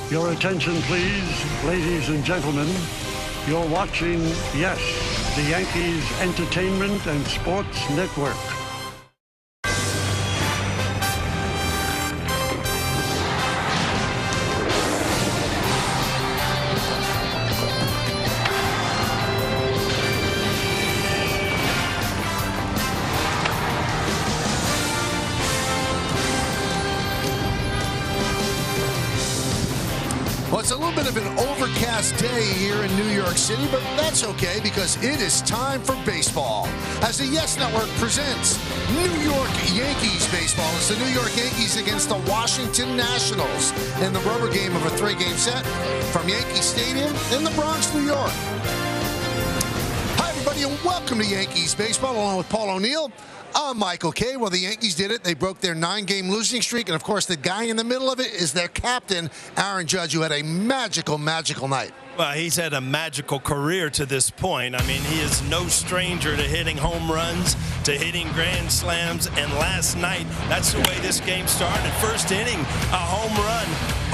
Your attention, please, ladies and gentlemen. You're watching, yes, the Yankees Entertainment and Sports Network. Well, it's a little bit of an overcast day here in New York City, but that's okay because it is time for baseball. As the Yes Network presents New York Yankees baseball. It's the New York Yankees against the Washington Nationals in the rubber game of a three-game set from Yankee Stadium in the Bronx, New York. Hi, everybody, and welcome to Yankees baseball along with Paul O'Neill. I'm Michael Kay. Well, the Yankees did it. They broke their 9-game losing streak. And, of course, the guy in the middle of it is their captain, Aaron Judge, who had a magical night. Well, he's had a magical career to this point. I mean, he is no stranger to hitting home runs, to hitting grand slams. And last night, that's the way this game started. First inning, a home run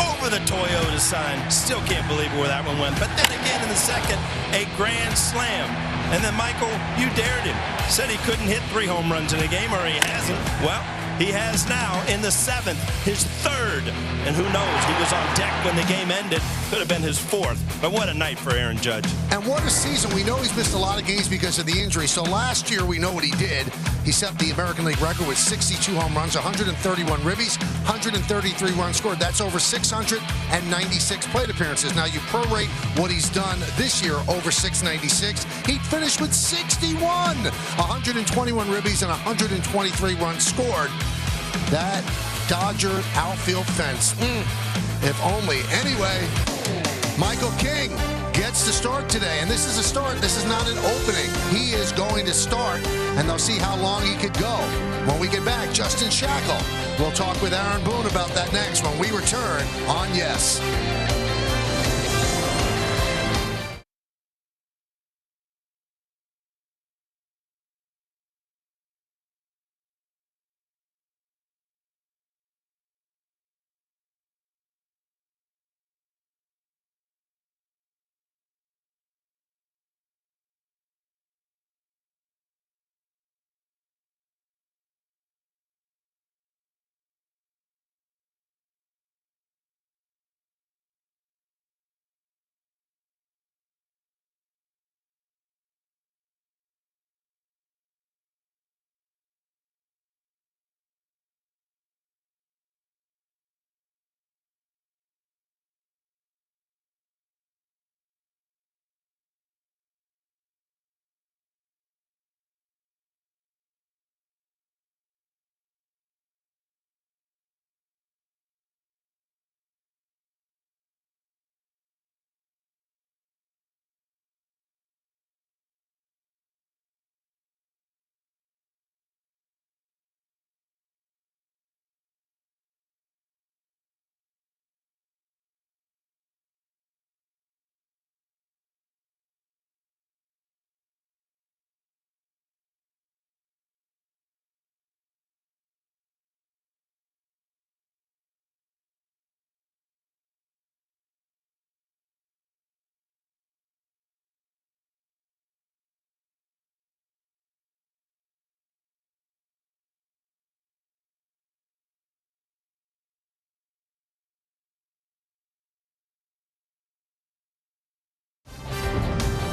over the Toyota sign. Still can't believe where that one went. But then again in the second, a grand slam. And then, Michael, you dared him. Said he couldn't hit 3 home runs in a game, or he hasn't. Well, he has now in the 7th, his 3rd. And who knows, he was on deck when the game ended. Could have been his 4th. But what a night for Aaron Judge. And what a season. We know he's missed a lot of games because of the injury. So last year, we know what he did. He set the American League record with 62 home runs, 131 ribbies, 133 runs scored. That's over 696 plate appearances. Now, you prorate what he's done this year over 696. He'd finished with 61, 121 ribbies, and 123 runs scored. That Dodger outfield fence. If only. Anyway, Michael King gets to start today. And this is a start. This is not an opening. He is going to start, and they'll see how long he could go. When we get back, Justin Shackle. We'll talk with Aaron Boone about that next when we return on Yes.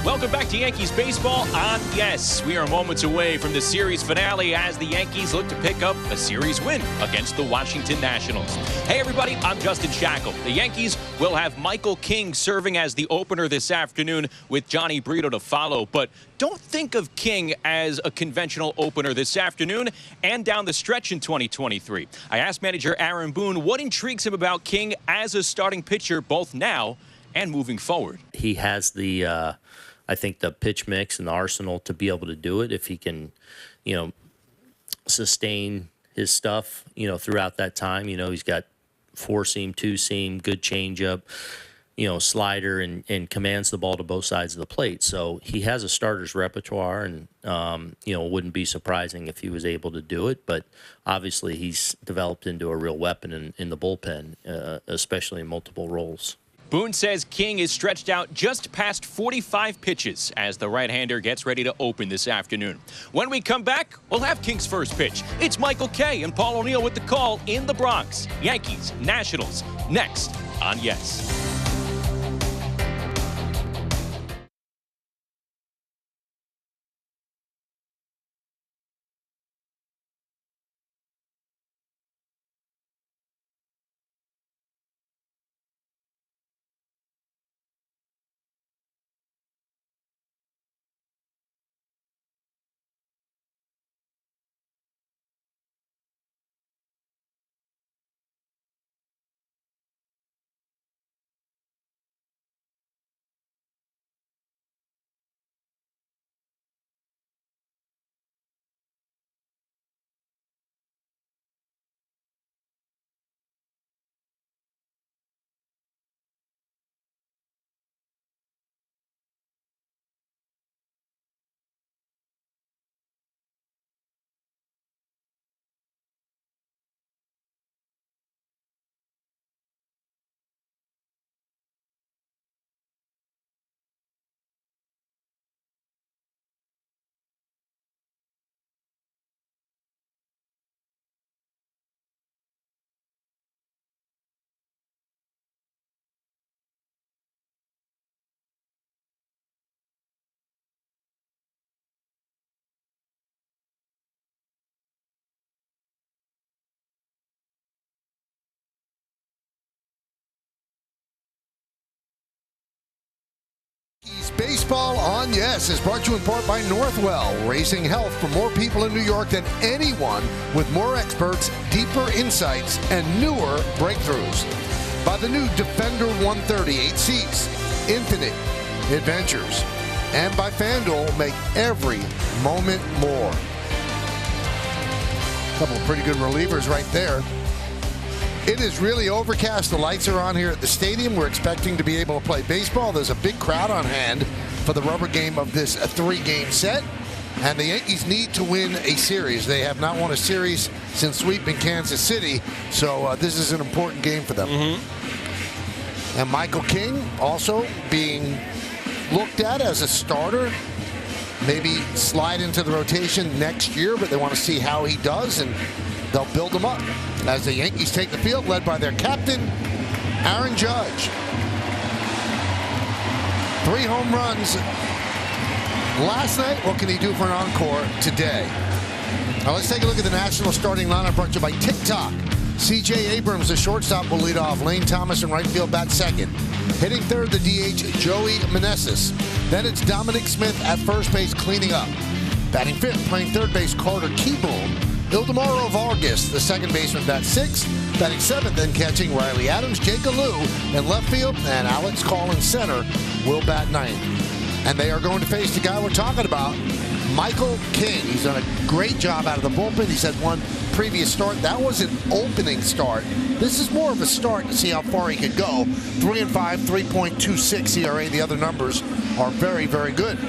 Welcome back to Yankees baseball on Yes. We are moments away from the series finale as the Yankees look to pick up a series win against the Washington Nationals. Hey, everybody, I'm Justin Shackle. The Yankees will have Michael King serving as the opener this afternoon with Johnny Brito to follow. But don't think of King as a conventional opener this afternoon and down the stretch in 2023. I asked manager Aaron Boone what intrigues him about King as a starting pitcher both now and moving forward. He has the I think the pitch mix and the arsenal to be able to do it if he can, sustain his stuff, throughout that time. He's got 4-seam, 2-seam, good changeup. slider and commands the ball to both sides of the plate. So he has a starter's repertoire, and it wouldn't be surprising if he was able to do it. But obviously, he's developed into a real weapon in the bullpen, especially in multiple roles. Boone says King is stretched out just past 45 pitches as the right-hander gets ready to open this afternoon. When we come back, we'll have King's first pitch. It's Michael Kay and Paul O'Neill with the call in the Bronx. Yankees, Nationals, next on Yes. Baseball on Yes is brought to you in part by Northwell, raising health for more people in New York than anyone, with more experts, deeper insights, and newer breakthroughs. By the new Defender 138 seats, infinite adventures. And by FanDuel, make every moment more. A couple of pretty good relievers right there. It is really overcast. The lights are on here at the stadium. We're expecting to be able to play baseball. There's a big crowd on hand for the rubber game of this three-game set. And the Yankees need to win a series. They have not won a series since sweeping Kansas City. So this is an important game for them. And Michael King also being looked at as a starter. Maybe slide into the rotation next year, but they want to see how he does, and they'll build him up as the Yankees take the field, led by their captain, Aaron Judge. 3 home runs last night. What can he do for an encore today? Now let's take a look at the National starting lineup brought to you by TikTok. C.J. Abrams, the shortstop, will lead off. Lane Thomas in right field bat second. Hitting third, the DH, Joey Meneses. Then it's Dominic Smith at first base cleaning up. Batting fifth, playing third base, Carter Kieboom. Ildemaro Vargas, the second baseman, bat sixth. Batting seventh and catching, Riley Adams, Jake Alou in left field, and Alex Call in center will bat ninth. And they are going to face the guy we're talking about, Michael King. He's done a great job out of the bullpen. He's had one previous start. That was an opening start. This is more of a start to see how far he could go. 3-5, 3.26 ERA. The other numbers are very, very good.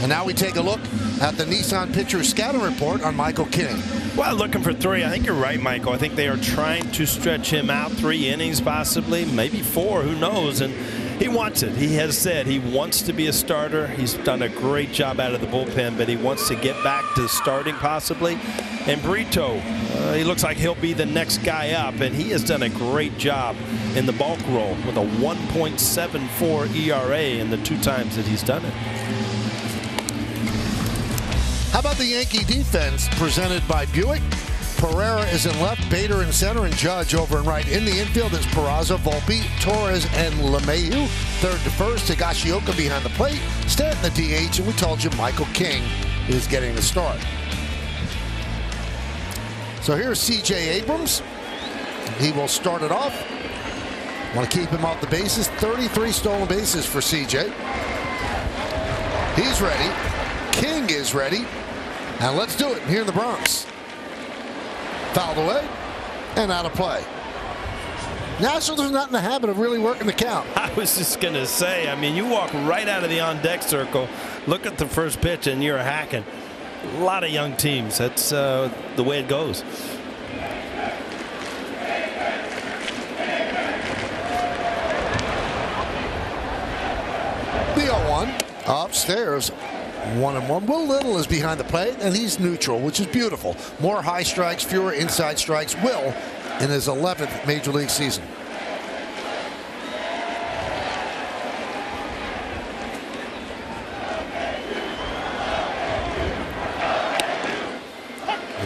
And now we take a look at the Nissan pitcher scouting report on Michael King. Well, looking for 3. I think you're right, Michael. I think they are trying to stretch him out 3 innings, possibly, maybe 4. Who knows? And he wants it. He has said he wants to be a starter. He's done a great job out of the bullpen, but he wants to get back to starting possibly. And Brito, he looks like he'll be the next guy up, and he has done a great job in the bulk role with a 1.74 ERA in the 2 times that he's done it. How about the Yankee defense presented by Buick? Pereira is in left, Bader in center, and Judge over and right. In the infield is Peraza, Volpe, Torres, and LeMahieu. Third to first, Higashioka behind the plate. Stanton the DH, and we told you Michael King is getting the start. So here's C.J. Abrams. He will start it off. Want to keep him off the bases. 33 stolen bases for C.J. He's ready. King is ready. And let's do it here in the Bronx. Fouled away and out of play. Nationals are not in the habit of really working the count. I was just going to say, I mean, you walk right out of the on-deck circle, look at the first pitch, and you're hacking. A lot of young teams. That's the way it goes. The 0-1 upstairs. 1-1. Will Little is behind the plate, and he's neutral, which is beautiful. More high strikes, fewer inside strikes. Will in his 11th Major League season.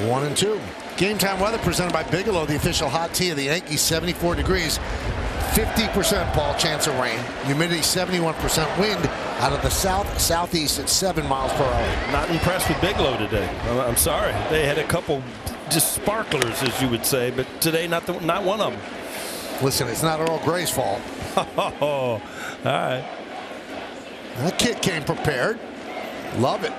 One and two. Game time weather presented by Bigelow, the official hot tea of the Yankees. 74 degrees. 50% ball chance of rain. Humidity 71%. Wind out of the southeast at 7 miles per hour. Not impressed with Bigelow today. I'm sorry. They had a couple just sparklers, as you would say, but today not one of them. Listen, it's not Earl Gray's fault. Oh, all right. That kid came prepared. Love it.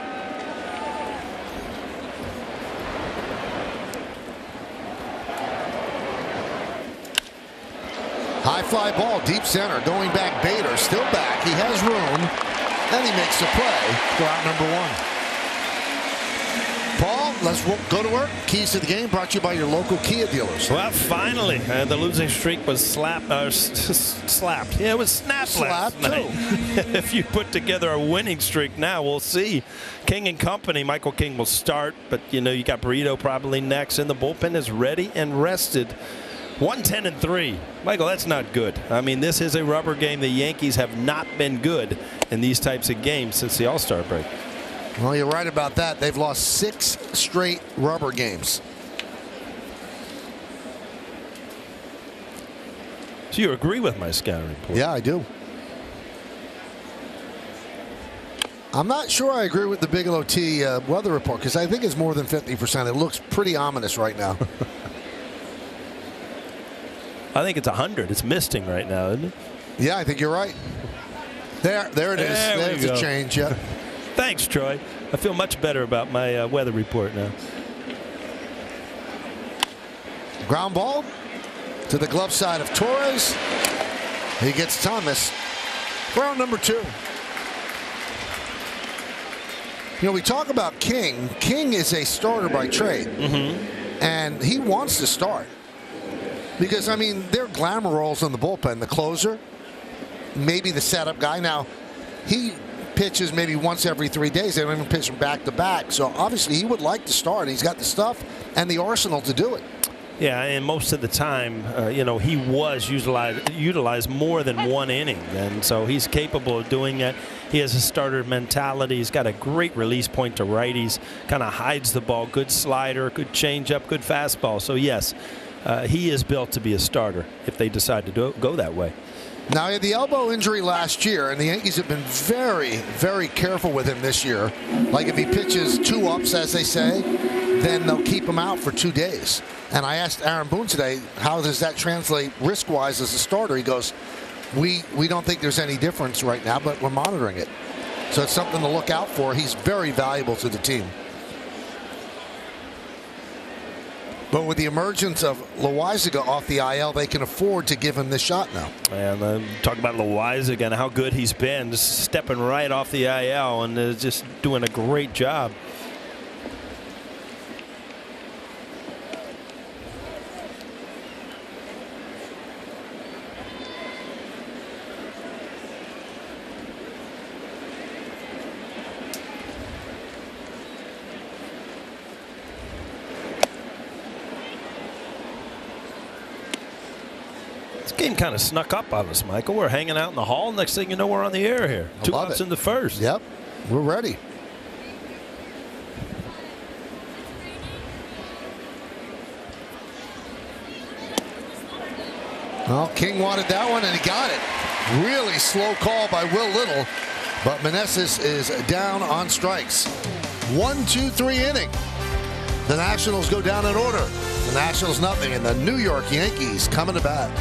High fly ball, deep center, going back. Bader still back. He has room, and he makes the play. Go out number one. Paul, let's go to work. Keys to the game brought to you by your local Kia dealers. Well, finally, the losing streak was slapped. Yeah, it was snapped last night. If you put together a winning streak now, we'll see. King and company, Michael King will start, but you know you got Burrito probably next, and the bullpen is ready and rested. 110-3. Michael, that's not good. I mean, this is a rubber game. The Yankees have not been good in these types of games since the All-Star break. Well, you're right about that. They've lost 6 straight rubber games. So you agree with my scouting report? Yeah, I do. I'm not sure I agree with the Bigelow T weather report because I think it's more than 50%. It looks pretty ominous right now. I think it's 100. It's misting right now, isn't it? Yeah, I think you're right. There it is. There's a change. Yeah. Thanks, Troy. I feel much better about my weather report now. Ground ball to the glove side of Torres. He gets Thomas. Round number 2. You know, we talk about King. King is a starter by trade. And he wants to start. Because, I mean, there are glamour roles in the bullpen. The closer, maybe the setup guy. Now, he pitches maybe once every 3 days. They don't even pitch him back-to-back. So, obviously, he would like to start. He's got the stuff and the arsenal to do it. Yeah, and most of the time, you know, he was utilized more than 1 inning. And so he's capable of doing it. He has a starter mentality. He's got a great release point to righties. Kind of hides the ball. Good slider, good changeup, good fastball. So, yes. He is built to be a starter if they decide to go that way. Now, he had the elbow injury last year, and the Yankees have been very, very careful with him this year. Like if he pitches 2 ups, as they say, then they'll keep him out for 2 days. And I asked Aaron Boone today, how does that translate risk-wise as a starter? He goes, we don't think there's any difference right now, but we're monitoring it. So it's something to look out for. He's very valuable to the team. But with the emergence of Loizaga off the IL, they can afford to give him this shot now. And talk about Loizaga and how good he's been, just stepping right off the IL and just doing a great job. Game kind of snuck up on us, Michael. We're hanging out in the hall. Next thing you know, we're on the air here. 2 outs in the first. Yep, we're ready. Well, King wanted that one, and he got it. Really slow call by Will Little, but Meneses is down on strikes. 1-2-3 inning. The Nationals go down in order. The Nationals nothing, and the New York Yankees coming to bat.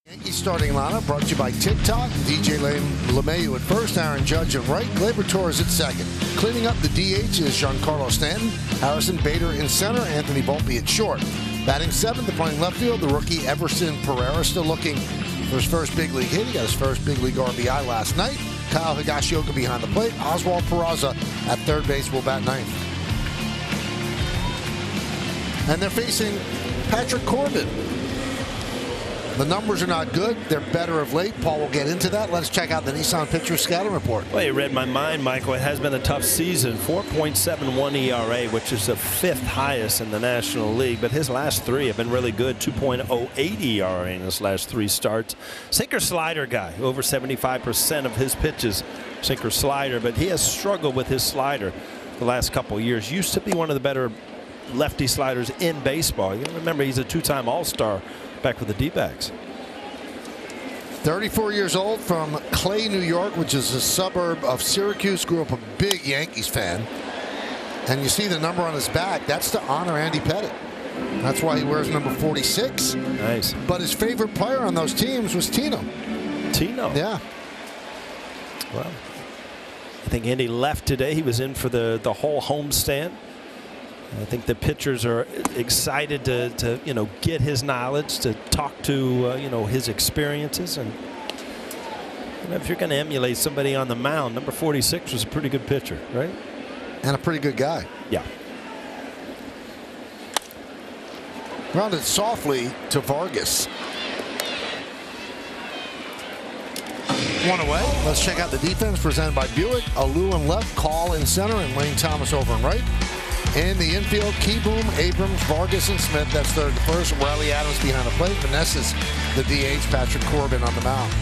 Yankees starting lineup brought to you by TikTok. DJ LeMahieu at first, Aaron Judge at right, Gleyber Torres at second. Cleaning up the DH is Giancarlo Stanton, Harrison Bader in center, Anthony Volpe at short. Batting seventh, playing left field, the rookie Everson Pereira, still looking for his first big league hit. He got his first big league RBI last night. Kyle Higashioka behind the plate. Oswald Peraza at third base will bat ninth. And they're facing Patrick Corbin. The numbers are not good. They're better of late. Paul will get into that. Let's check out the Nissan Pitcher Scouting Report. Well, you read my mind, Michael. It has been a tough season. 4.71 ERA, which is the fifth highest in the National League. But his last three have been really good. 2.08 ERA in his last three starts. Sinker slider guy. Over 75% of his pitches sinker slider. But he has struggled with his slider the last couple of years. Used to be one of the better lefty sliders in baseball. You remember he's a two-time All-Star back with the D-backs. 34 years old, from Clay, New York, which is a suburb of Syracuse. Grew up a big Yankees fan. And you see the number on his back. That's to honor Andy Pettitte. That's why he wears number 46. Nice. But his favorite player on those teams was Tino. Tino? Yeah. Well, I think Andy left today. He was in for the whole homestand. I think the pitchers are excited to get his knowledge, to talk to his experiences, and if you're going to emulate somebody on the mound, number 46 was a pretty good pitcher, right? And a pretty good guy. Yeah. Grounded softly to Vargas. One away. Let's check out the defense presented by Buick. Alou in left, Call in center, and Lane Thomas over in right. In the infield, Keyboom, Abrams, Vargas, and Smith. That's third to first. Riley Adams behind the plate. Finesses the DH, Patrick Corbin on the mound.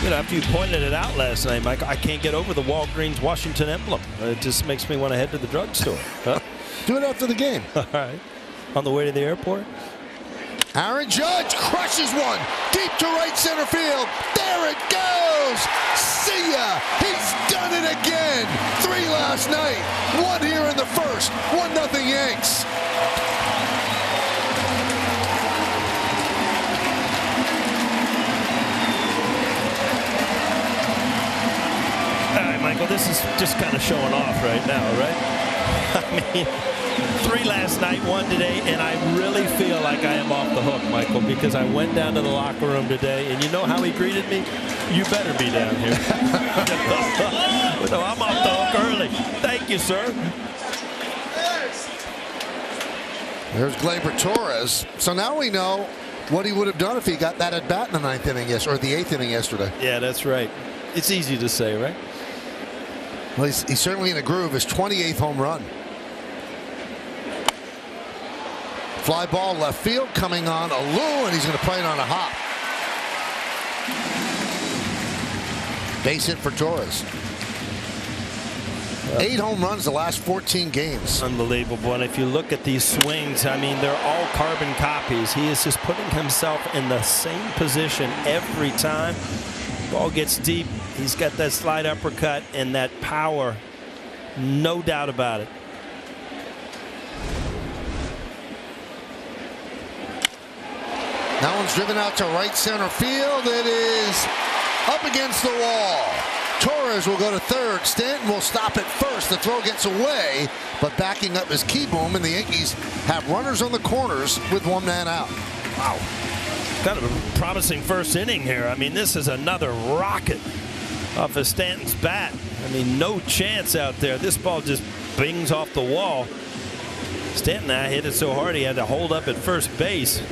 After you pointed it out last night, Mike, I can't get over the Walgreens Washington emblem. It just makes me want to head to the drugstore. Huh? Do it after the game. All right. On the way to the airport. Aaron Judge crushes one deep to right center field. There it goes. See ya. He's done it again. 3 last night. 1 here in the first. 1-0 Yanks. All right, Michael, this is just kind of showing off right now, right? I mean, 3 last night, 1 today, and I really feel like I am off the hook, Michael, because I went down to the locker room today, and you know how he greeted me? You better be down here. No, I'm off the hook early. Thank you, sir. There's Gleyber Torres. So now we know what he would have done if he got that at bat in the 9th inning or the 8th inning yesterday. Yeah, that's right. It's easy to say, right? Well, he's certainly in a groove. His 28th home run. Fly ball left field coming on Alou, and he's going to play it on a hop. Base hit for Torres. 8 home runs the last 14 games. Unbelievable. And if you look at these swings, I mean, they're all carbon copies. He is just putting himself in the same position every time. Ball gets deep. He's got that slide uppercut and that power. No doubt about it. That one's driven out to right center field. It is up against the wall. Torres will go to third. Stanton will stop at first. The throw gets away, but backing up is Keyboom, and the Yankees have runners on the corners with 1 man out. Wow. Kind of a promising first inning here. I mean, this is another rocket off of Stanton's bat. I mean, no chance out there. This ball just bings off the wall. Stanton hit it so hard he had to hold up at first base.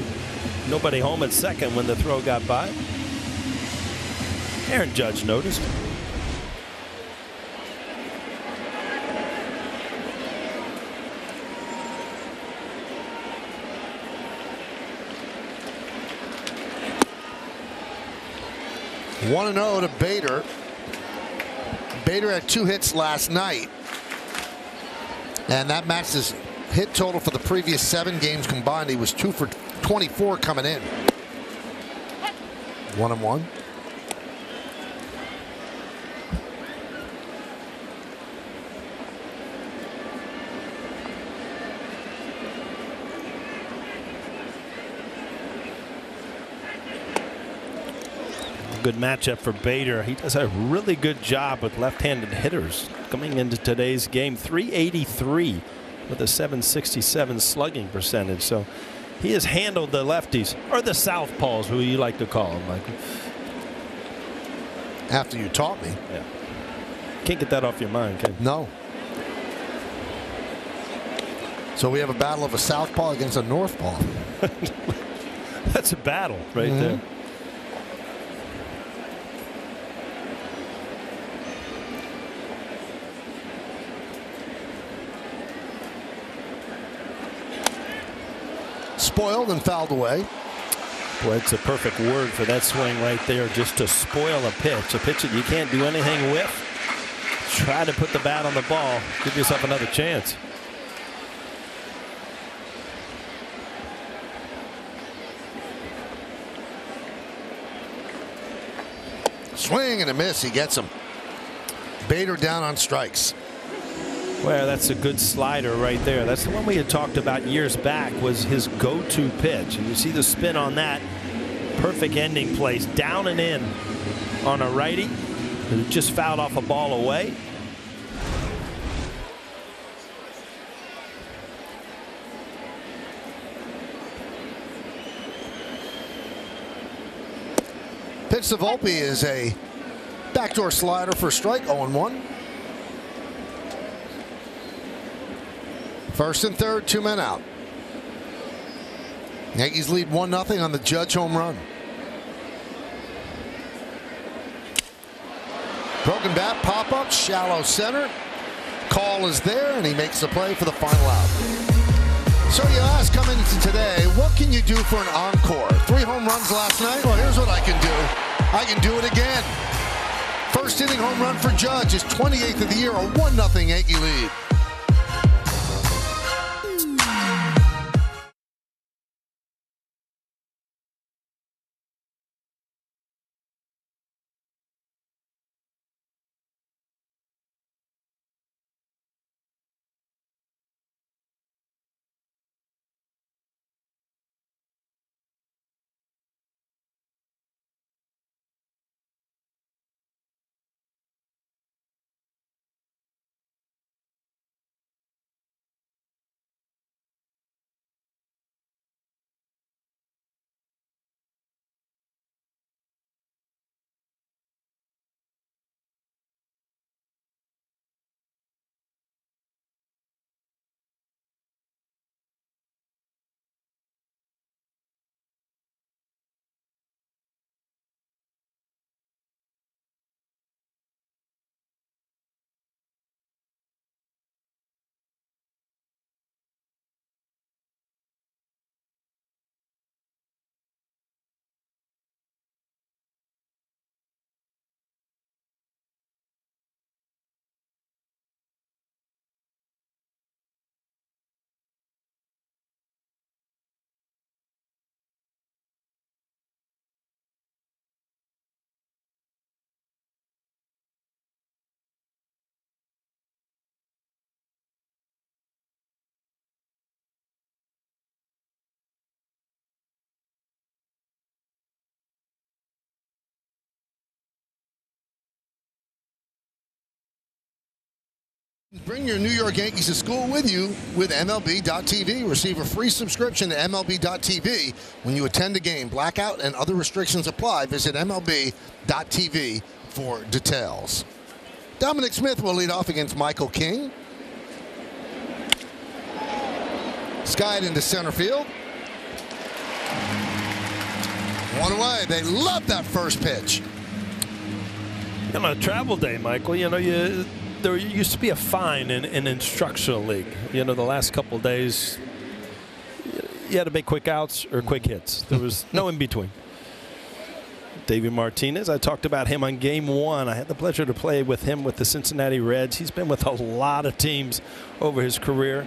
Nobody home at second when the throw got by. Aaron Judge noticed. One 1-0 to Bader. Bader had 2 hits last night, and that matched his hit total for the previous 7 games combined. He was 2 for 24 coming in. 1-1. good matchup for Bader. He does a really good job with left-handed hitters coming into today's game. 383 with a 767 slugging percentage. So he has handled the lefties, or the southpaws, who you like to call them, Michael. After you taught me. Yeah. Can't get that off your mind, can you? No. So we have a battle of a southpaw against a northpaw. That's a battle right there. Spoiled and fouled away. Boy, it's a perfect word for that swing right there, just to spoil a pitch that you can't do anything with. Try to put the bat on the ball, give yourself another chance. Swing and a miss. He gets him. Bader down on strikes. Well, that's a good slider right there. That's the one we had talked about years back, was his go-to pitch. And you see the spin on that. Perfect ending place. Down and in on a righty who just fouled off a ball away. Pitch to Volpe is a backdoor slider for strike. 0-1. First and third, 2 men out. Yankees lead 1-0 on the Judge home run. Broken bat, pop up, shallow center. Call is there, and he makes the play for the final out. So you ask coming into today, what can you do for an encore? 3 home runs last night? Well, here's what I can do. I can do it again. First inning home run for Judge, his 28th of the year, a 1-0 Yankee lead. Bring your New York Yankees to school with you with MLB.tv. Receive a free subscription to MLB.tv when you attend a game. Blackout and other restrictions apply. Visit MLB.tv for details. Dominic Smith will lead off against Michael King. Skied into center field. One away. They love that first pitch. On a travel day, Michael, there used to be a fine in instructional league. The last couple of days, you had to make quick outs or quick hits. There was no in between. Davey Martinez, I talked about him on game 1. I had the pleasure to play with him with the Cincinnati Reds. He's been with a lot of teams over his career.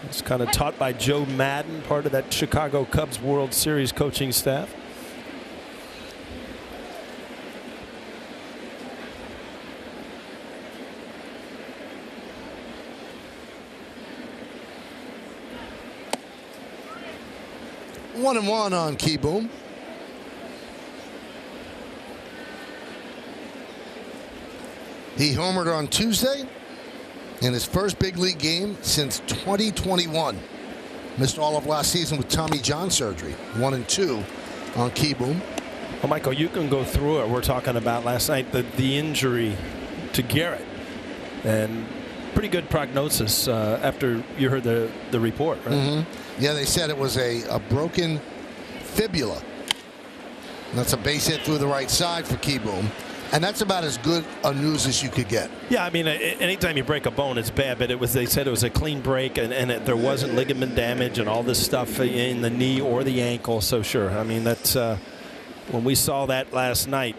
He's kind of taught by Joe Madden, part of that Chicago Cubs World Series coaching staff. One and one on Key Boom. He homered on Tuesday in his first big league game since 2021. Missed all of last season with Tommy John surgery. 1-2 on Kieboom. Well, Michael, you can go through it. We're talking about last night the injury to Garrett, and pretty good prognosis after you heard the report, right? Yeah, they said it was a broken fibula. That's a base hit through the right side for Kieboom. And that's about as good a news as you could get. Yeah, I mean, anytime you break a bone, it's bad. But they said it was a clean break, and there wasn't ligament damage and all this stuff in the knee or the ankle. So sure, I mean, that's when we saw that last night,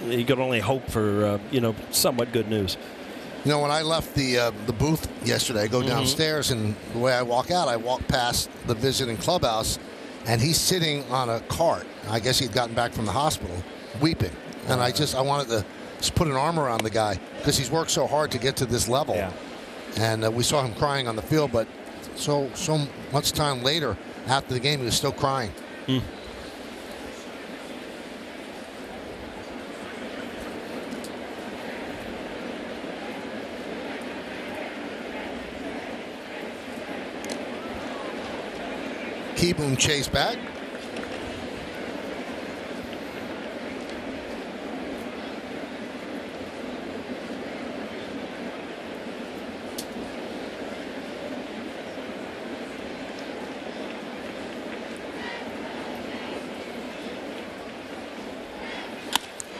you could only hope for somewhat good news. You know, when I left the booth yesterday, I go downstairs, and the way I walk out, I walk past the visiting clubhouse, and he's sitting on a cart. I guess he'd gotten back from the hospital, weeping. And I wanted to just put an arm around the guy because he's worked so hard to get to this level. Yeah. And we saw him crying on the field, but so much time later after the game, he was still crying. Kieboom chase back.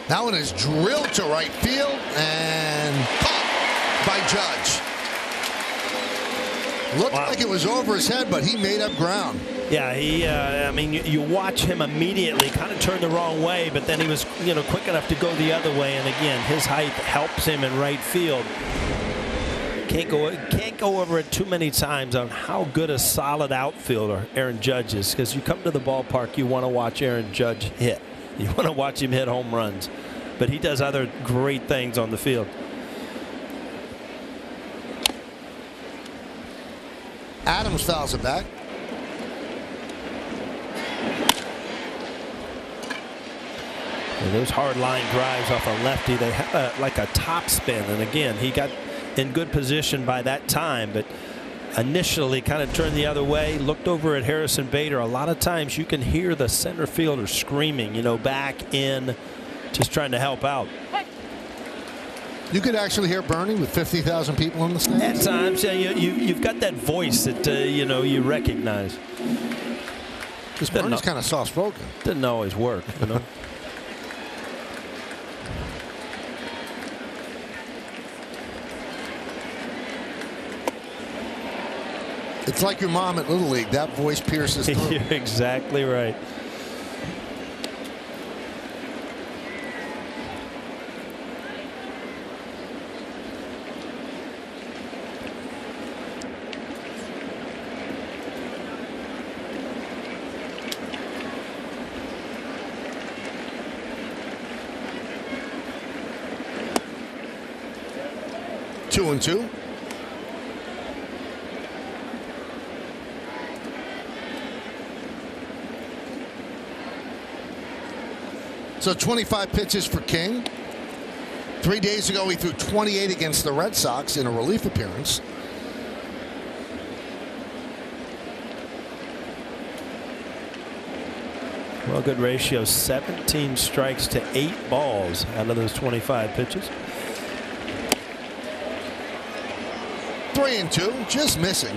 That one is drilled to right field and caught by Judge. Looked like it was over his head, but he made up ground. Yeah, I mean, you watch him immediately kind of turn the wrong way, but then he was, quick enough to go the other way. And again, his height helps him in right field. Can't go over it too many times on how good a solid outfielder Aaron Judge is, because you come to the ballpark, you want to watch Aaron Judge hit. You want to watch him hit home runs, but he does other great things on the field. Adams fouls it back. And those hard line drives off a lefty, they have like a top spin, and again, he got in good position by that time, but initially kind of turned the other way, looked over at Harrison Bader. A lot of times you can hear the center fielder screaming, back in, just trying to help out. You could actually hear Bernie with 50,000 people in the stands. At times, yeah, you've got that voice that you recognize. Because Bernie's kind of soft-spoken. Didn't always work, It's like your mom at Little League. That voice pierces through. You're exactly right. 2-2. So 25 pitches for King. 3 days ago, he threw 28 against the Red Sox in a relief appearance. Well, good ratio. 17 strikes to 8 balls out of those 25 pitches. 3-2, just missing.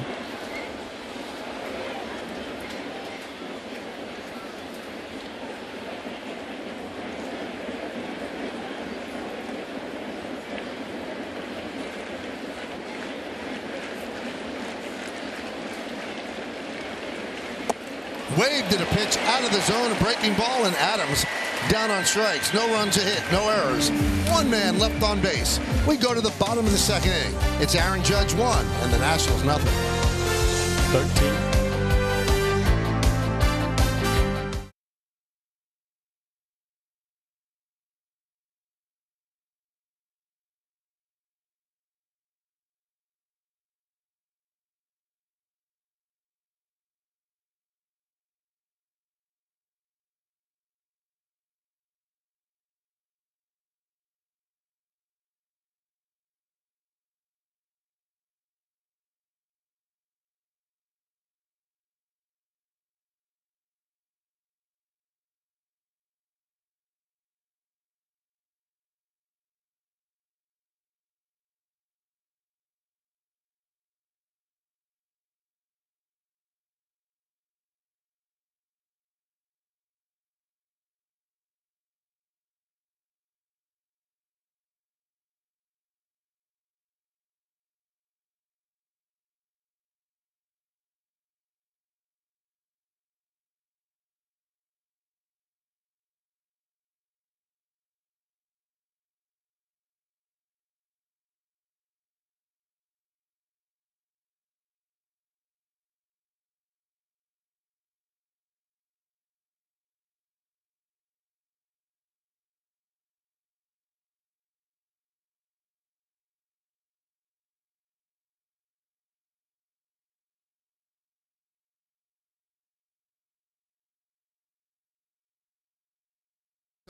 Wade did a pitch out of the zone, a breaking ball, and Adams down on strikes. No runs a hit, no errors. One man left on base. We go to the bottom of the second inning. It's Aaron Judge 1 and the Nationals nothing. 13.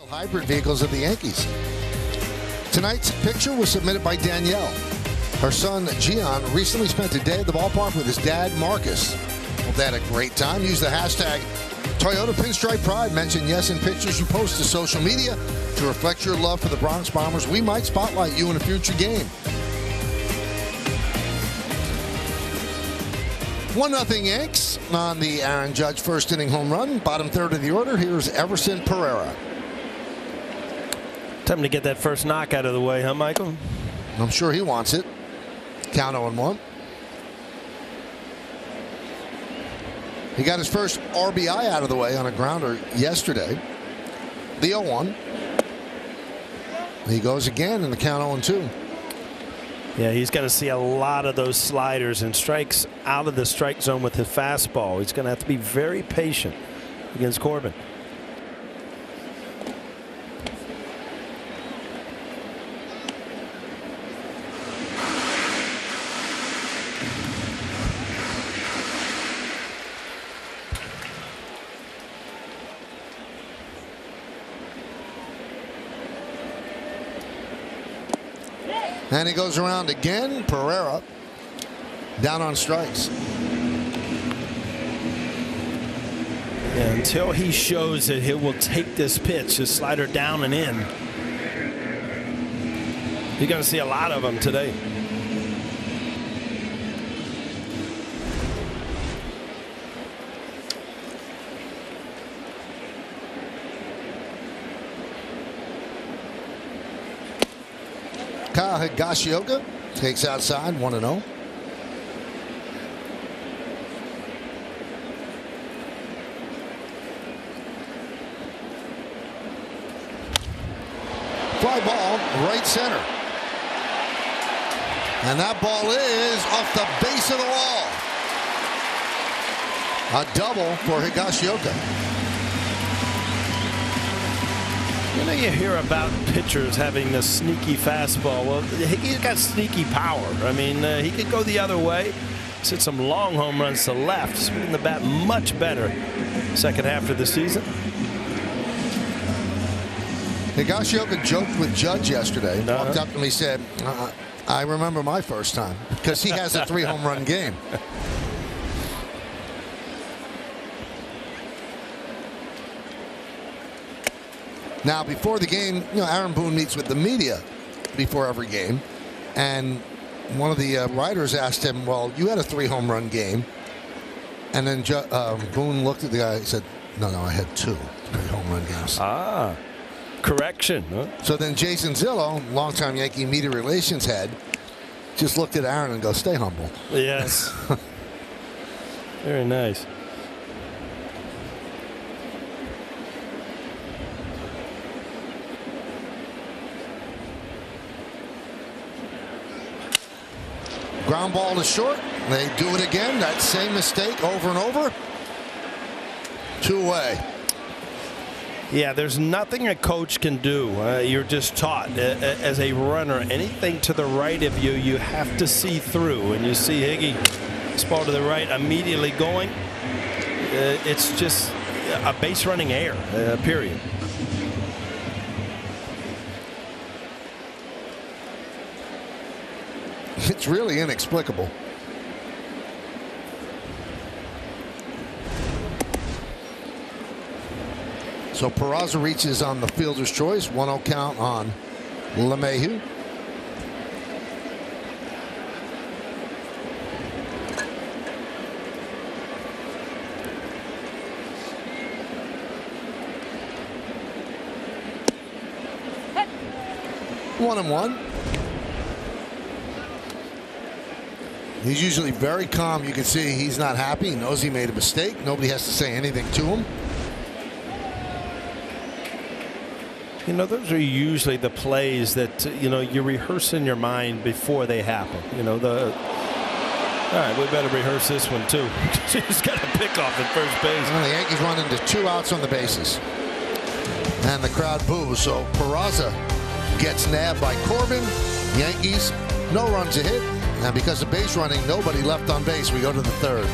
Hybrid vehicles of the Yankees. Tonight's picture was submitted by Danielle. Her son, Gian, recently spent a day at the ballpark with his dad, Marcus. Well, they had a great time. Use the hashtag Toyota Pinstripe Pride. Mention yes in pictures you post to social media to reflect your love for the Bronx Bombers. We might spotlight you in a future game. 1-0 Yanks on the Aaron Judge first inning home run. Bottom third of the order. Here's Everson Pereira. Time to get that first knock out of the way, huh, Michael? I'm sure he wants it. Count 0-1. He got his first RBI out of the way on a grounder yesterday. The 0-1. He goes again in the count 0-2. Yeah, he's going to see a lot of those sliders and strikes out of the strike zone with his fastball. He's going to have to be very patient against Corbin. And he goes around again. Pereira down on strikes. Yeah, until he shows that he will take this pitch, his slider down and in. You're going to see a lot of them today. Kyle Higashioka takes outside 1-0. Fly ball, right center. And that ball is off the base of the wall. A double for Higashioka. You know, you hear about pitchers having the sneaky fastball. Well, he's got sneaky power. I mean, he could go the other way. He's hit some long home runs to left. Swinging the bat much better second half of the season. Higashioka joked with Judge yesterday. Walked up to me and said, I remember my first time, because he has a 3 home run game. Now, before the game, you know, Aaron Boone meets with the media before every game, and one of the writers asked him, well, you had a 3 home run game, and then Boone looked at the guy and said, no, I had 2 home run games. Ah, correction. Huh? So then Jason Zillow, longtime Yankee media relations head, just looked at Aaron and goes, stay humble. Yes. Very nice. Ground ball to short. They do it again. That same mistake over and over. 2-way. Yeah, there's nothing a coach can do. You're just taught as a runner, anything to the right of you, you have to see through. And you see Higgy, this ball to the right, immediately going. It's just a base running error, period. It's really inexplicable. So Peraza reaches on the fielder's choice. 1-0 count on LeMahieu. One and one. He's usually very calm. You can see he's not happy. He knows he made a mistake. Nobody has to say anything to him. You know, those are usually the plays that, you know, you rehearse in your mind before they happen. You know, all right, we better rehearse this one too. He's got a pickoff at first base. Well, the Yankees run into 2 outs on the bases. And the crowd boos. So Peraza gets nabbed by Corbin. Yankees, no runs a hit. And because of base running, nobody left on base. We go to the third.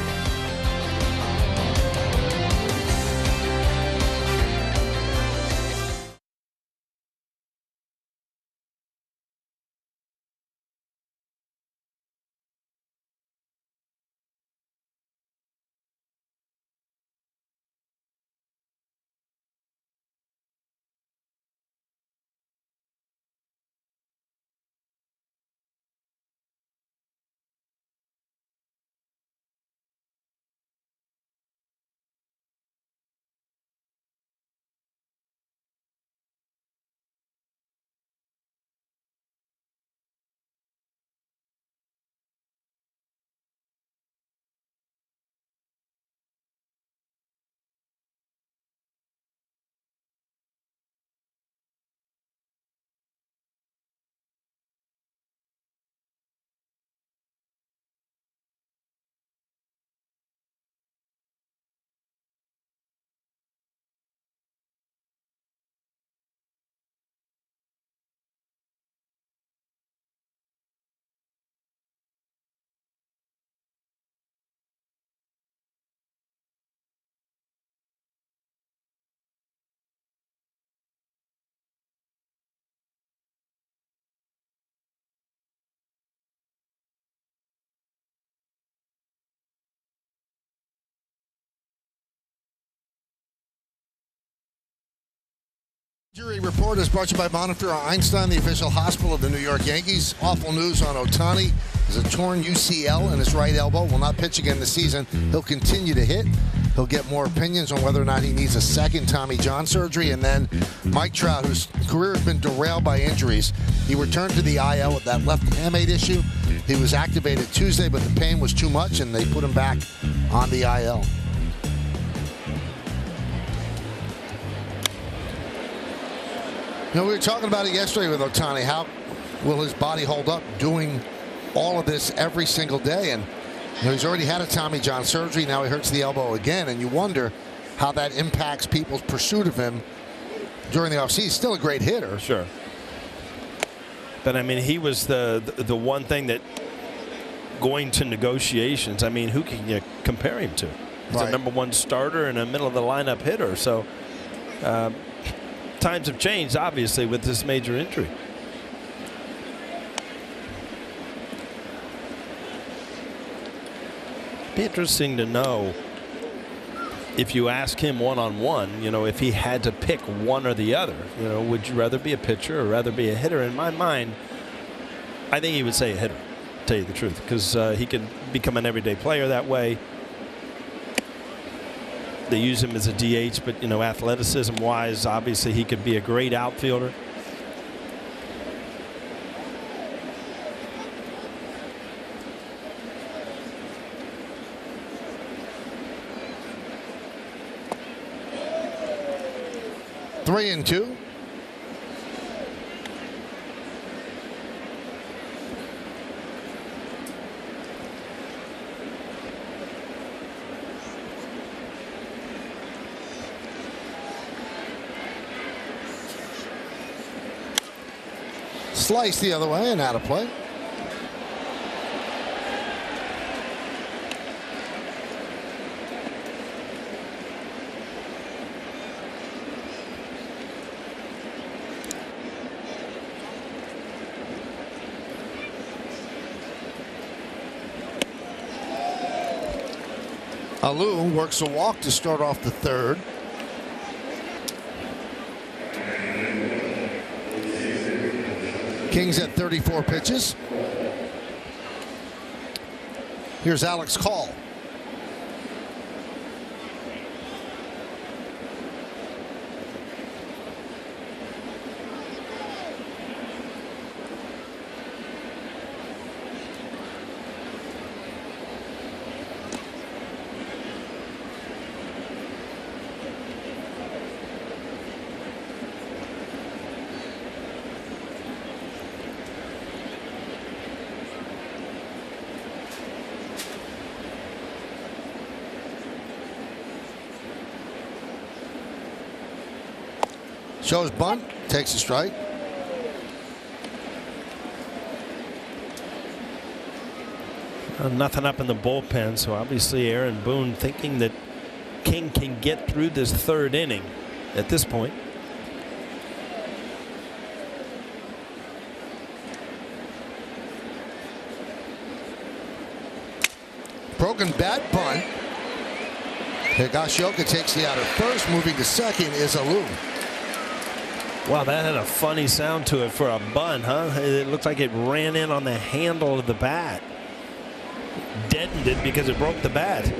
Injury report is brought to you by Montefiore Einstein, the official hospital of the New York Yankees. Awful news on Ohtani. There's a torn UCL in his right elbow. Will not pitch again this season. He'll continue to hit. He'll get more opinions on whether or not he needs a second Tommy John surgery. And then Mike Trout, whose career has been derailed by injuries. He returned to the IL with that left hamate issue. He was activated Tuesday, but the pain was too much, and they put him back on the IL. You know, we were talking about it yesterday with Ohtani. How will his body hold up doing all of this every single day? And you know, he's already had a Tommy John surgery. Now he hurts the elbow again. And you wonder how that impacts people's pursuit of him during the offseason. He's still a great hitter. Sure. But, I mean, he was the one thing that going to negotiations, I mean, who can you compare him to? He's a #1 starter and a middle-of-the-lineup hitter. So, times have changed, obviously, with this major injury. Be interesting to know if you ask him one-on-one, you know, if he had to pick one or the other. You know, would you rather be a pitcher or rather be a hitter? In my mind, I think he would say a hitter, to tell you the truth, because he can become an everyday player that way. They use him as a DH, but, you know, athleticism-wise, obviously he could be a great outfielder. Three and two. Slice the other way and out of play. Alou works a walk to start off the third. Kings at 34 pitches. Here's Alex Call. Shows bunt, takes a strike. Nothing up in the bullpen, so obviously Aaron Boone thinking that King can get through this third inning at this point. Broken bat bunt. Higashioka takes the out at first. Moving to second is Alou. Wow, that had a funny sound to it for a bunt, huh? It looked like it ran in on the handle of the bat. Deadened it because it broke the bat.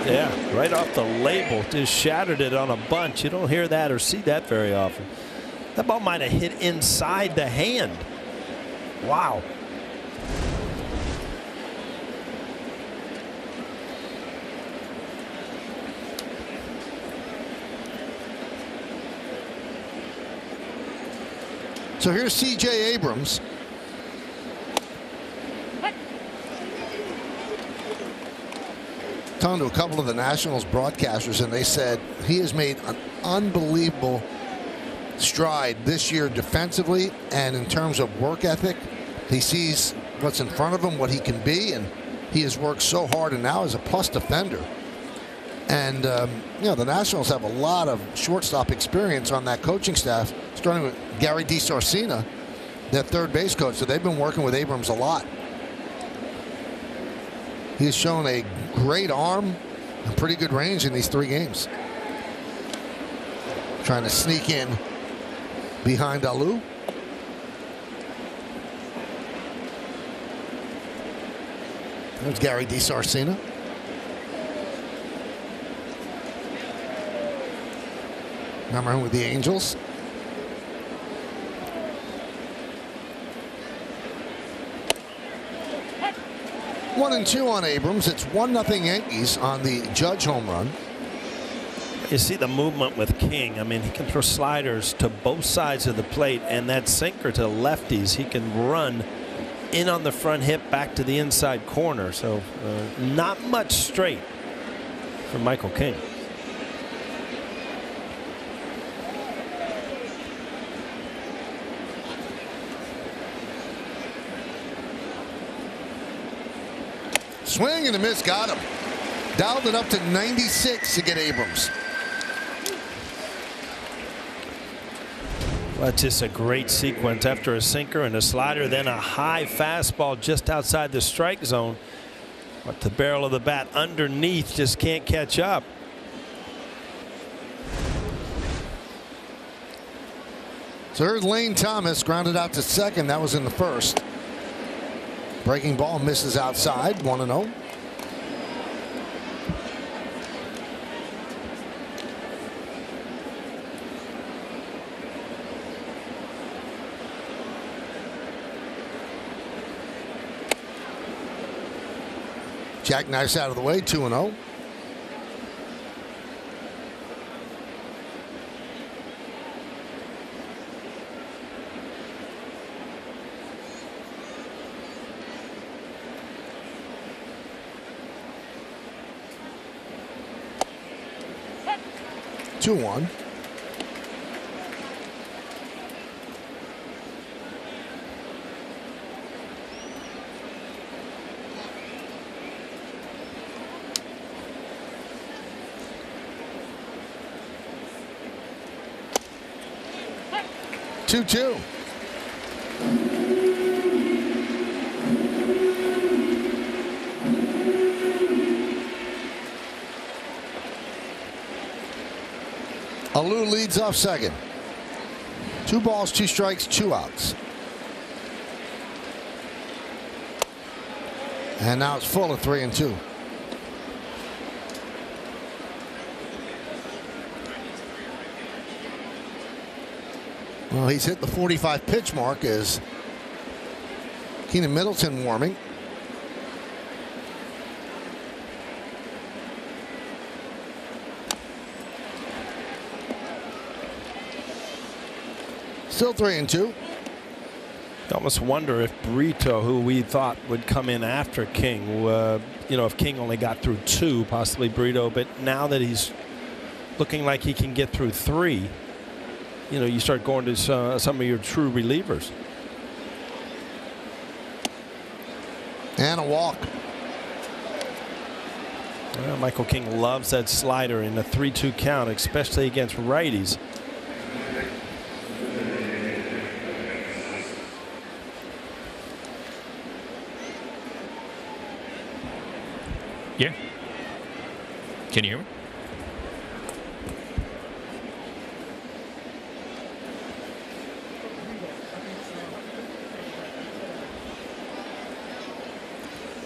Yeah, right off the label. Just shattered it on a bunt. You don't hear that or see that very often. That ball might have hit inside the hand. Wow. So here's C.J. Abrams. Talking to a couple of the Nationals broadcasters, and they said he has made an unbelievable stride this year defensively and in terms of work ethic. He sees what's in front of him, what he can be, and he has worked so hard and now is a plus defender. And, you know, the Nationals have a lot of shortstop experience on that coaching staff, starting with Gary DiSarcina, their third base coach. So they've been working with Abrams a lot. He's shown a great arm and pretty good range in these 3 games. Trying to sneak in behind Alou. There's Gary DiSarcina. Number one with the Angels. One and two on Abrams. It's 1-0 Yankees on the Judge home run. You see the movement with King. I mean, he can throw sliders to both sides of the plate, and that sinker to lefties. He can run in on the front hip back to the inside corner. So not much straight for Michael King. Swing and a miss, got him. Dialed it up to 96 to get Abrams. Well, that's just a great sequence. After a sinker and a slider, then a high fastball just outside the strike zone. But the barrel of the bat underneath just can't catch up. So here's Lane Thomas, grounded out to second. That was in the first. Breaking ball misses outside, 1-0. Jackknives out of the way, 2-0. Two one. Two. Alou leads off second. 2 balls, 2 strikes, 2 outs. And now it's full of 3-2. Well, he's hit the 45 pitch mark as Keenan Middleton warming. Still 3-2. You almost wonder if Brito, who we thought would come in after King, you know, if King only got through 2, possibly Brito, but now that he's looking like he can get through 3, you know, you start going to some of your true relievers. And a walk. Well, Michael King loves that slider in a 3-2 count, especially against righties. Yeah. Can you hear me?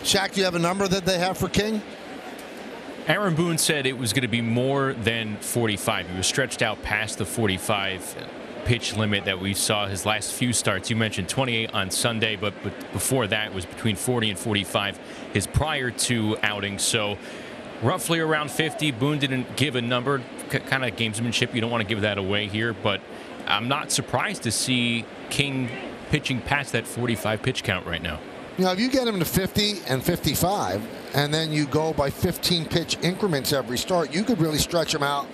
Shaq, do you have a number that they have for King? Aaron Boone said it was going to be more than 45. He was stretched out past the 45 pitch limit that we saw his last few starts. You mentioned 28 on Sunday, but before that it was between 40 and 45 his prior 2 outings. So roughly around 50. Boone didn't give a number. Kind of gamesmanship. You don't want to give that away here, but I'm not surprised to see King pitching past that 45 pitch count right now. You know, if you get him to 50 and 55, and then you go by 15 pitch increments every start, you could really stretch him out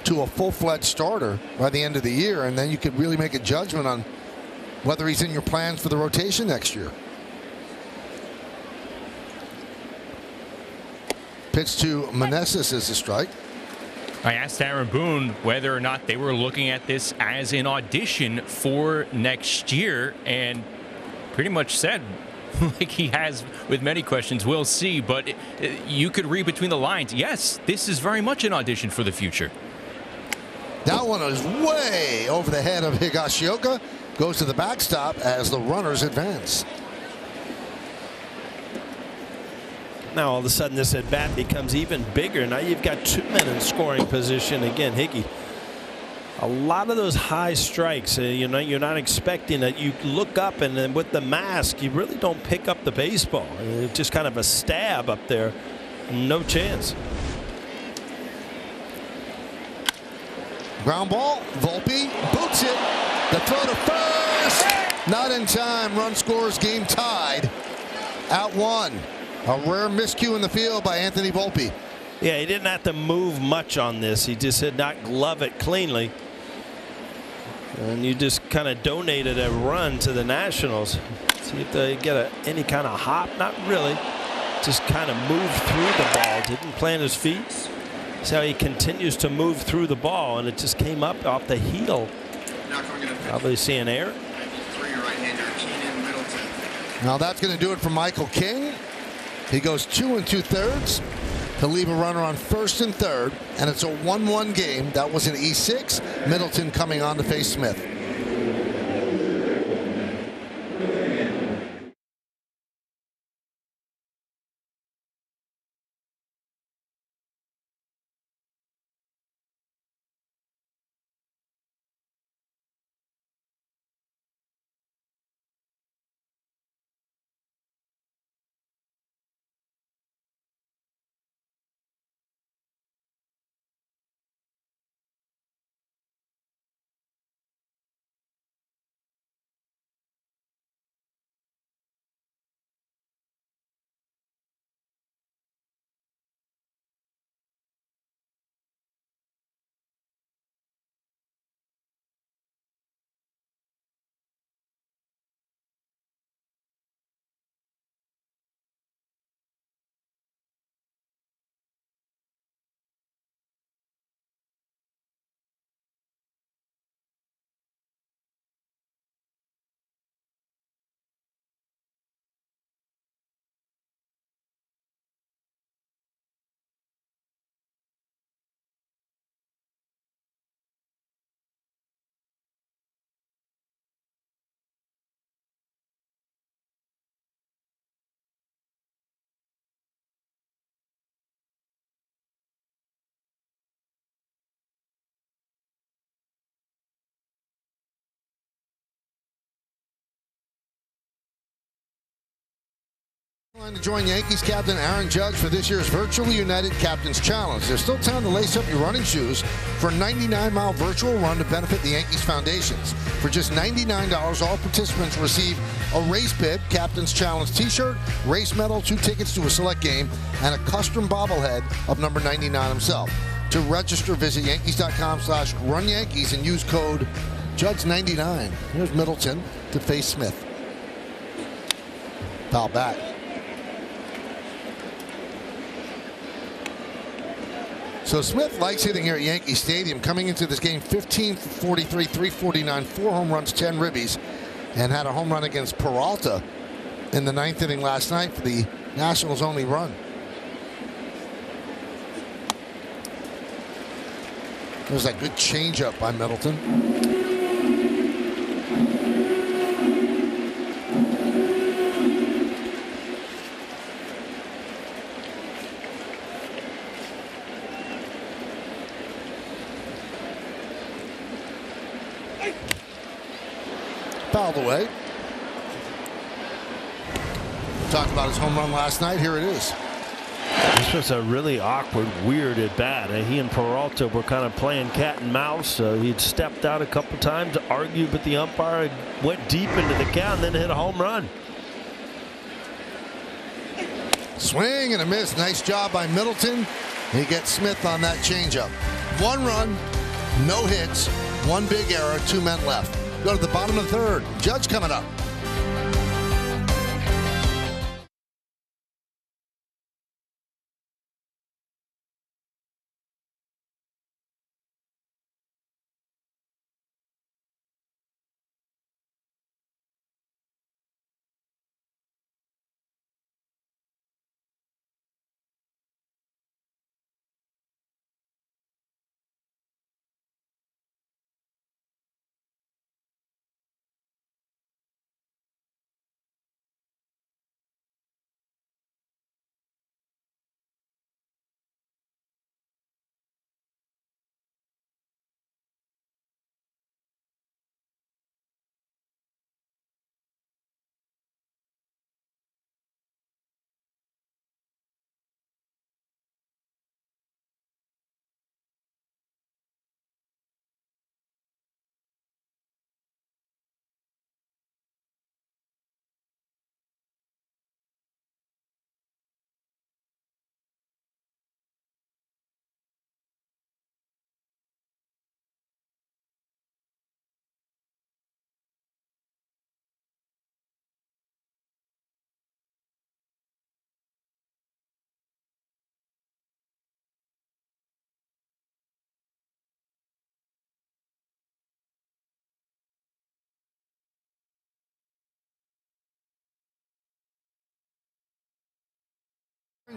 to a full-fledged starter by the end of the year, and then you could really make a judgment on whether he's in your plans for the rotation next year. Pitch to Meneses is a strike. I asked Aaron Boone whether or not they were looking at this as an audition for next year, and pretty much said, like he has with many questions, we'll see, but you could read between the lines. Yes, this is very much an audition for the future. That one is way over the head of Higashioka. Goes to the backstop as the runners advance. Now all of a sudden this at bat becomes even bigger. Now you've got 2 men in scoring position. Again, Higgy, a lot of those high strikes, you're not expecting it. You look up and then with the mask, you really don't pick up the baseball. It's just kind of a stab up there. No chance. Ground ball. Volpe boots it. The throw to first. Not in time. Run scores. Game tied at 1. A rare miscue in the field by Anthony Volpe. Yeah, he didn't have to move much on this. He just did not glove it cleanly. And you just kind of donated a run to the Nationals. See if they get any kind of hop. Not really. Just kind of moved through the ball. Didn't plant his feet. See how he continues to move through the ball, and it just came up off the heel. Probably seeing error. Now that's going to do it for Michael King. He goes 2 2/3 to leave a runner on first and third, and it's a 1-1 game. That was an E6. Middleton coming on to face Smith. To join Yankees captain Aaron Judge for this year's Virtually United Captain's Challenge. There's still time to lace up your running shoes for a 99-mile virtual run to benefit the Yankees Foundations. For just $99, all participants receive a race bib, Captain's Challenge t-shirt, race medal, 2 tickets to a select game, and a custom bobblehead of number 99 himself. To register, visit Yankees.com/RunYankees and use code Judge99. Here's Middleton to face Smith. Foul back. So Smith likes hitting here at Yankee Stadium. Coming into this game, 15 for 43, 349, 4 home runs, 10 ribbies, and had a home run against Peralta in the 9th inning last night for the Nationals' only run. There's that good changeup by Middleton. Fouled away. Talked about his home run last night. Here it is. This was a really awkward, weird at bat. He and Peralta were kind of playing cat and mouse. He'd stepped out a couple times, argued with the umpire, went deep into the count, and then hit a home run. Swing and a miss. Nice job by Middleton. He gets Smith on that changeup. 1 run, no hits, 1 big error, 2 men left. Go to the bottom of the 3rd. Judge coming up.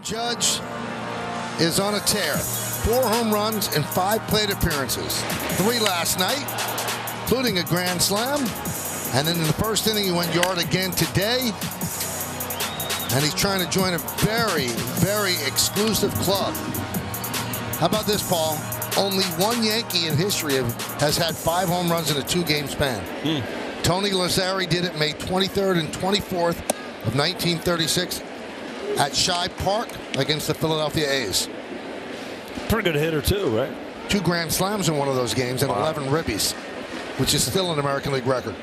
Judge is on a tear. 4 home runs and 5 plate appearances. 3 last night, including a grand slam. And then in the first inning, he went yard again today. And he's trying to join a very, very exclusive club. How about this, Paul? Only one Yankee in history has had 5 home runs in a 2-game span. Tony Lazzari did it May 23rd and 24th of 1936 at Shibe Park against the Philadelphia A's. Pretty good hitter, too, right? 2 grand slams in one of those games and 11 ribbies, which is still an American League record.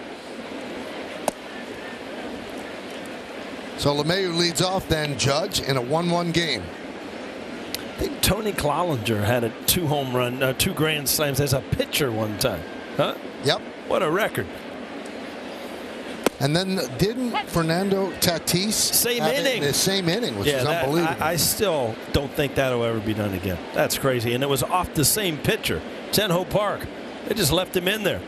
So LeMahieu leads off, then Judge in a 1-1 game. I think Tony Clollinger had a 2 home run, 2 grand slams as a pitcher one time. Huh? Yep. What a record. And then didn't Fernando Tatis same have inning, the same inning, which is unbelievable. I still don't think that'll ever be done again. That's crazy. And it was off the same pitcher, Tenho Park. They just left him in there.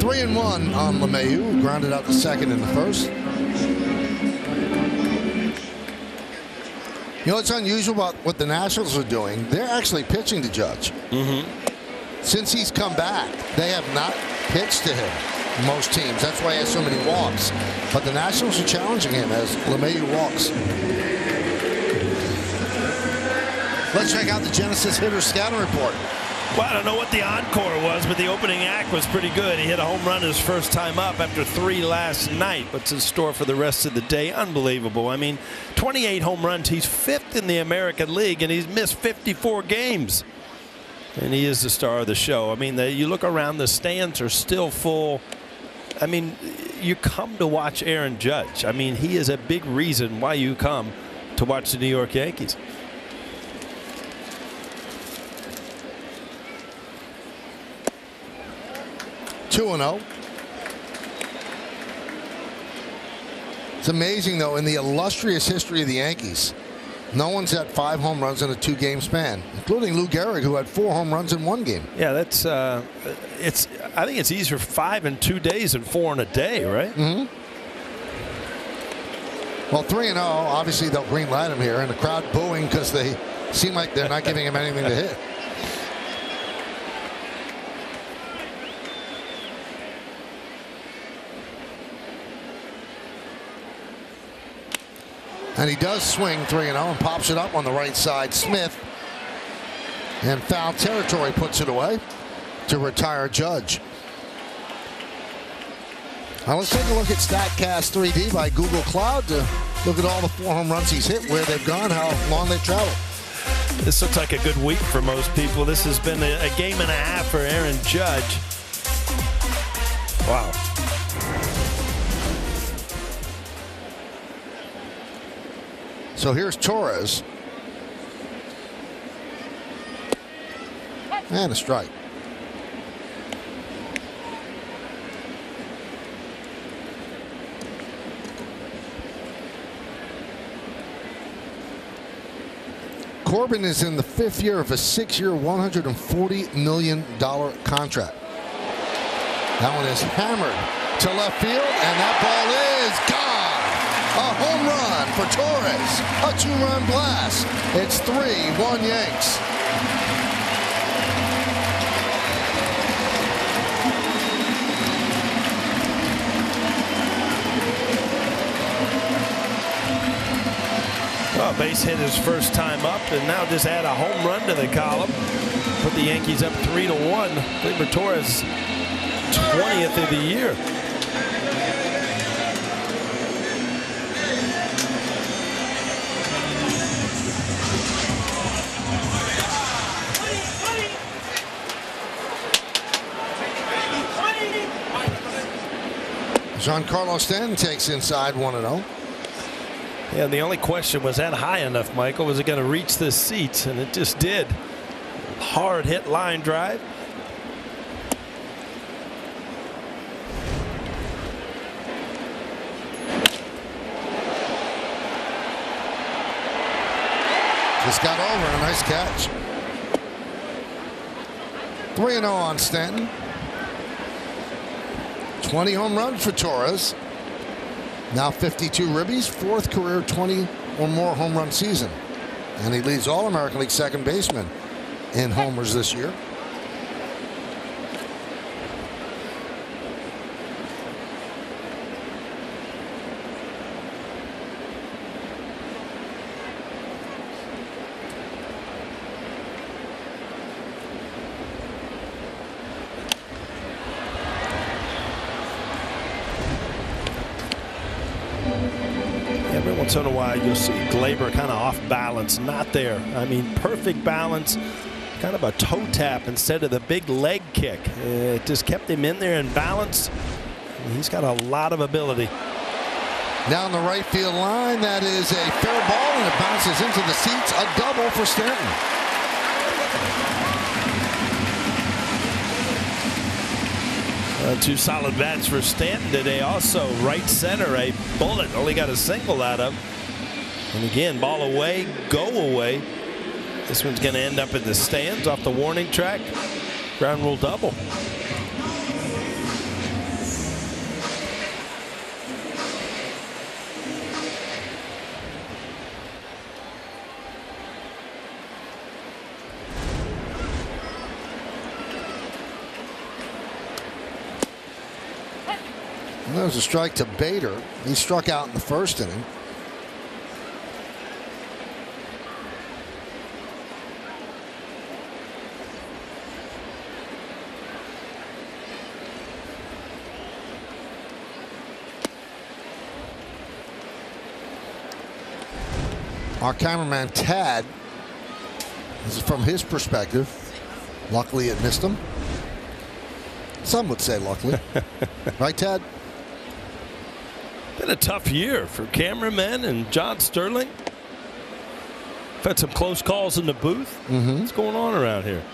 Three and 1 on LeMahieu, grounded out the second in the first. You know what's unusual about what the Nationals are doing? They're actually pitching to Judge. Since he's come back, they have not pitched to him. Most teams. That's why he has so many walks. But the Nationals are challenging him as LeMahieu walks. Let's check out the Genesis hitter scouting report. Well, I don't know what the encore was, but the opening act was pretty good. He hit a home run his first time up after 3 last night. What's in store for the rest of the day? Unbelievable. I mean, 28 home runs. He's 5th in the American League, and he's missed 54 games. And he is the star of the show. I mean, you look around, the stands are still full. I mean, you come to watch Aaron Judge. I mean, he is a big reason why you come to watch the New York Yankees. Two and 0. It's amazing, though, in the illustrious history of the Yankees, no one's had 5 home runs in a 2-game span, including Lou Gehrig, who had 4 home runs in 1 game. Yeah, that's I think it's easier 5 in 2 days than 4 in a day, right? Well, 3 and 0. Obviously, they'll green light him here, and the crowd booing because they seem like they're not giving him anything to hit. And he does swing 3 and 0 and pops it up on the right side. Smith in foul territory puts it away to retire Judge. Now let's take a look at StatCast 3D by Google Cloud to look at all the 4 home runs he's hit, where they've gone, how long they've traveled. This looks like a good week for most people. This has been a game and a half for Aaron Judge. Wow. So here's Torres. And a strike. Corbin is in the 5th year of a 6-year, $140 million contract. That one is hammered to left field, and that ball is gone. A home run for Torres. A 2-run blast. It's 3-1 Yanks. Well, base hit his first time up, and now just add a home run to the column. Put the Yankees up 3-1. Gleyber Torres, 20th of the year. Giancarlo Stanton takes inside 1-0. Yeah, the only question was that high enough, Michael? Was it going to reach the seats? And it just did. Hard hit line drive. Just got over. A nice catch. 3-0 on Stanton. 20 home runs for Torres. Now 52 ribbies, 4th career 20 or more home run season. And he leads All-American League second baseman in homers this year. Every once in a while, you'll see Glaber kind of off balance. Not there. I mean, perfect balance. Kind of a toe tap instead of the big leg kick. It just kept him in there in balance. He's got a lot of ability. Down the right field line, that is a fair ball, and it bounces into the seats. A double for Stanton. Two solid bats for Stanton today. Also, right center, a bullet. Only got a single out of. And again, ball away, go away. This one's going to end up in the stands off the warning track. Ground rule double. There's a strike to Bader. He struck out in the first inning. Our cameraman Tad, this is from his perspective. Luckily it missed him. Some would say luckily. Right, Tad? Been a tough year for cameramen and John Sterling. We've had some close calls in the booth. What's going on around here?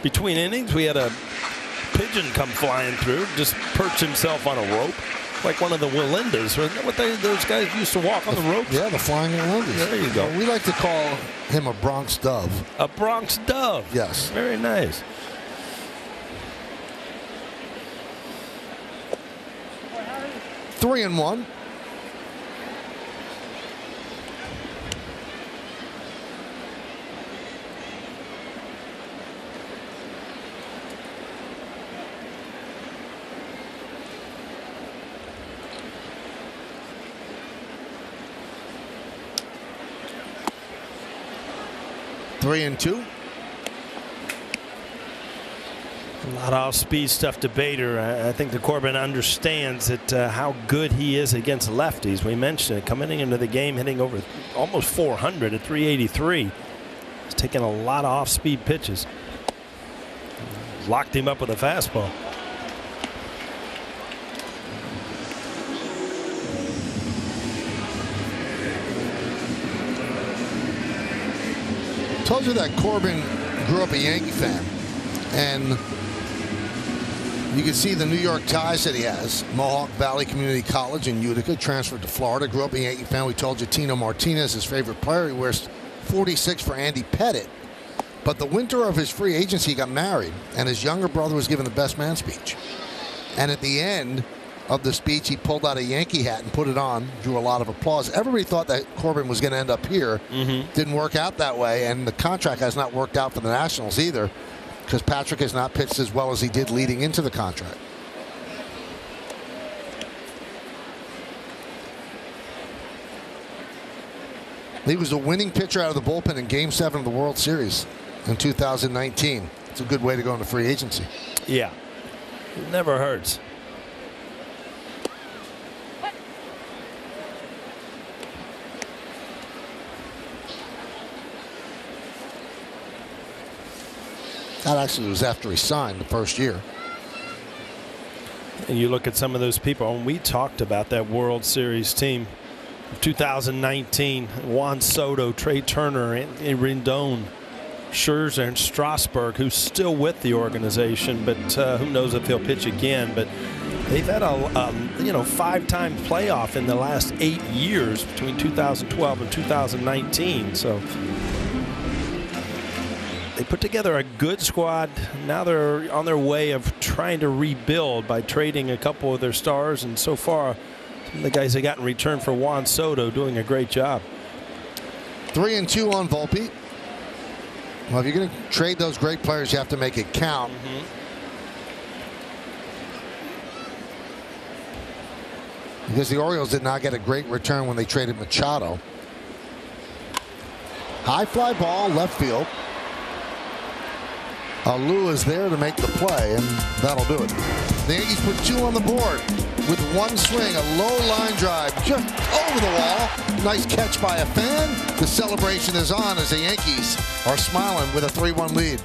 Between innings, we had a pigeon come flying through, just perch himself on a rope, like one of the Willindas. Wasn't that what those guys used to walk on the ropes? Yeah, the flying Willindas. There you go. We like to call him a Bronx dove. A Bronx dove. Yes. Very nice. Three and one. Three and two. A lot of off-speed stuff to Bader. I think the Corbin understands that how good he is against lefties. We mentioned it, coming into the game, hitting over almost 400 at 383. He's taking a lot of off-speed pitches. Locked him up with a fastball. Told you that Corbin grew up a Yankee fan, and you can see the New York ties that he has. Mohawk Valley Community College in Utica, transferred to Florida, grew up a Yankee fan. We told you Tino Martinez, his favorite player. He wears 46 for Andy Pettit. But the winter of his free agency, he got married, and his younger brother was given the best man speech. And at the end of the speech, he pulled out a Yankee hat and put it on, drew a lot of applause. Everybody thought that Corbin was going to end up here. Didn't work out that way, and the contract has not worked out for the Nationals either, because Patrick has not pitched as well as he did leading into the contract. He was the winning pitcher out of the bullpen in Game 7 of the World Series in 2019. It's a good way to go into free agency. Yeah, it never hurts. That actually was after he signed the first year. And you look at some of those people, and we talked about that World Series team of 2019. Juan Soto, Trey Turner, Anthony Rendon, Scherzer, and Strasburg, who's still with the organization, but who knows if he'll pitch again. But they've had a 5-time playoff in the last 8 years between 2012 and 2019. So they put together a good squad. Now they're on their way of trying to rebuild by trading a couple of their stars, and so far the guys they got in return for Juan Soto doing a great job. 3-2 on Volpe. Well, if you're going to trade those great players, you have to make it count. Because the Orioles did not get a great return when they traded Machado. High fly ball, left field. Alou is there to make the play, and that'll do it. The Yankees put 2 on the board with one swing, a low line drive just over the wall. Nice catch by a fan. The celebration is on as the Yankees are smiling with a 3-1 lead.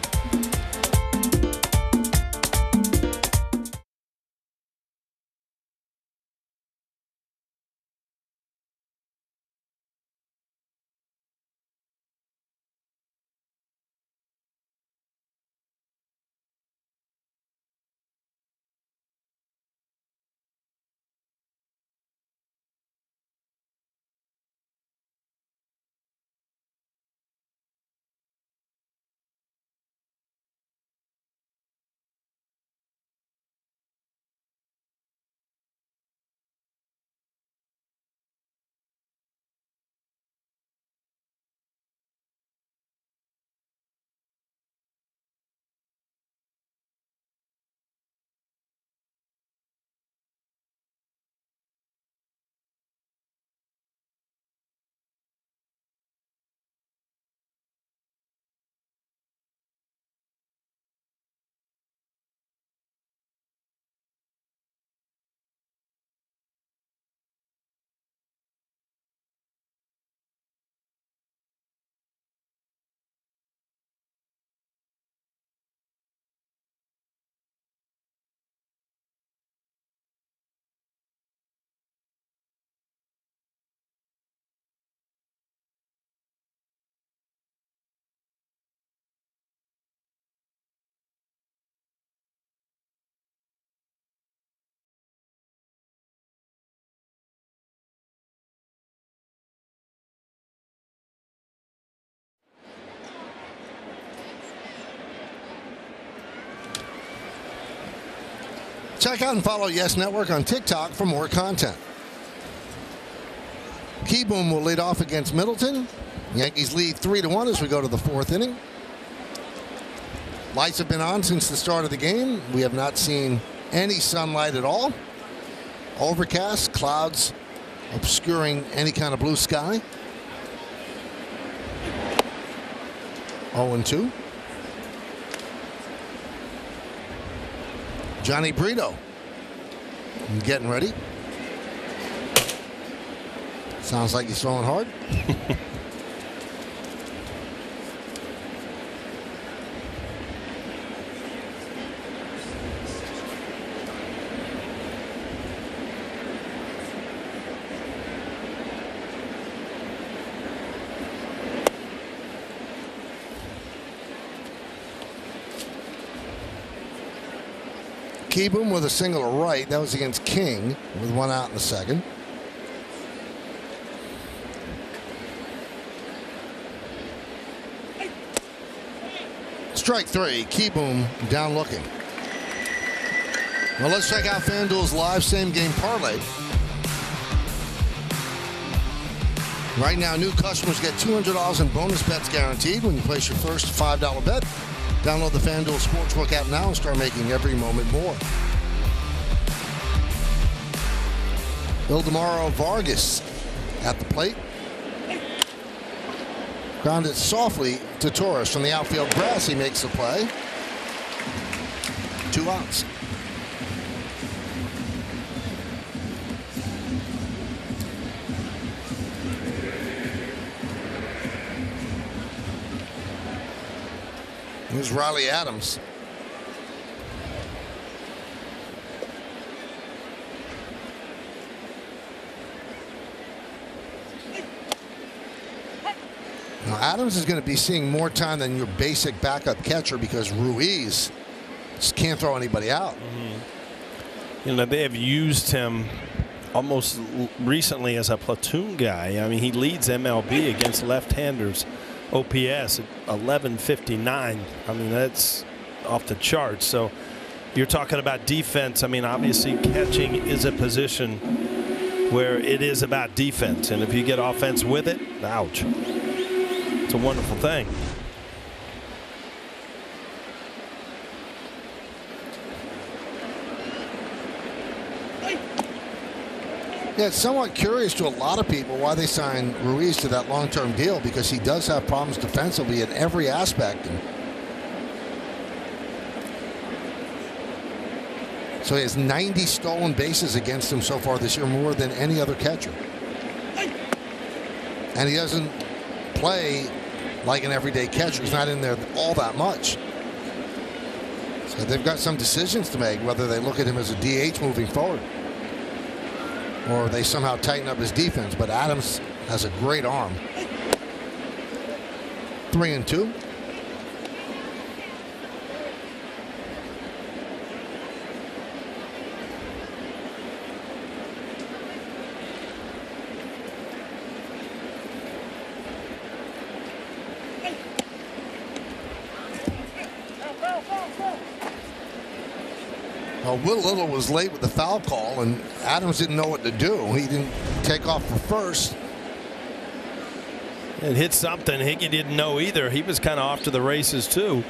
Check out and follow Yes Network on TikTok for more content. Keyboom will lead off against Middleton. Yankees lead 3-1 as we go to the 4th inning. Lights have been on since the start of the game. We have not seen any sunlight at all. Overcast, clouds obscuring any kind of blue sky. 0-2. Johnny Brito getting ready. Sounds like he's throwing hard. Keyboom with a single to right. That was against King with 1 out in the 2nd. Strike 3. Keyboom down looking. Well, let's check out FanDuel's live same game parlay. Right now, new customers get $200 in bonus bets guaranteed when you place your first $5 bet. Download the FanDuel Sportsbook app now and start making every moment more. Ildemaro Vargas at the plate. Grounded softly to Torres from the outfield grass. He makes the play. 2 outs. Here's Riley Adams. Now Adams is going to be seeing more time than your basic backup catcher because Ruiz just can't throw anybody out. You know, they have used him almost recently as a platoon guy. I mean, he leads MLB against left-handers. OPS at 1159. I mean, that's off the charts. So you're talking about defense. I mean, obviously catching is a position where it is about defense, and if you get offense with it, ouch, it's a wonderful thing. Yeah, it's somewhat curious to a lot of people why they signed Ruiz to that long-term deal, because he does have problems defensively in every aspect. And so he has 90 stolen bases against him so far this year, more than any other catcher. And he doesn't play like an everyday catcher. He's not in there all that much. So they've got some decisions to make, whether they look at him as a DH moving forward, or they somehow tighten up his defense. But Adams has a great arm. 3-2. Will Little was late with the foul call, and Adams didn't know what to do. He didn't take off for first. It hit something. Hickey didn't know either. He was kind of off to the races too.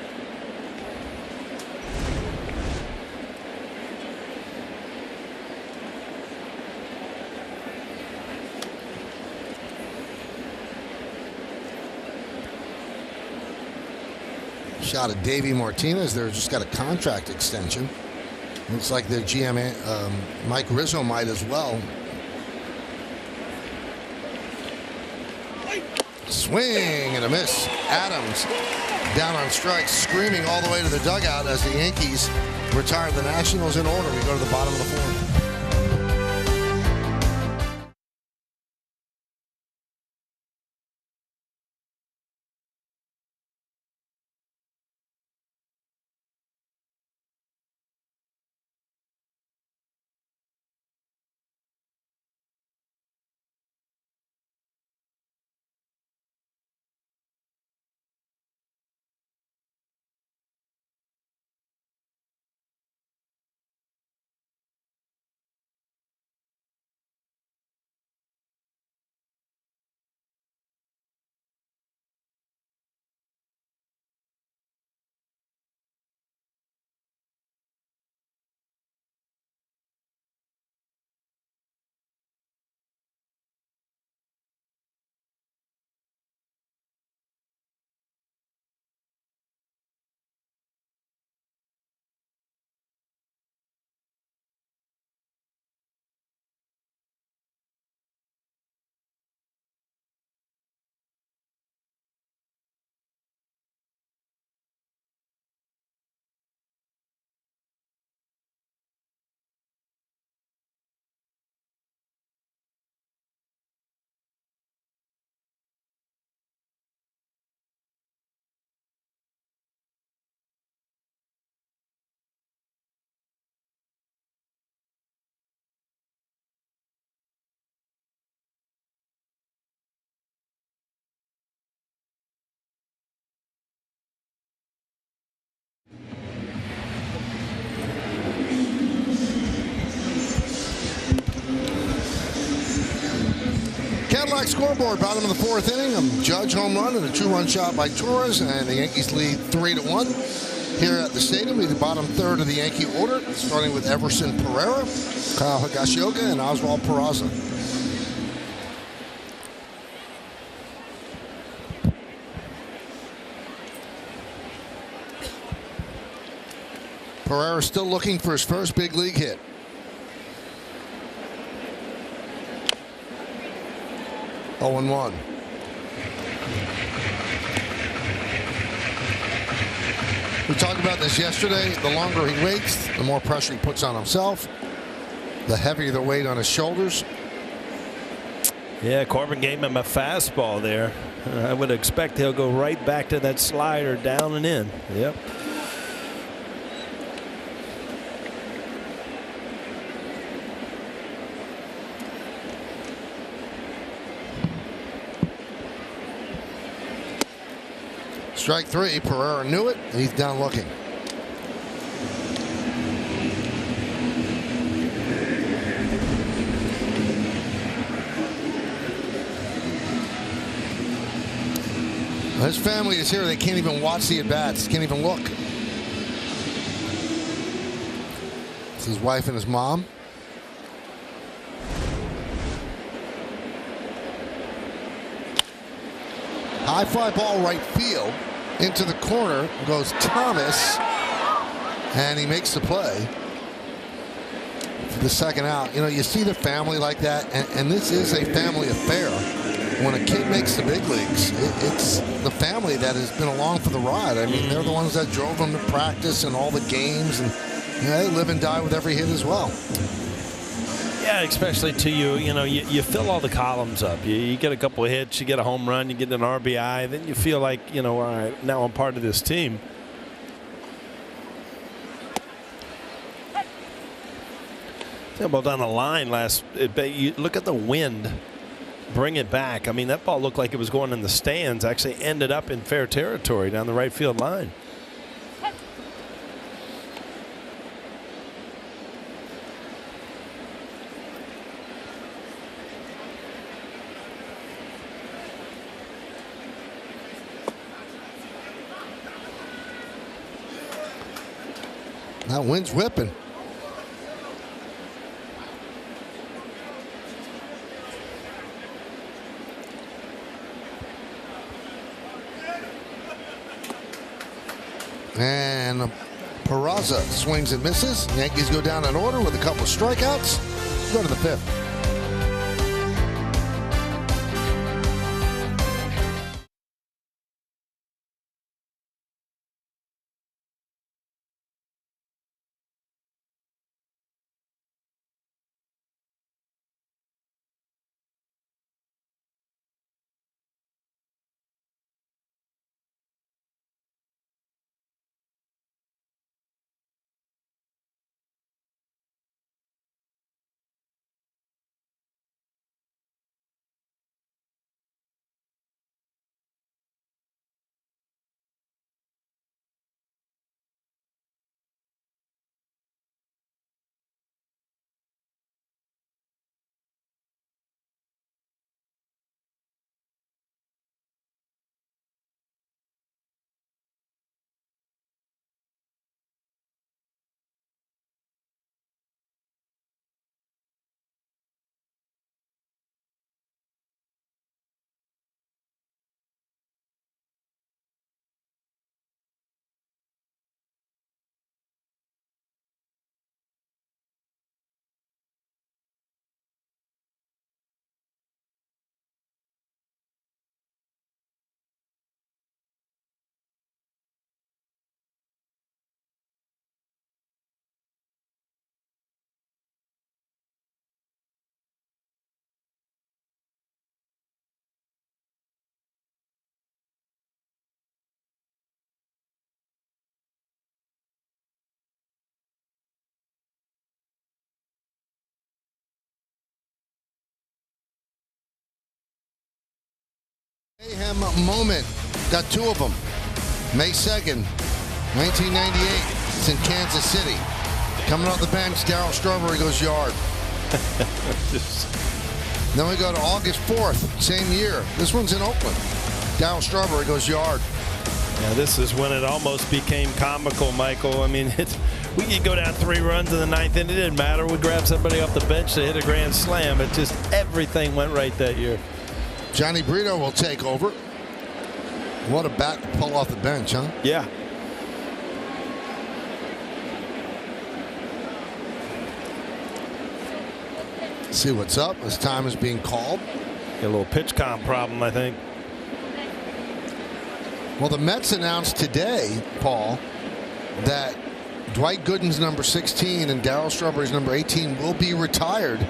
Shot at Davey Martinez there, just got a contract extension. Looks like their GM, Mike Rizzo, might as well. Swing and a miss. Adams down on strikes, screaming all the way to the dugout as the Yankees retire the Nationals in order. We go to the bottom of the fourth. Cadillac scoreboard, bottom of the fourth inning. A Judge home run and a two-run shot by Torres, and the Yankees lead 3-1. Here at the stadium, the bottom third of the Yankee order, starting with Everson Pereira, Kyle Higashioka, and Oswald Peraza. Pereira still looking for his first big league hit. Oh, 0-1. We talked about this yesterday. The longer he waits, the more pressure he puts on himself, the heavier the weight on his shoulders. Yeah, Corbin gave him a fastball there. I would expect he'll go right back to that slider, down and in. Yep. Strike three. Pereira knew it, and he's down looking. His family is here. They can't even watch the at-bats. Can't even look. It's his wife and his mom. High fly ball right field. Into the corner goes Thomas. And he makes the play for the second out. You know, you see the family like that, and this is a family affair. When a kid makes the big leagues, it's the family that has been along for the ride. I mean, they're the ones that drove them to practice and all the games, and you know, they live and die with every hit as well. Yeah, especially to you. You know, you fill all the columns up. You get a couple of hits, you get a home run, you get an RBI, then you feel like, you know, all right, now I'm part of this team. That ball down the line you look at the wind. Bring it back. I mean, that ball looked like it was going in the stands. Actually ended up in fair territory down the right field line. That wind's whipping. And Peraza swings and misses. Yankees go down in order with a couple of strikeouts. Go to the fifth. Mayhem moment. Got two of them. May 2nd, 1998. It's in Kansas City. Coming off the bench, Darryl Strawberry goes yard. Then we go to August 4th, same year. This one's in Oakland. Darryl Strawberry goes yard. Yeah, this is when it almost became comical, Michael. I mean, we could go down 3 runs in the 9th, and it didn't matter. We grabbed somebody off the bench to hit a grand slam. It just, everything went right that year. Johnny Brito will take over. What a bat to pull off the bench, huh? Yeah. See what's up as time is being called. A little pitch comp problem, I think. Well, the Mets announced today, Paul, that Dwight Gooden's number 16 and Darryl Strawberry's number 18 will be retired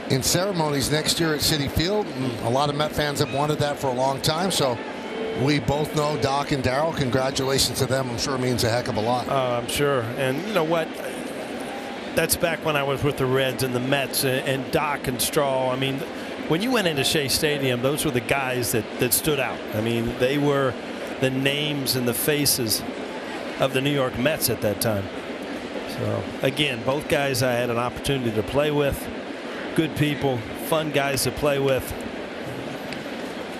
in ceremonies next year at Citi Field. A lot of Met fans have wanted that for a long time, so we both know Doc and Darryl. Congratulations to them. I'm sure it means a heck of a lot. I'm sure. And you know what? That's back when I was with the Reds and the Mets and Doc and Straw. I mean, when you went into Shea Stadium, those were the guys that stood out. I mean, they were the names and the faces of the New York Mets at that time. So again, both guys I had an opportunity to play with. Good people, fun guys to play with.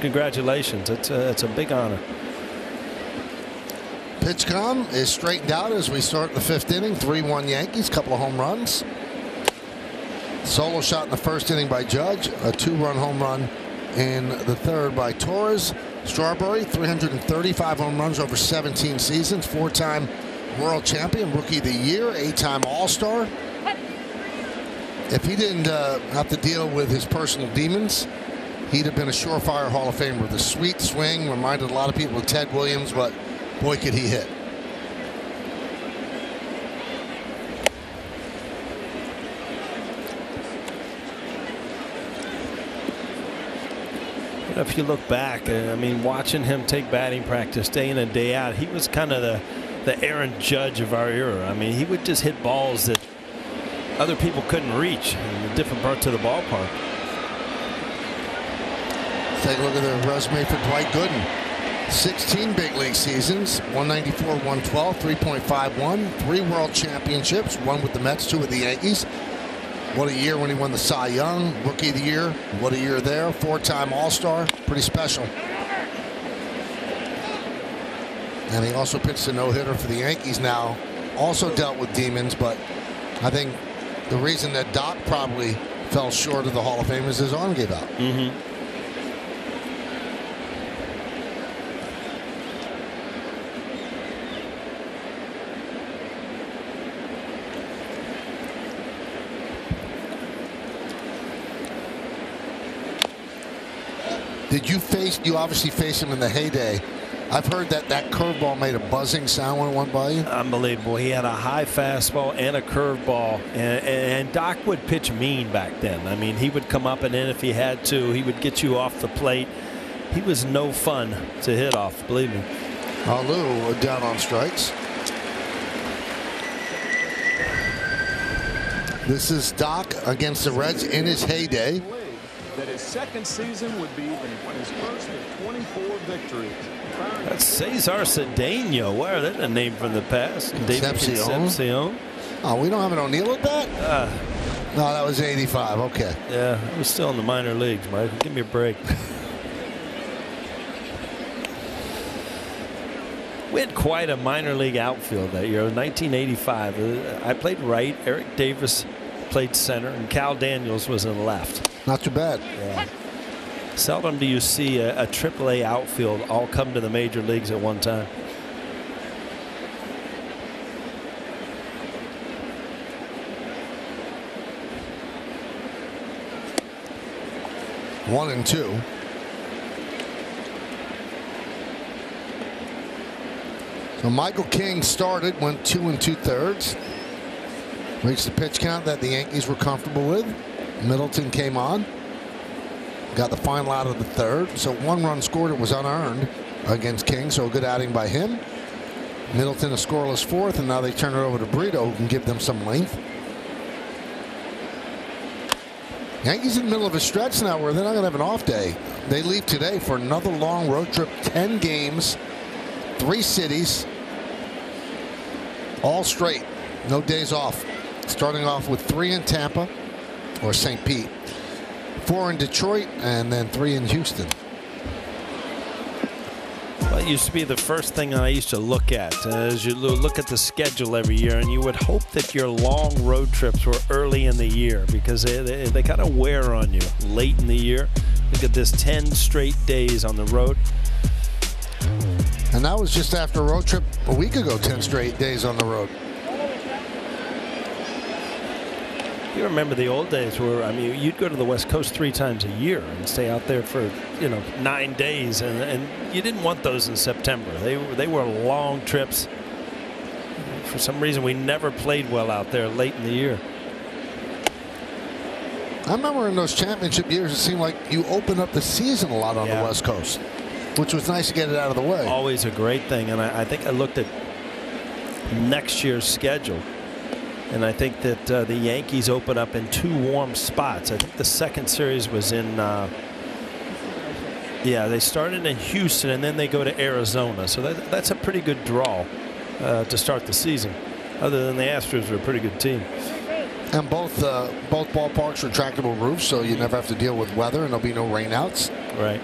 Congratulations. It's a big honor. PitchCom is straightened out as we start the 5th inning. 3-1 Yankees, couple of home runs. Solo shot in the 1st inning by Judge, a 2-run home run in the 3rd by Torres. Strawberry, 335 home runs over 17 seasons, 4-time world champion, rookie of the year, 8-time All-Star. If he didn't have to deal with his personal demons, he'd have been a surefire Hall of Famer. The sweet swing reminded a lot of people of Ted Williams, but boy, could he hit. If you look back, I mean, watching him take batting practice day in and day out, he was kind of the Aaron Judge of our era. I mean, he would just hit balls that other people couldn't reach in different parts of the ballpark. Take a look at the resume for Dwight Gooden. 16 big league seasons, 194, 112, 3.51, 3 world championships, 1 with the Mets, 2 with the Yankees. What a year when he won the Cy Young, Rookie of the Year. What a year there. 4-time All-Star. Pretty special. And he also pitched a no-hitter for the Yankees now. Also dealt with demons, but I think the reason that Doc probably fell short of the Hall of Fame is his arm gave out. Mm-hmm. You obviously faced him in the heyday. I've heard that curveball made a buzzing sound when it went by you. Unbelievable. He had a high fastball and a curveball, and Doc would pitch mean back then. I mean, he would come up and in if he had to. He would get you off the plate. He was no fun to hit off, believe me. Lou down on strikes. This is Doc against the Reds in his heyday. That his second season would be his first of 24 victories. That's Cesar Cedeno. Where is that a name from the past? Concepcion. Oh, we don't have an O'Neill at that? No, that was 85. Okay. Yeah, I was still in the minor leagues, Mike. Give me a break. We had quite a minor league outfield that year, 1985. I played right. Eric Davis played center, and Cal Daniels was in left. Not too bad. Yeah. Seldom do you see a AAA outfield all come to the major leagues at one time. One and two. So Michael King started, went 2 2/3. Reached the pitch count that the Yankees were comfortable with. Middleton came on. Got the final out of the 3rd. So 1 run scored. It was unearned against King. So a good outing by him. Middleton a scoreless 4th. And now they turn it over to Brito, who can give them some length. Yankees in the middle of a stretch now where they're not going to have an off day. They leave today for another long road trip. 10 games. 3 cities. All straight. No days off. Starting off with 3 in Tampa. Or St. Pete, 4 in Detroit, and then 3 in Houston. Well, it used to be the first thing I used to look at as you look at the schedule every year, and you would hope that your long road trips were early in the year because they kind of wear on you late in the year. Look at this, 10 straight days on the road. And that was just after a road trip a week ago, 10 straight days on the road. You remember the old days where, I mean, you'd go to the West Coast 3 times a year and stay out there for, 9 days, and you didn't want those in September. They were long trips. For some reason, we never played well out there late in the year. I remember in those championship years, it seemed like you opened up the season a lot on the West Coast, which was nice to get it out of the way. Always a great thing, and I think I looked at next year's schedule. And I think that the Yankees open up in 2 warm spots. I think the second series was in Yeah, they started in Houston and then they go to Arizona. So that's a pretty good draw to start the season. Other than the Astros are a pretty good team. And both ballparks are retractable roofs, so you never have to deal with weather, and there'll be no rainouts. Right.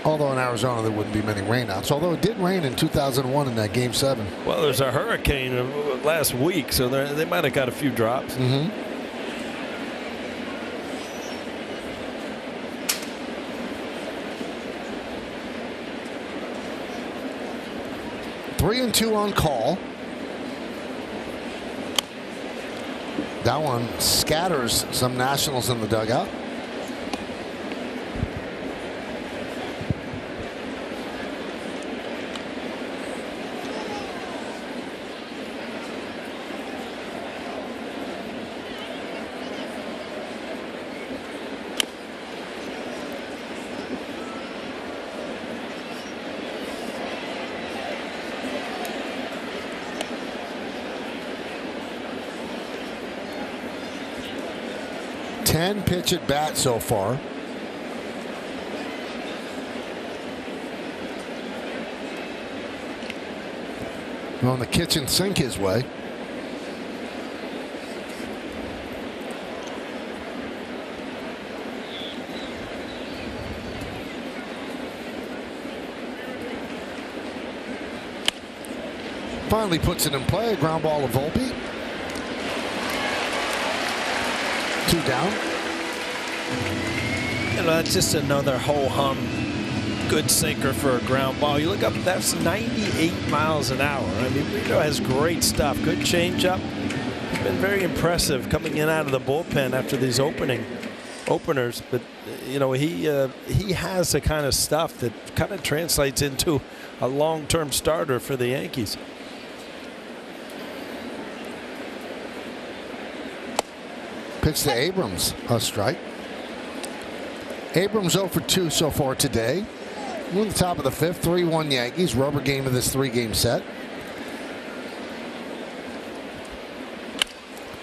Although in Arizona there wouldn't be many rainouts. Although it did rain in 2001 in that Game 7. Well, there's a hurricane last week, so they might have got a few drops. Mm-hmm. 3-2 on call. That one scatters some Nationals in the dugout. Pitch at bat so far. On the kitchen sink his way. Finally puts it in play. A ground ball to Volpe. 2 down. You know, that's just another ho-hum good sinker for a ground ball. You look up, that's 98 miles an hour. I mean, Rito has great stuff. Good changeup. He's been very impressive coming in out of the bullpen after these openers. But, you know, he has the kind of stuff that kind of translates into a long-term starter for the Yankees. Pitch to Abrams, a strike. Abrams 0 for 2 so far today. We're at the top of the 5th, 3-1 Yankees. Rubber game of this 3-game set.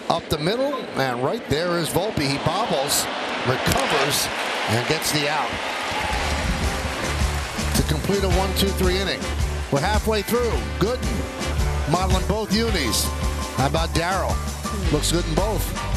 Up the middle, and right there is Volpe. He bobbles, recovers, and gets the out. To complete a 1-2-3 inning. We're halfway through. Gooden modeling both unis. How about Darryl? Looks good in both.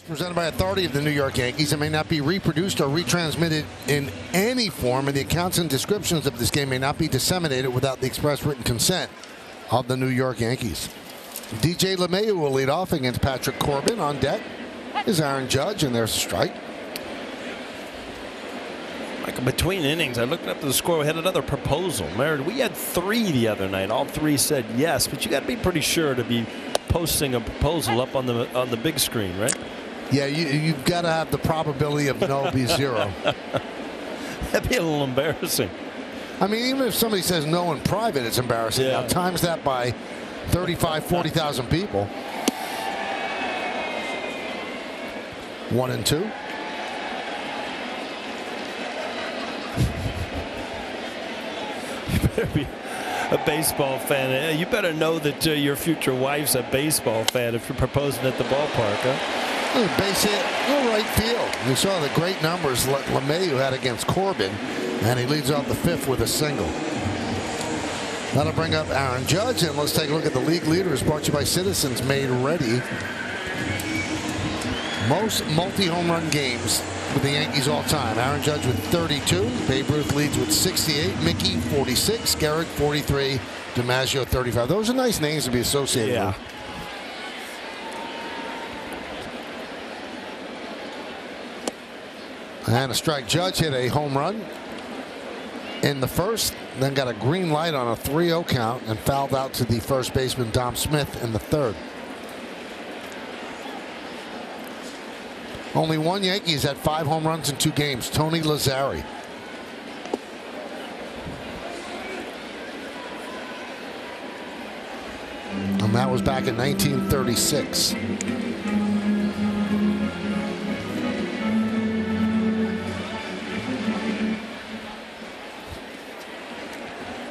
Presented by authority of the New York Yankees. It may not be reproduced or retransmitted in any form, and the accounts and descriptions of this game may not be disseminated without the express written consent of the New York Yankees. DJ LeMahieu will lead off against Patrick Corbin. On deck is Aaron Judge, and there's a strike. Like between innings, I looked up to the score. We had another proposal. Meredith, we had 3 the other night. All 3 said yes, but you got to be pretty sure to be posting a proposal up on the big screen, right? Yeah, you've got to have the probability of no be 0. That'd be a little embarrassing. I mean, even if somebody says no in private, it's embarrassing. Yeah. Now, times that by 35, 40,000 people. 1 and 2. You better be a baseball fan. You better know that your future wife's a baseball fan if you're proposing at the ballpark, huh? Base hit, right field. You saw the great numbers LeMahieu had against Corbin, and he leads off the 5th with a single. That'll bring up Aaron Judge, and let's take a look at the league leaders brought to you by Citizens Made Ready. Most multi-home run games with the Yankees all time. Aaron Judge with 32. Babe Ruth leads with 68. Mickey 46. Garrett 43. DiMaggio 35. Those are nice names to be associated with. And a strike. Judge hit a home run in the first, then got a green light on a 3-0 count and fouled out to the first baseman Dom Smith in the third. Only one Yankees had 5 home runs in 2 games, Tony Lazzari. And that was back in 1936.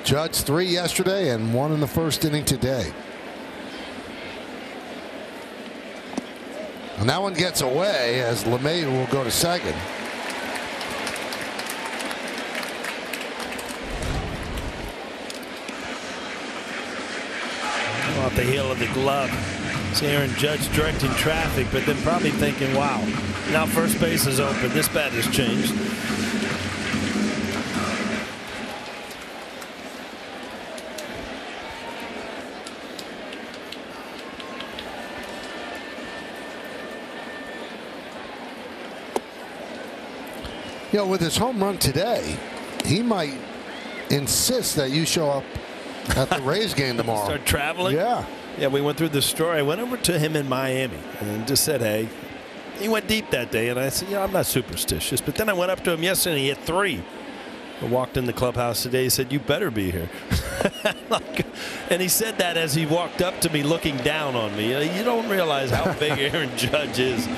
Judge 3 yesterday and 1 in the first inning today. And that one gets away as LeMahieu will go to second. Off the heel of the glove. See Aaron Judge directing traffic, but then probably thinking, wow, now first base is open. This bat has changed. You know, with his home run today, he might insist that you show up at the Rays game tomorrow. Start traveling? Yeah. Yeah, we went through the story. I went over to him in Miami and just said, hey, he went deep that day. And I said, yeah, I'm not superstitious. But then I went up to him yesterday and he hit 3. I walked in the clubhouse today. He said, you better be here. And he said that as he walked up to me looking down on me. You don't realize how big Aaron Judge is.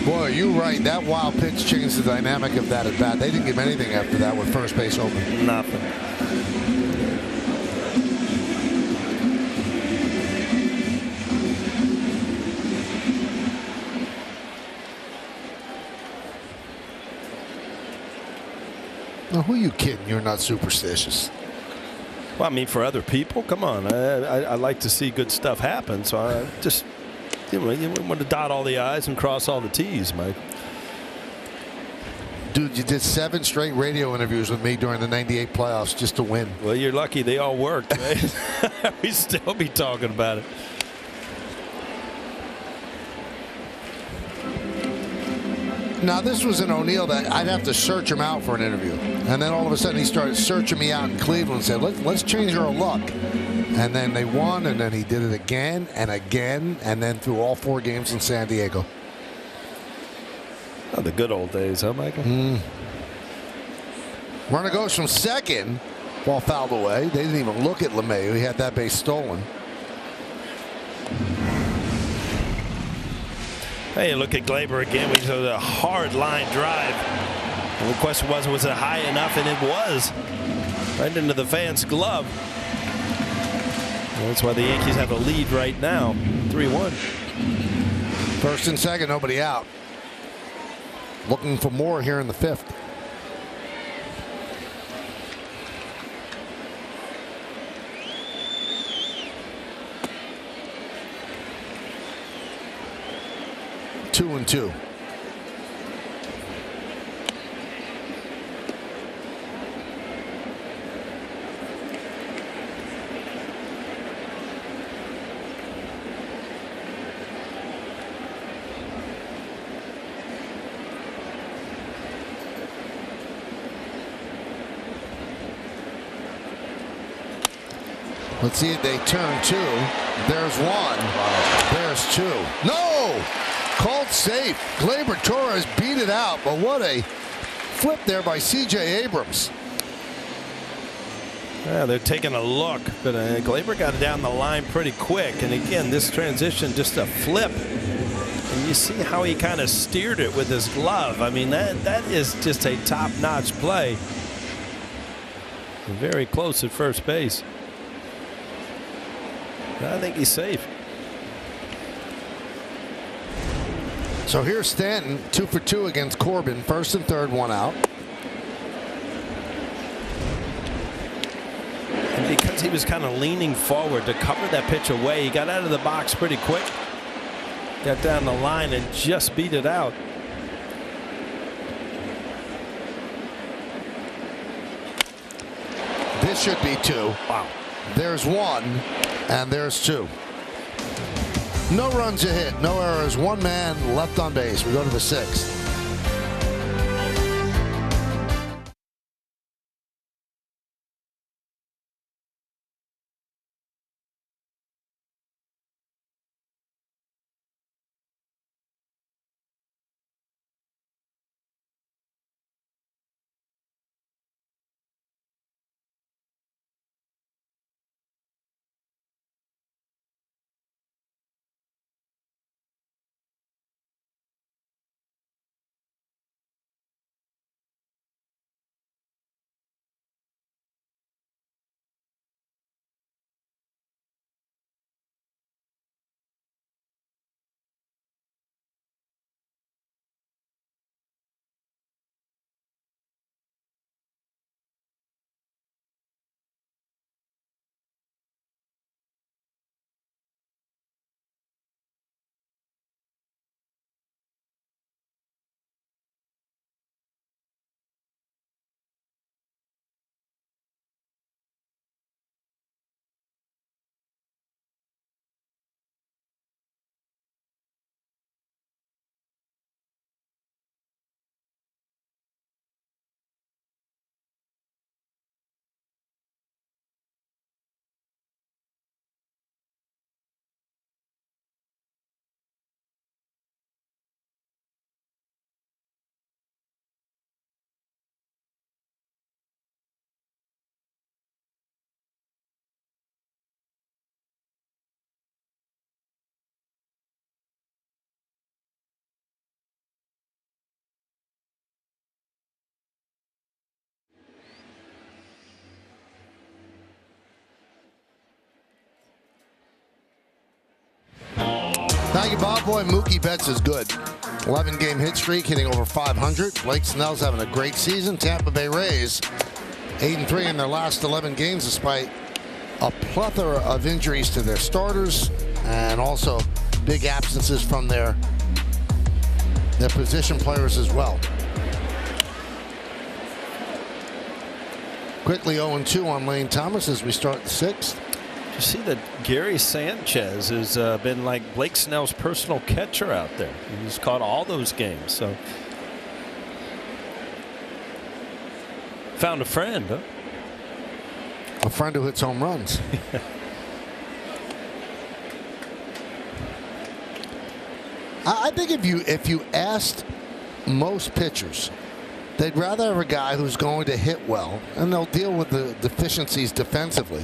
Boy, you're right. That wild pitch changed the dynamic of that at bat. They didn't give anything after that with first base open. Nothing. Now, who are you kidding? You're not superstitious. Well, I mean, for other people, come on. I like to see good stuff happen. So I just, you want to dot all the I's and cross all the T's, Mike. Dude, you did 7 straight radio interviews with me during the '98 playoffs just to win. Well, you're lucky they all worked, right? We still be talking about it. Now, this was an O'Neill that I'd have to search him out for an interview. And then all of a sudden he started searching me out in Cleveland and said, let's change our luck. And then they won, and then he did it again and again, and then through all 4 games in San Diego. Oh, the good old days, huh, Michael? Runner goes from second. Ball fouled away. They didn't even look at LeMahieu. He had that base stolen. Hey, look at Glaber again. We saw a hard line drive. And the question was it high enough? And it was. Right into the fan's glove. And that's why the Yankees have a lead right now. 3-1. First and second, nobody out. Looking for more here in the 5th. Two and 2. Let's see if they turn 2. There's 1. There's 2. No! Called safe. Glaber Torres beat it out, but what a flip there by C.J. Abrams. Yeah, they're taking a look, but Glaber got it down the line pretty quick. And again, this transition, just a flip. And you see how he kind of steered it with his glove. I mean, that is just a top-notch play. Very close at first base. I think he's safe. So here's Stanton, 2 for 2 against Corbin. First and third, 1 out. And because he was kind of leaning forward to cover that pitch away, he got out of the box pretty quick. Got down the line and just beat it out. This should be 2. Wow. There's 1, and there's 2. No runs a hit, no errors, 1 man left on base. We go to the 6th. Thank you, Bob. Boy, Mookie Betts is good. 11-game hit streak, hitting over 500. Blake Snell's having a great season. Tampa Bay Rays, 8-3 in their last 11 games, despite a plethora of injuries to their starters and also big absences from their position players as well. Quickly 0-2 on Lane Thomas as we start the 6th. You see that Gary Sanchez has been like Blake Snell's personal catcher out there. He's caught all those games. So found a friend, huh? A friend who hits home runs. I think if you asked most pitchers, they'd rather have a guy who's going to hit well, and they'll deal with the deficiencies defensively.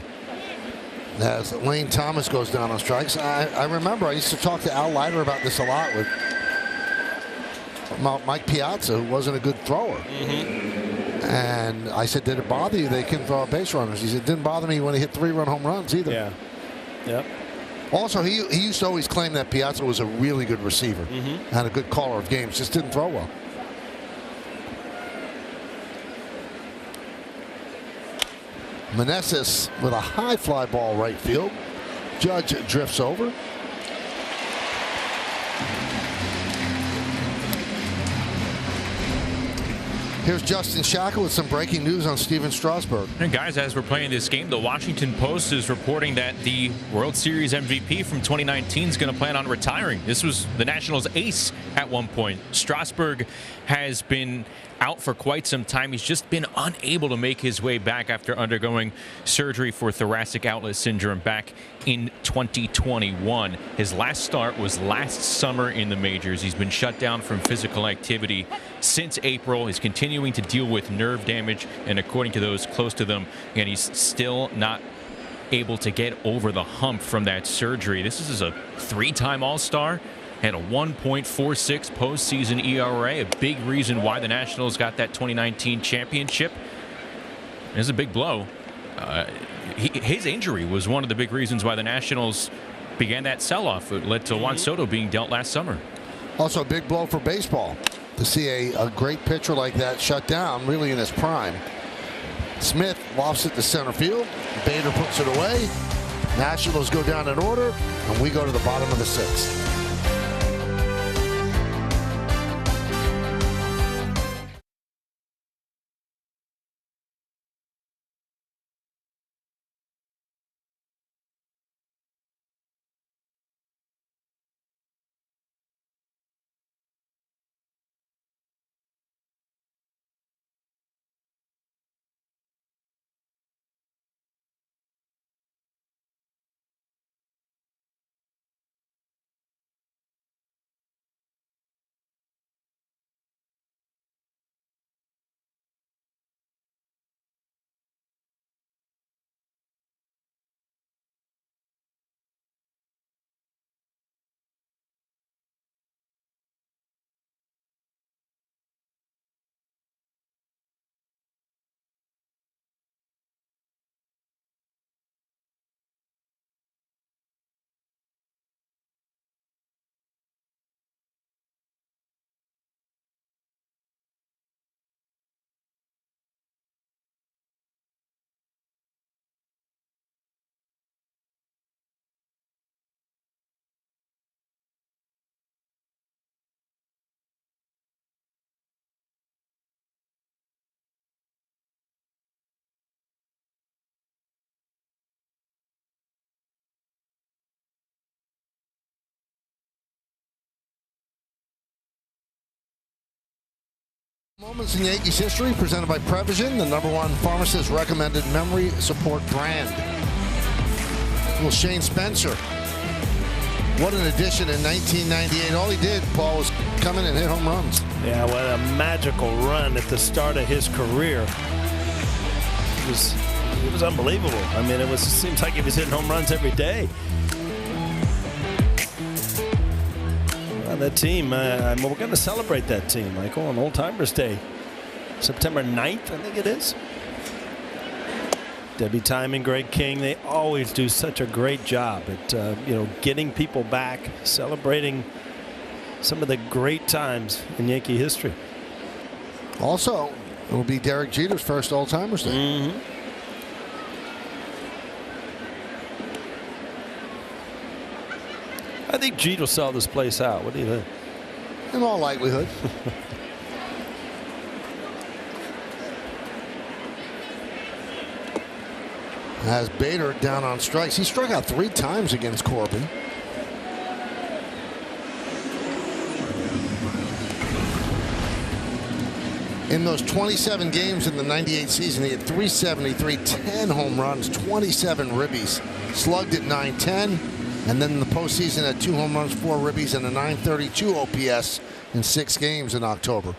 As Lane Thomas goes down on strikes. I remember I used to talk to Al Leiter about this a lot with Mike Piazza, who wasn't a good thrower. And I said, did it bother you they couldn't throw out base runners? He said, it didn't bother me when he hit 3-run home runs either. Yeah. Yep. Also, he used to always claim that Piazza was a really good receiver and a good caller of games, just didn't throw well. Meneses with a high fly ball right field. Judge drifts over. Here's Justin Shaka with some breaking news on Steven Strasburg. And guys, as we're playing this game, the Washington Post is reporting that the World Series MVP from 2019 is going to plan on retiring. This was the Nationals' ace at one point. Strasburg has been out for quite some time. He's just been unable to make his way back after undergoing surgery for thoracic outlet syndrome back in 2021. His last start was last summer in the majors. He's been shut down from physical activity since April. He's continuing to deal with nerve damage, and according to those close to them, and he's still not able to get over the hump from that surgery. This is a 3-time All-Star. Had a 1.46 postseason ERA, a big reason why the Nationals got that 2019 championship. It was a big blow. His injury was one of the big reasons why the Nationals began that sell-off. It led to Juan Soto being dealt last summer. Also a big blow for baseball to see a great pitcher like that shut down really in his prime. Smith lofts it to center field. Bader puts it away. Nationals go down in order, and we go to the bottom of the 6th. Moments in Yankees history presented by Prevision, the #1 pharmacist recommended memory support brand. Well, Shane Spencer, what an addition in 1998. All he did, Paul, was come in and hit home runs. Yeah, what a magical run at the start of his career. It was unbelievable. I mean, it seems like he was hitting home runs every day. That team, we're going to celebrate that team, Michael, on Old Timers Day, September 9th, I think it is. Debbie Time and Greg King, they always do such a great job at getting people back, celebrating some of the great times in Yankee history. Also, it will be Derek Jeter's first Old Timers Day. I think Jeter will sell this place out. What do you think? In all likelihood. Has Bader down on strikes. He struck out 3 times against Corbin. In those 27 games in the 98 season, he had 373, 10 home runs, 27 ribbies, slugged at 910. And then in the postseason had 2 home runs, 4 ribbies, and a 932 OPS in 6 games in October.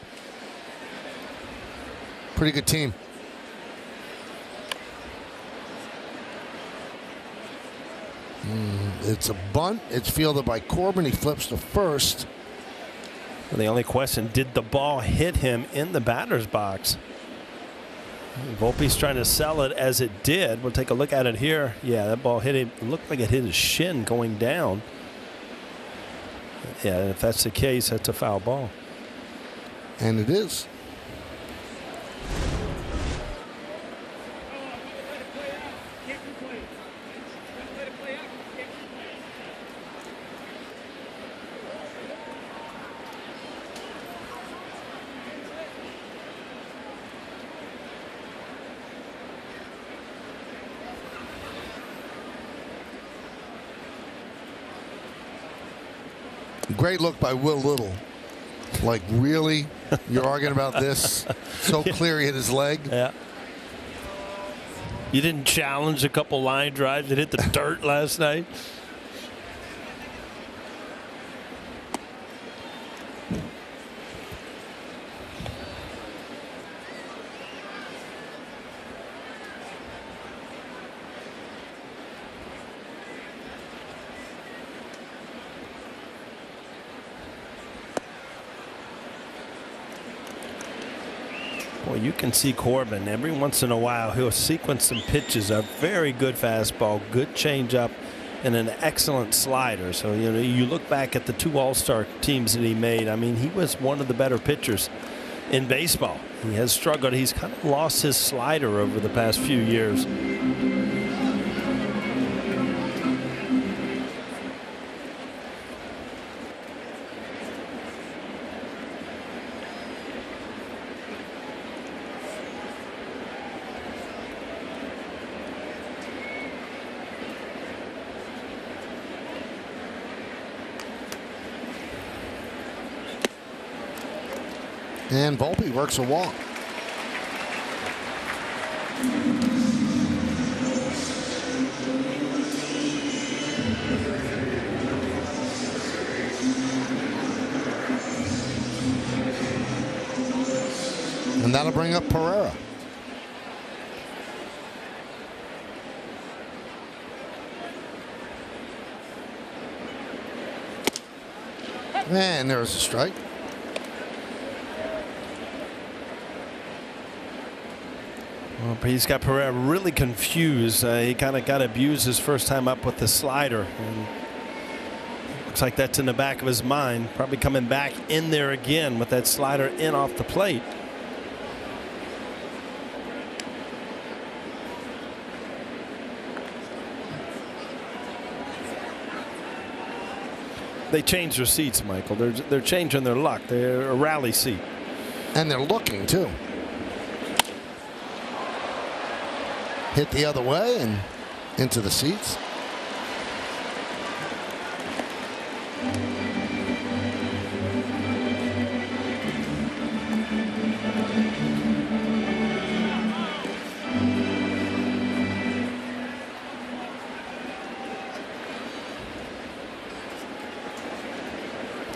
Pretty good team. It's a bunt. It's fielded by Corbin. He flips to first. Well, the only question, did the ball hit him in the batter's box? Volpe's trying to sell it as it did. We'll take a look at it here. Yeah, that ball hit him. It looked like it hit his shin going down. Yeah, if that's the case, that's a foul ball. And it is. Great look by Will Little. Like, really? You're arguing about this. So clear he hit his leg. Yeah. You didn't challenge a couple line drives that hit the dirt last night. Well, you can see Corbin every once in a while. He'll sequence some pitches, a very good fastball, good changeup, and an excellent slider. So, you know, you look back at the 2 All-Star teams that he made. I mean, he was one of the better pitchers in baseball. He has struggled. He's kind of lost his slider over the past few years. And Volpe works a walk. And that'll bring up Pereira. And there's a strike. Well, he's got Pereira really confused. He kind of got abused his first time up with the slider. And looks like that's in the back of his mind. Probably coming back in there again with that slider in off the plate. They changed their seats, Michael. They're changing their luck. They're a rally seat. And they're looking, too. Hit the other way and into the seats.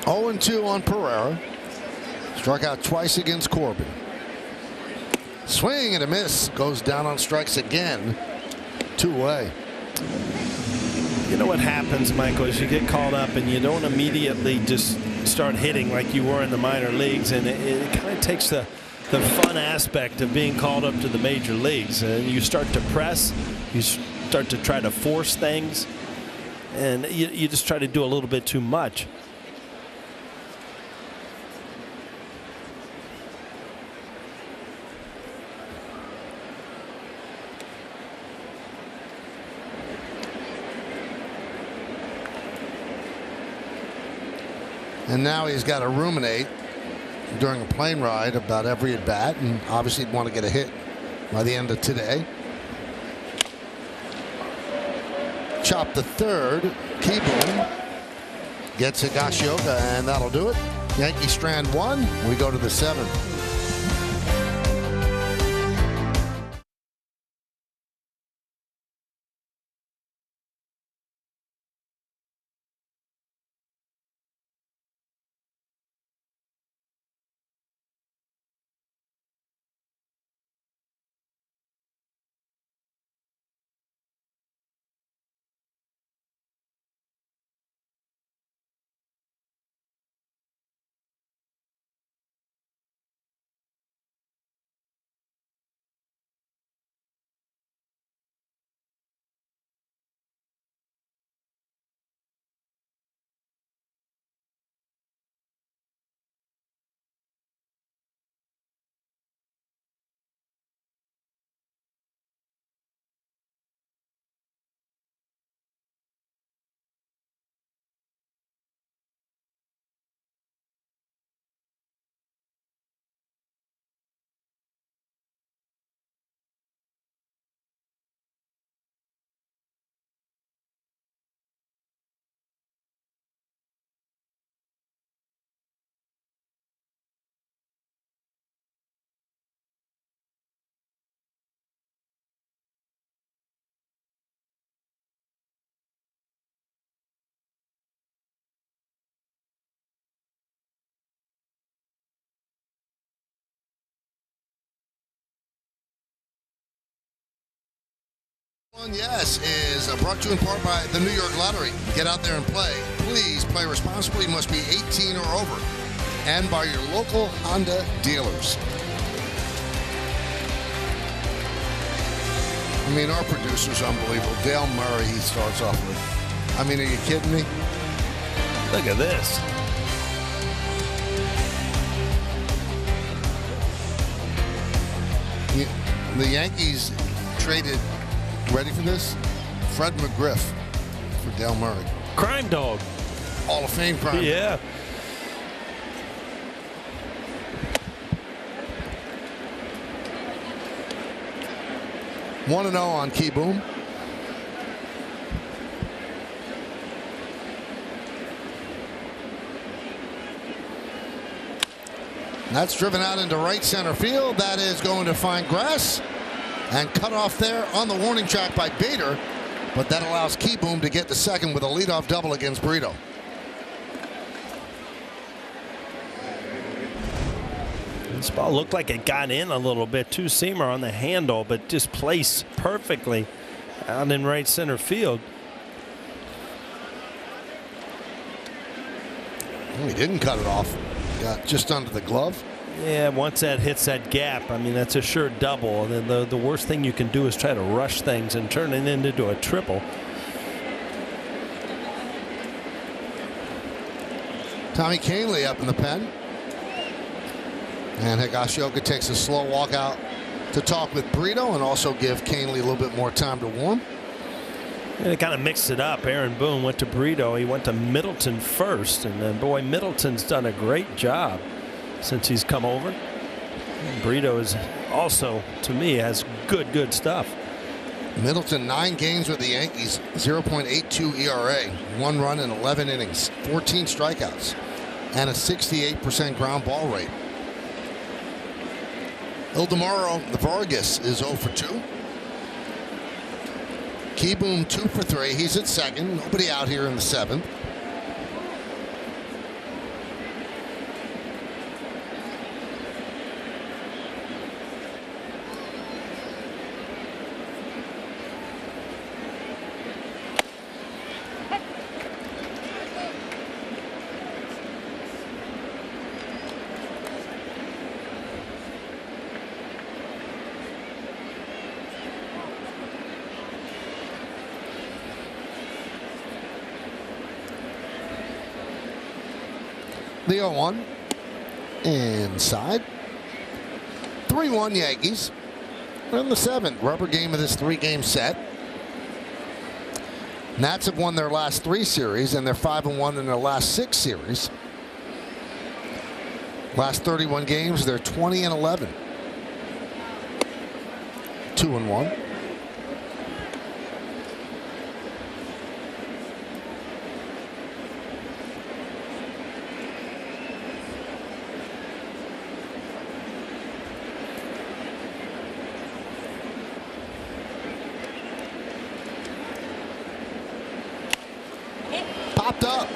Oh, 2 on Pereira. Struck out twice against Corbin. Swing and a miss. Goes down on strikes again. 2 away. You know what happens, Michael, is you get called up and you don't immediately just start hitting like you were in the minor leagues, and it kind of takes the fun aspect of being called up to the major leagues. And you start to press, you start to try to force things, and you just try to do a little bit too much. And now he's got to ruminate during a plane ride about every at bat, and obviously he'd want to get a hit by the end of today. Chop the third. Keeble gets Higashioka, and that'll do it. Yankee strand 1. We go to the 7th. Yes is brought to you in part by the New York Lottery. Get out there and play. Please play responsibly. You must be 18 or over. And by your local Honda dealers. I mean, our producer's unbelievable. Dale Murray, he starts off with. I mean, are you kidding me? Look at this. The Yankees traded, ready for this? Fred McGriff for Dale Murray. Crime dog. Hall of Fame crime. Yeah. One 1-0 on Key Boom. That's driven out into right center field. That is going to find grass and cut off there on the warning track by Bader. But that allows Key Boom to get to second with a leadoff double against Brito. This ball looked like it got in a little bit. Two-seamer on the handle, but just placed perfectly out in right center field. He didn't cut it off. Got just under the glove. Yeah, once that hits that gap, I mean, that's a sure double. And then the worst thing you can do is try to rush things and turn it into a triple. Tommy Kahnle up in the pen. And Higashioka takes a slow walk out to talk with Brito and also give Kahnle a little bit more time to warm. And it kind of mixed it up. Aaron Boone went to Brito. He went to Middleton first. And then, boy, Middleton's done a great job since he's come over. And Brito is also, to me, has good stuff. Middleton, 9 games with the Yankees, 0.82 ERA, 1 run in 11 innings, 14 strikeouts, and a 68% ground ball rate. Ildemaro Vargas is 0 for 2. Key Boom 2 for 3. He's at second. Nobody out here in the 7th. The 0-1 inside. 3-1 Yankees. We're in the 7th rubber game of this 3-game set. Nats have won their last 3 series, and they're 5-1 in their last 6 series. Last 31 games, they're 20-11. 2-1. Popped up.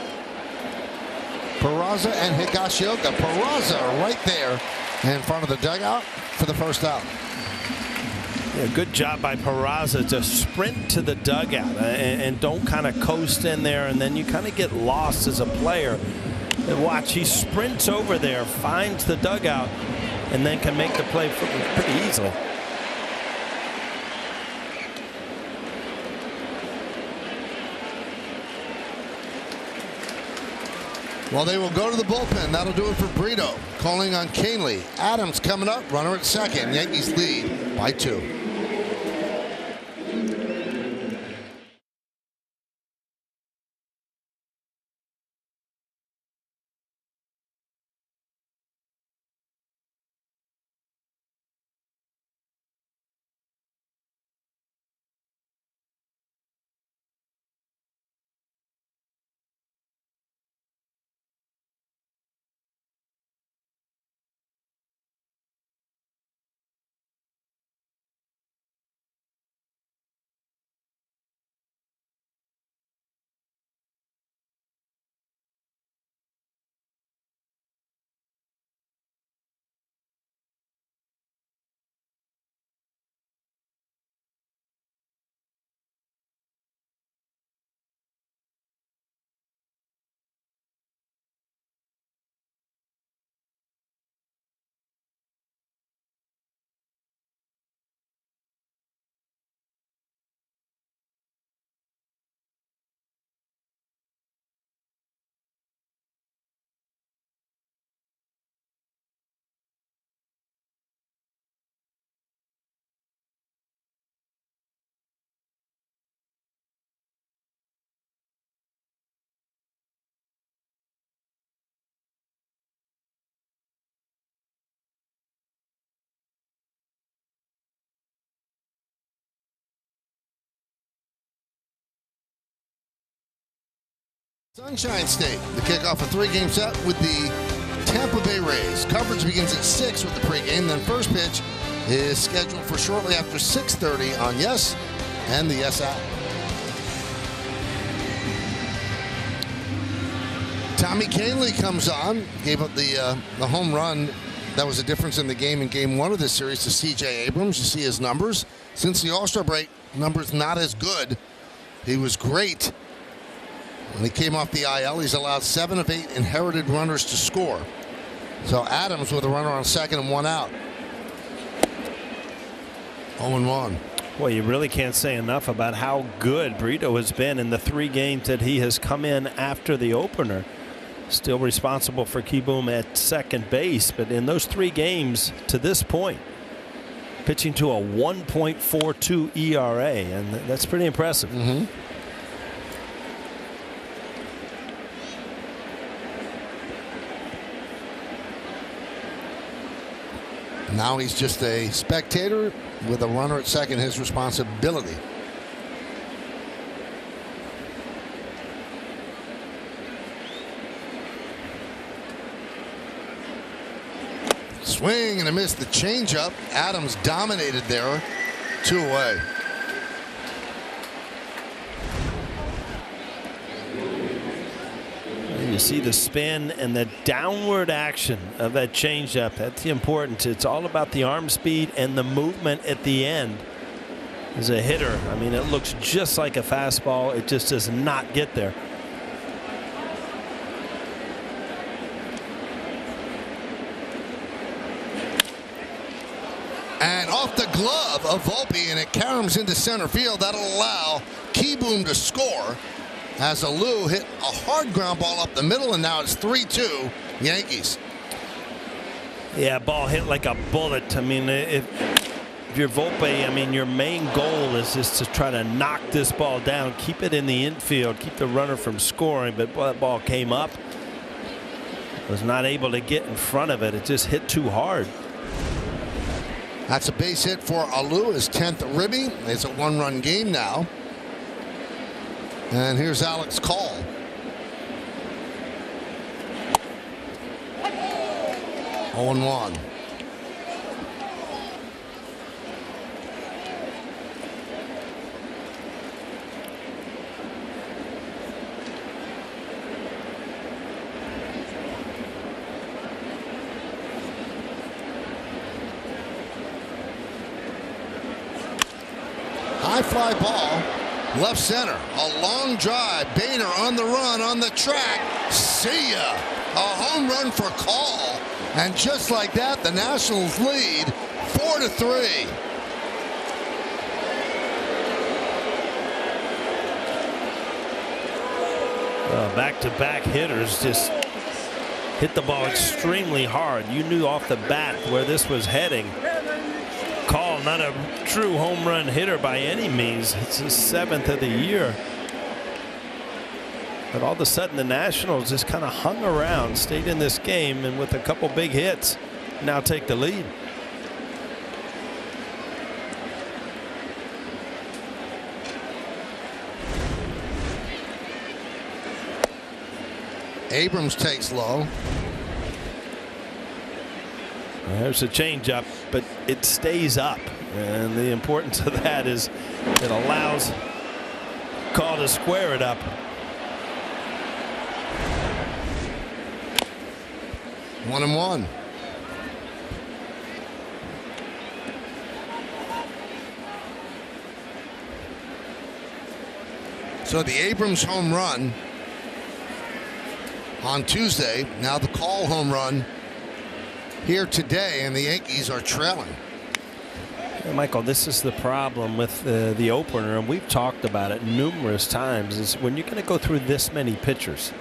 Peraza and Higashioka. Peraza right there in front of the dugout for the first out. Yeah, good job by Peraza to sprint to the dugout and don't kind of coast in there, and then you kind of get lost as a player. And watch, he sprints over there, finds the dugout, and then can make the play pretty easily. Well, they will go to the bullpen. That'll do it for Brito. Calling on Kahnle. Adams coming up. Runner at second. Yankees lead by 2. Sunshine State, the kickoff a 3-game set with the Tampa Bay Rays. Coverage begins at 6 with the pregame, then first pitch is scheduled for shortly after 6:30 on Yes and the Yes app. Tommy Kahnle comes on, gave up the home run. That was a difference in the game in game 1 of this series to C.J. Abrams. You see his numbers. Since the All-Star break, numbers not as good. He was great. When he came off the IL, he's allowed 7 of 8 inherited runners to score. So Adams with a runner on second and 1 out. 0-1. Well, you really can't say enough about how good Brito has been in the 3 games that he has come in after the opener. Still responsible for Kieboom at second base, but in those 3 games to this point, pitching to a 1.42 ERA, and that's pretty impressive. Mm-hmm. Now he's just a spectator with a runner at second, his responsibility. Swing and a miss, the changeup. Adams dominated there. 2 away. You see the spin and the downward action of that changeup. That's the importance. It's all about the arm speed and the movement at the end. As a hitter, I mean, it looks just like a fastball. It just does not get there. And off the glove of Volpe, and it caroms into center field. That'll allow Kieboom to score. As Alou hit a hard ground ball up the middle, and now it's 3-2 Yankees. Yeah, ball hit like a bullet. I mean, if you're Volpe, I mean, your main goal is just to try to knock this ball down, keep it in the infield, keep the runner from scoring. But that ball came up, was not able to get in front of it. It just hit too hard. That's a base hit for Alou, his 10th ribby. It's a 1-run game now. And here's Alex Call. Oh, 0-1. High fly ball. Left center, a long drive. Boehner on the run, on the track. See ya. A home run for Call. And just like that, the Nationals lead 4-3. Back-to-back hitters just hit the ball extremely hard. You knew off the bat where this was heading. Call, not a true home run hitter by any means. It's his 7th of the year. But all of a sudden the Nationals just kind of hung around, stayed in this game, and with a couple big hits now take the lead. Abrams takes low. There's a changeup, but it stays up, and the importance of that is it allows Call to square it up. One and one. So the Abrams home run on Tuesday, now the Call home run here today, and the Yankees are trailing. Yeah, Michael, this is the problem with the opener, and we've talked about it numerous times, is when you're going to go through this many pitchers,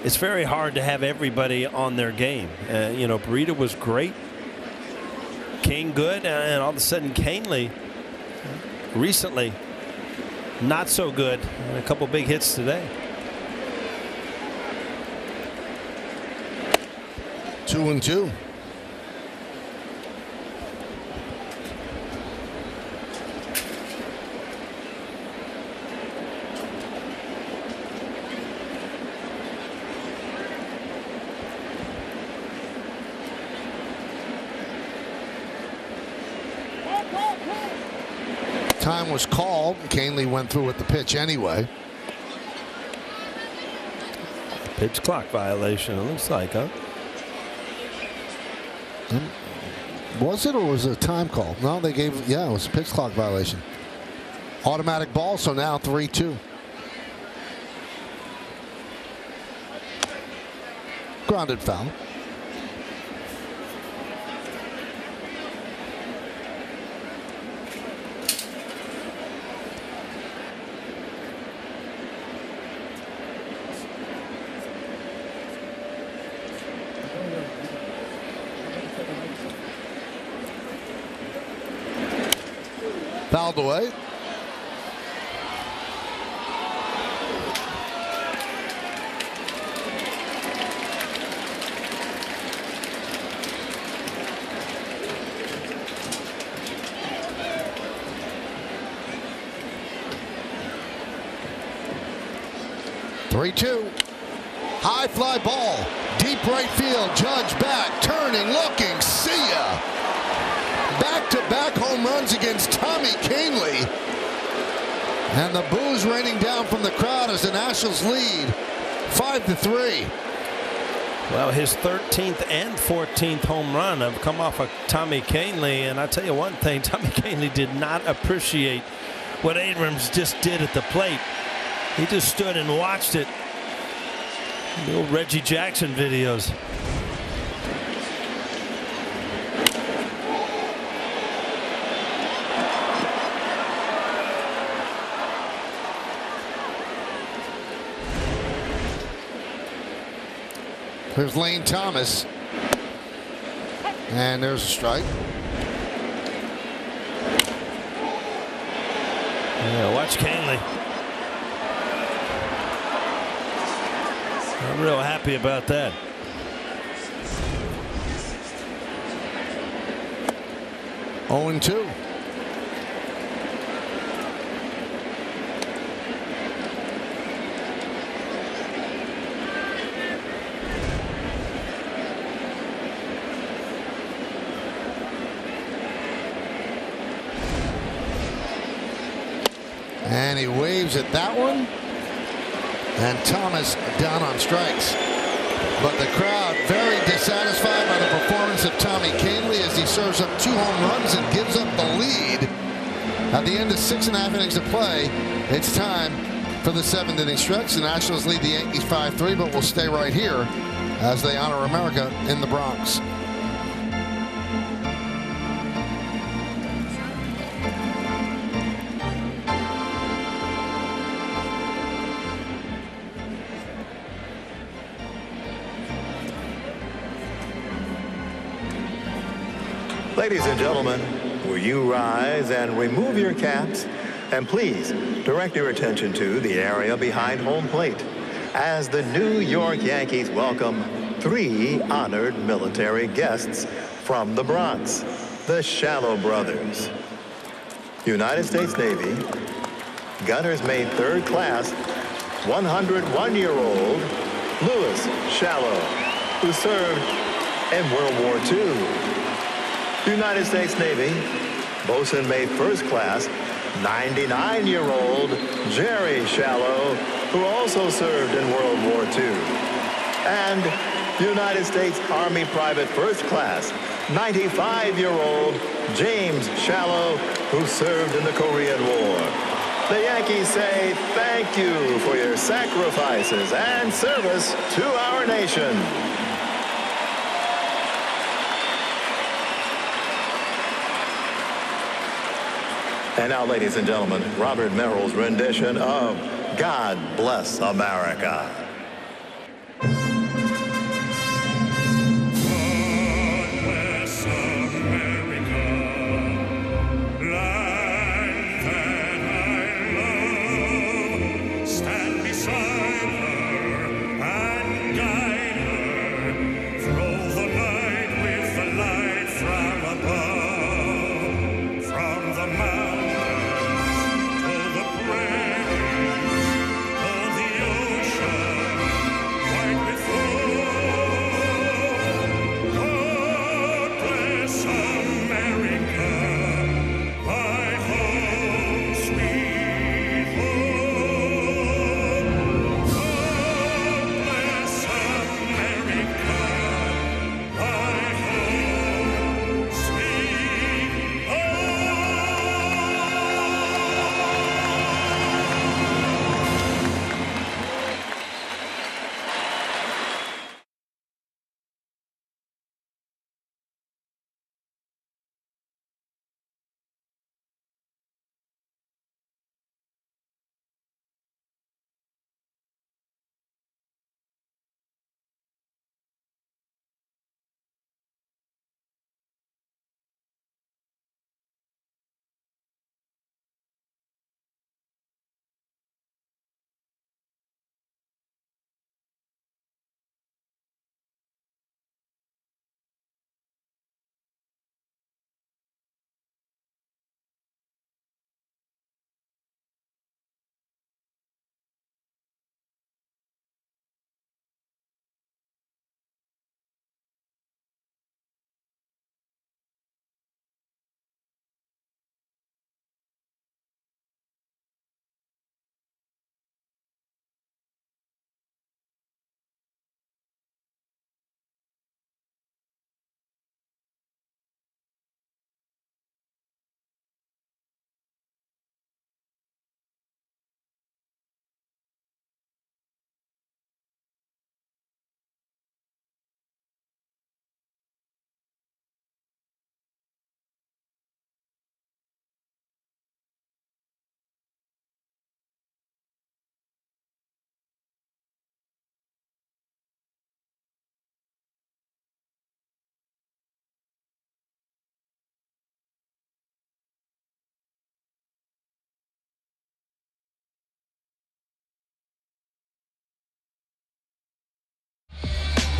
it's very hard to have everybody on their game. You know, Burita was great, King good, and all of a sudden Kahnle recently not so good, and a couple big hits today. 2-2. Time was called. Canely went through with the pitch anyway. Pitch clock violation, it looks like, huh? Was it, or was it a time call? No, they gave, yeah, it was a pitch clock violation. Automatic ball, so now 3-2. Grounded foul. Fouled away. Three-two. High fly ball. Deep right field. Judge back. Turning. Looking. See ya. Back-to-back home runs against Tommy Canely. And the boos raining down from the crowd as the Nationals lead 5-3. Well, his 13th and 14th home run have come off of Tommy Canely. And I tell you one thing, Tommy Canely did not appreciate what Abrams just did at the plate. He just stood and watched it. The old Reggie Jackson videos. There's Lane Thomas. And there's a strike. Yeah, watch Canely. I'm real happy about that. Oh, 2. And he waves at that one. And Thomas down on strikes. But the crowd very dissatisfied by the performance of Tommy Canely as he serves up 2 home runs and gives up the lead. At the end of 6.5 innings of play, it's time for the 7th inning stretch. The Nationals lead the Yankees 5-3, but we'll stay right here as they honor America in the Bronx. Ladies and gentlemen, will you rise and remove your caps? And please direct your attention to the area behind home plate as the New York Yankees welcome 3 honored military guests from the Bronx, the Shallow Brothers. United States Navy, Gunners Mate 3rd Class, 101-year-old Louis Shallow, who served in World War II. United States Navy, Bosun Mate 1st Class, 99-year-old Jerry Shallow, who also served in World War II. And United States Army Private 1st Class, 95-year-old James Shallow, who served in the Korean War. The Yankees say thank you for your sacrifices and service to our nation. And now, ladies and gentlemen, Robert Merrill's rendition of God Bless America. Ocean.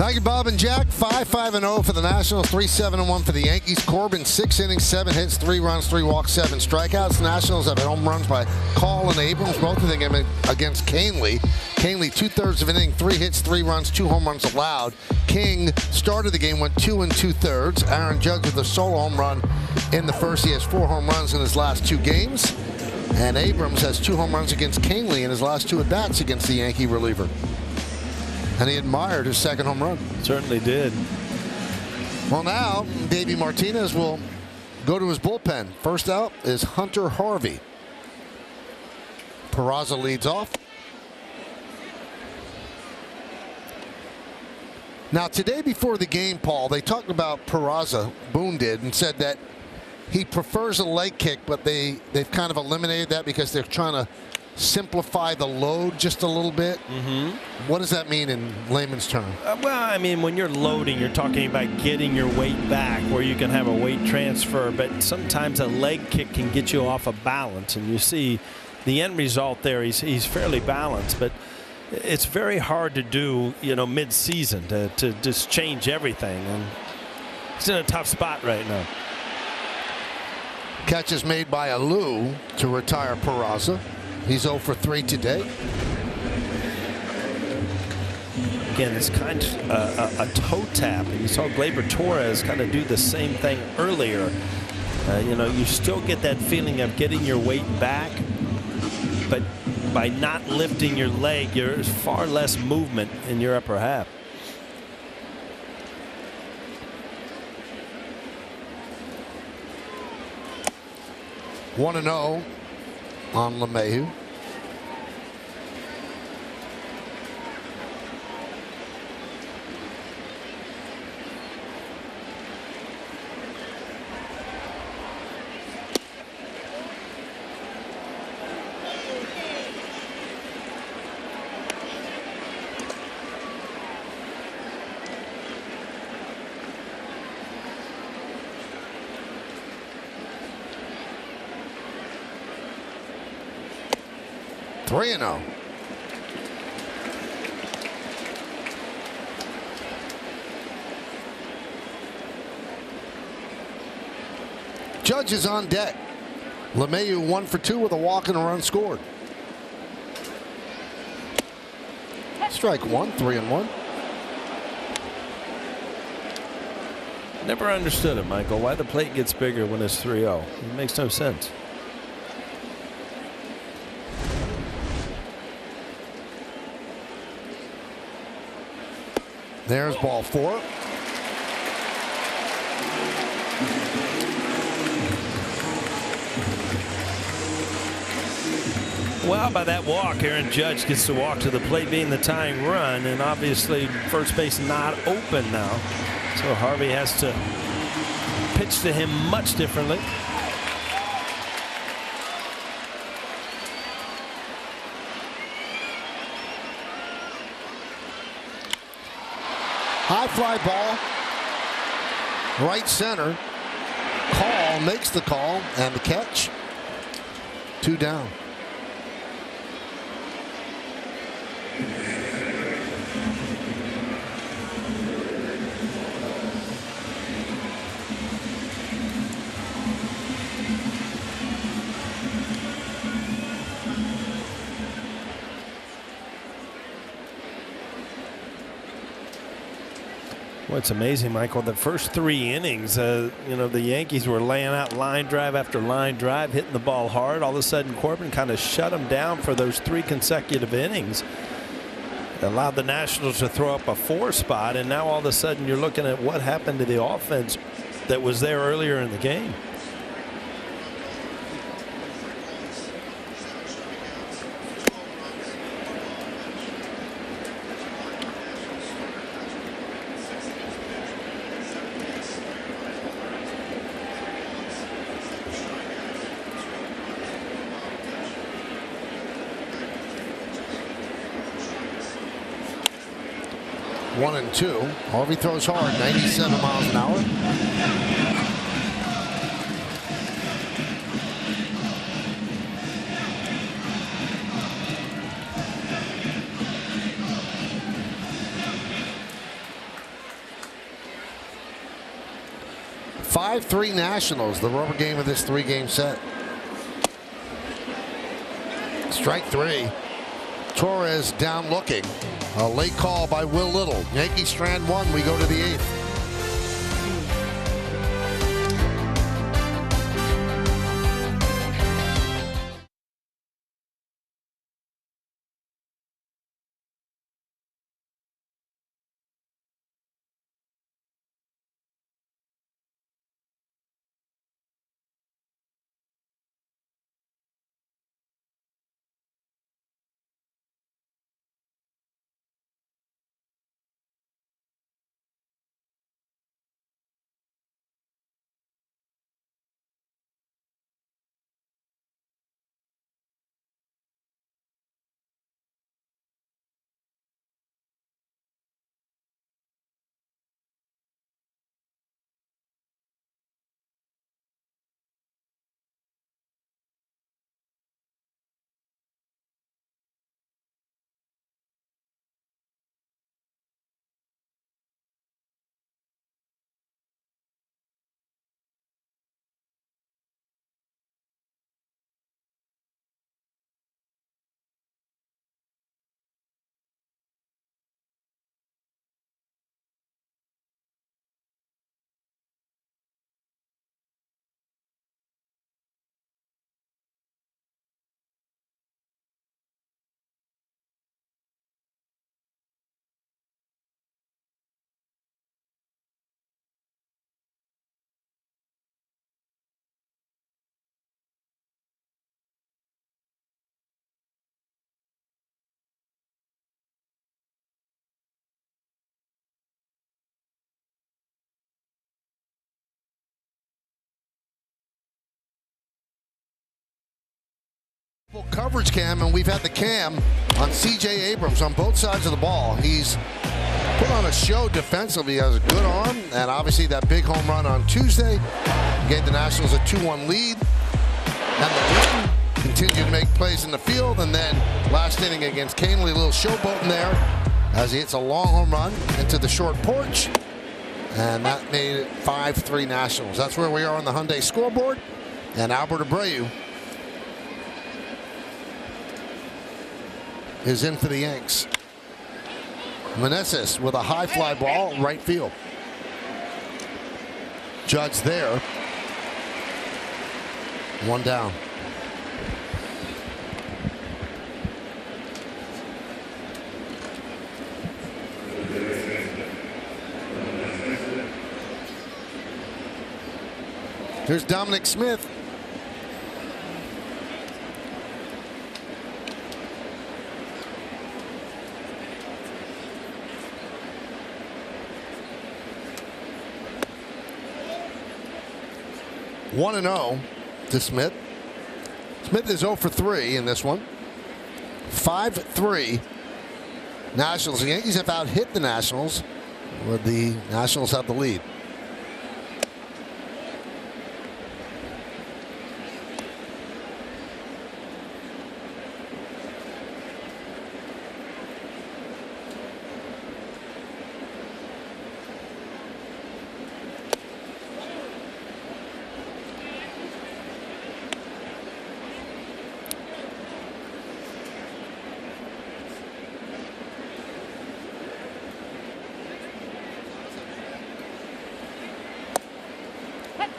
Thank you, Bob and Jack. 5-5-0 for the Nationals, 3-7-1 for the Yankees. Corbin, 6 innings, 7 hits, 3 runs, 3 walks, 7 strikeouts. Nationals have home runs by Call and Abrams, both of them against Canely. Canely, 2/3 of an inning, 3 hits, 3 runs, 2 home runs allowed. King started the game, went 2 2/3. Aaron Judge with a solo home run in the first. He has 4 home runs in his last 2 games. And Abrams has 2 home runs against Canely in his last 2 at-bats against the Yankee reliever. And he admired his second home run. Certainly did. Well, now, Davey Martinez will go to his bullpen. First out is Hunter Harvey. Peraza leads off. Now, today before the game, Paul, they talked about Peraza, Boone did, and said that he prefers a leg kick, but they've kind of eliminated that because they're trying to simplify the load just a little bit. What does that mean in layman's terms? Well, I mean, when you're loading, you're talking about getting your weight back where you can have a weight transfer, but sometimes a leg kick can get you off of balance, and you see the end result there. He's fairly balanced, but it's very hard to do, mid-season to just change everything, and he's in a tough spot right now. Catch is made by Alou to retire Peraza. He's 0 for 3 today. Again, it's kind of a toe tap. You saw Gleyber Torres kind of do the same thing earlier. You still get that feeling of getting your weight back, but by not lifting your leg, there's far less movement in your upper half. One 1-0 on LeMahieu. Three 3-0. Judge is on deck. LeMahieu 1 for 2 with a walk and a run scored. Strike 1, 3-1. Never understood it, Michael. Why the plate gets bigger when it's 3-0. It makes no sense. There's ball 4. Well, by that walk, Aaron Judge gets to walk to the plate, being the tying run, and obviously first base not open now. So Harvey has to pitch to him much differently. High fly ball, right center. Call makes the call and the catch. 2 down. Well, it's amazing, Michael. The first 3 innings, the Yankees were laying out line drive after line drive, hitting the ball hard. All of a sudden, Corbin kind of shut them down for those 3 consecutive innings. Allowed the Nationals to throw up a 4 spot, and now all of a sudden you're looking at what happened to the offense that was there earlier in the game. One and 2. Harvey throws hard, 97 miles an hour. 5-3 Nationals, the rubber game of this 3-game set. Strike 3. Torres down looking. A late call by Will Little. Yankees strand 1. We go to the 8th. Coverage cam, and we've had the cam on C.J. Abrams on both sides of the ball. He's put on a show defensively. He has a good arm, and obviously that big home run on Tuesday gave the Nationals a 2-1 lead. And the win continued to make plays in the field, and then last inning against Canely, a little showboating there as he hits a long home run into the short porch, and that made it 5-3 Nationals. That's where we are on the Hyundai scoreboard, and Albert Abreu is in for the Yanks. Meneses with a high fly ball, right field. Judge there. One down. Here's Dominic Smith. One and 0 to Smith. Smith is 0 for 3 in this one. 5-3 Nationals. The Yankees have out-hit the Nationals, where the Nationals have the lead.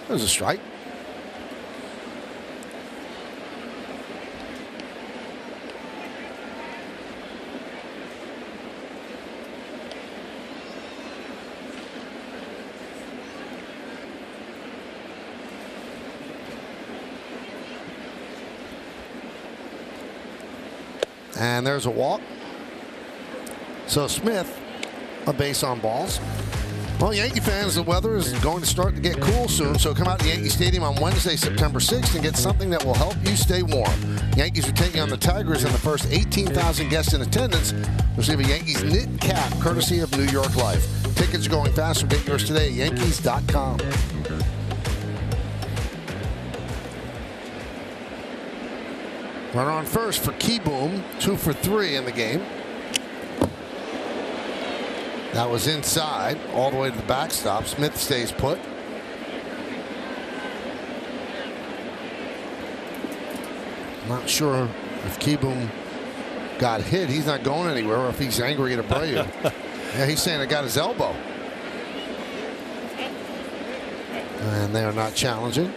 There's a strike. And there's a walk. So Smith, a base on balls. Well, Yankee fans, the weather is going to start to get cool soon, so come out to Yankee Stadium on Wednesday, September 6th, and get something that will help you stay warm. Yankees are taking on the Tigers, and the first 18,000 guests in attendance receive a Yankees knit cap courtesy of New York Life. Tickets are going fast, so get yours today at Yankees.com. Runner on first for Keyboom, 2 for 3 in the game. That was inside, all the way to the backstop. Smith stays put. Not sure if Kieboom got hit. He's not going anywhere, or if he's angry at Abreu. Yeah, he's saying it got his elbow. And they are not challenging.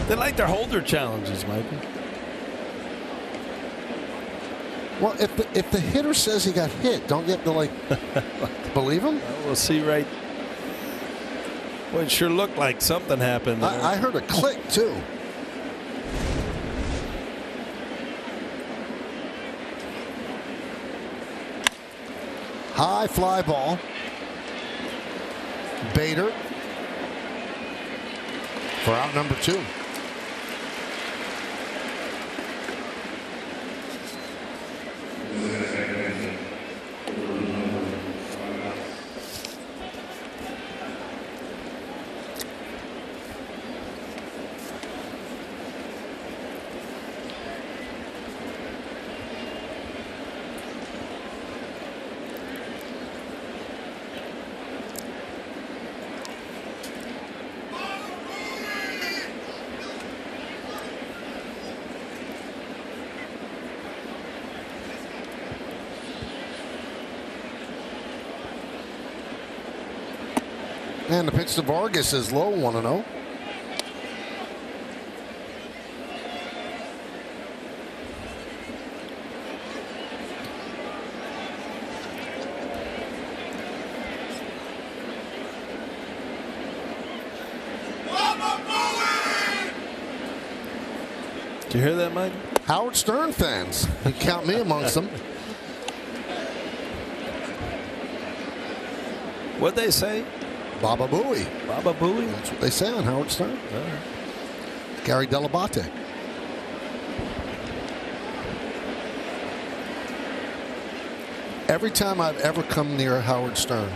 They like their holder challenges, Michael. Well, if the hitter says he got hit, don't you have to, like, believe him? We'll see right. Well, it sure looked like something happened there. I heard a click, too. High fly ball. Bader for out number 2. And the pitch to Vargas is low, 1-0. Did you hear that, Mike? Howard Stern fans. You count me amongst them. What'd they say? Baba Booey. Baba Booey? That's what they say on Howard Stern. Gary Delabate. Every time I've ever come near Howard Stern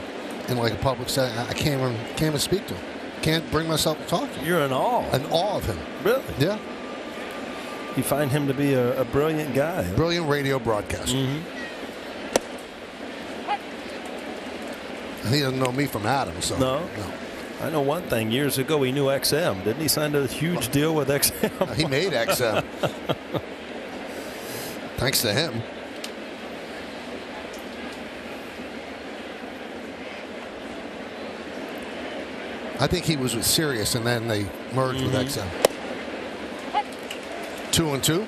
in like a public setting, I can't even speak to him. Can't bring myself to talk to him. You're in awe. In awe of him. Really? Yeah. You find him to be a brilliant guy. Huh? Brilliant radio broadcaster. Mm-hmm. He doesn't know me from Adam, so No. I know one thing. Years ago, he knew XM. Didn't he sign a huge deal with XM? He made XM. Thanks to him. I think he was with Sirius, and then they merged with XM. 2-2.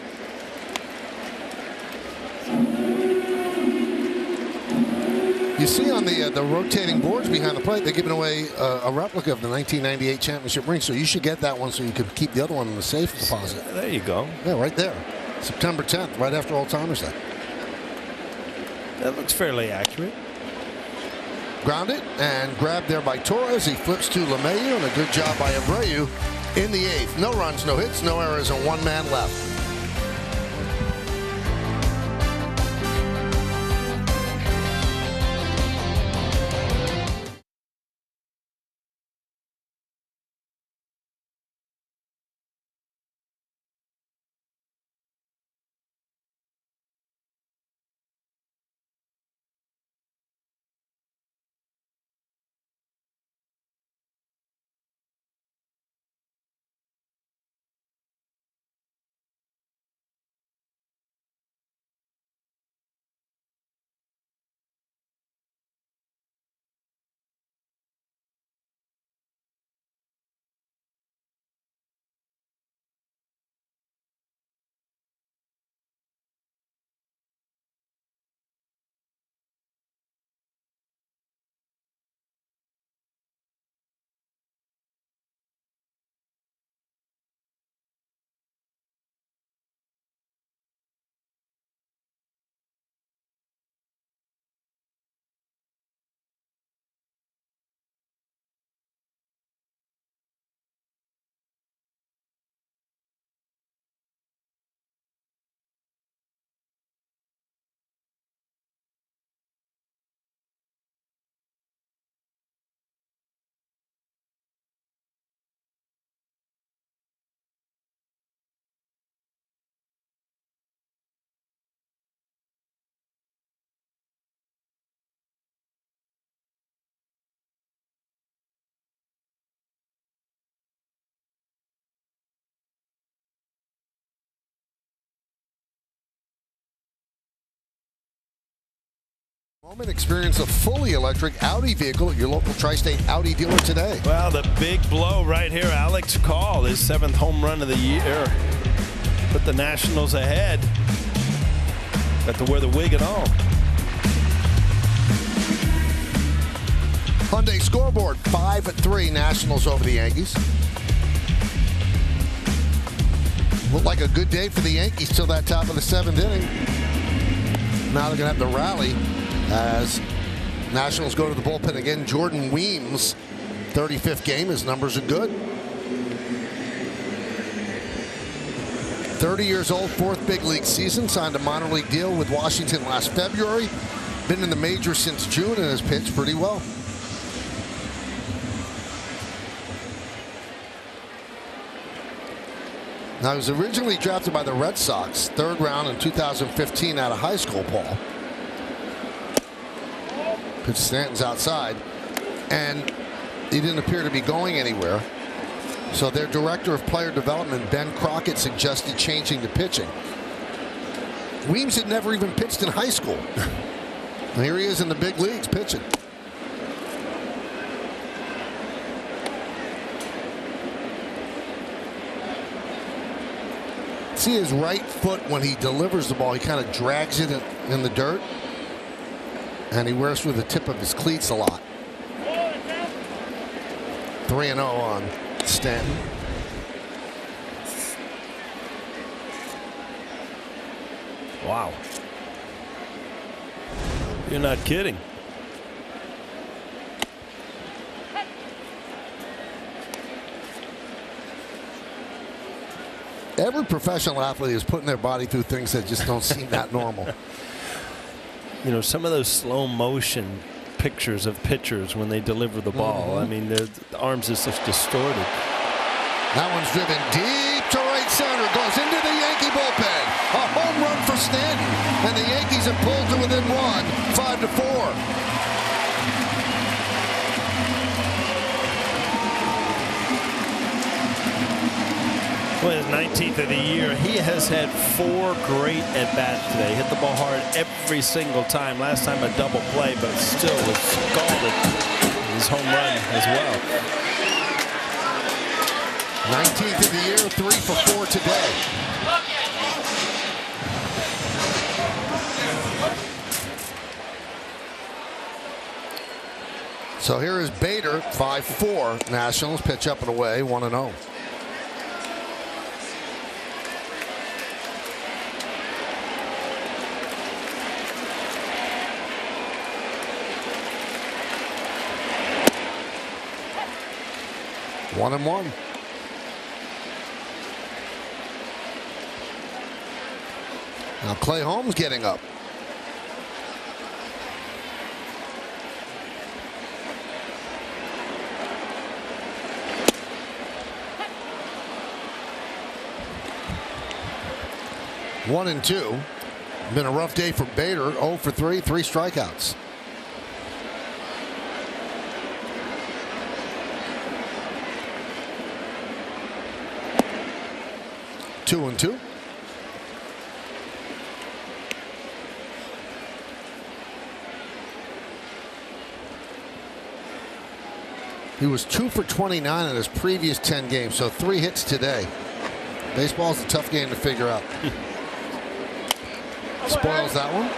You see on the rotating boards behind the plate, they're giving away a replica of the 1998 championship ring. So you should get that one so you could keep the other one in the safe deposit. There you go. Yeah, right there. September 10th, right after Old-Timers Day. That looks fairly accurate. Grounded and grabbed there by Torres. He flips to LeMahieu, and a good job by Abreu in the 8th. No runs, no hits, no errors, and 1 man left. Experience a fully electric Audi vehicle at your local Tri-State Audi dealer today. Well, the big blow right here. Alex Call, his 7th home run of the year. Put the Nationals ahead. Got to wear the wig and all. Hyundai scoreboard, 5-3 Nationals over the Yankees. Looked like a good day for the Yankees till that top of the 7th inning. Now they're going to have to rally as Nationals go to the bullpen again. Jordan Weems, 35th game. His numbers are good. 30 years old, 4th big league season. Signed a minor league deal with Washington last February. Been in the majors since June and has pitched pretty well. Now, he was originally drafted by the Red Sox, 3rd round in 2015 out of high school, Paul. Pitch Stanton's outside, and he didn't appear to be going anywhere. So their director of player development, Ben Crockett, suggested changing to pitching. Weems had never even pitched in high school. And here he is in the big leagues pitching. See his right foot when he delivers the ball, he kind of drags it in the dirt, and he wears through the tip of his cleats a lot. 3-0 on Stanton. Wow. You're not kidding. Every professional athlete is putting their body through things that just don't seem that normal. You know, some of those slow motion pictures of pitchers when they deliver the ball. I mean, the arms are just distorted. That one's driven deep to right center. Goes into the Yankee bullpen. A home run for Stanton. And the Yankees have pulled to within 1, 5-4. Well, his 19th of the year. He has had 4 great at-bats today. Hit the ball hard every single time. Last time a double play, but still was scalded. His home run as well. 19th of the year, 3 for 4 today. So here is Bader, 5-4. Nationals pitch up and away, 1-0. One and one. Now Clay Holmes getting up. One and two. Been a rough day for Bader. 0 for 3, 3 strikeouts. Two and two. He was 2 for 29 in his previous 10 games, so 3 hits today. Baseball's a tough game to figure out. Spoils that one.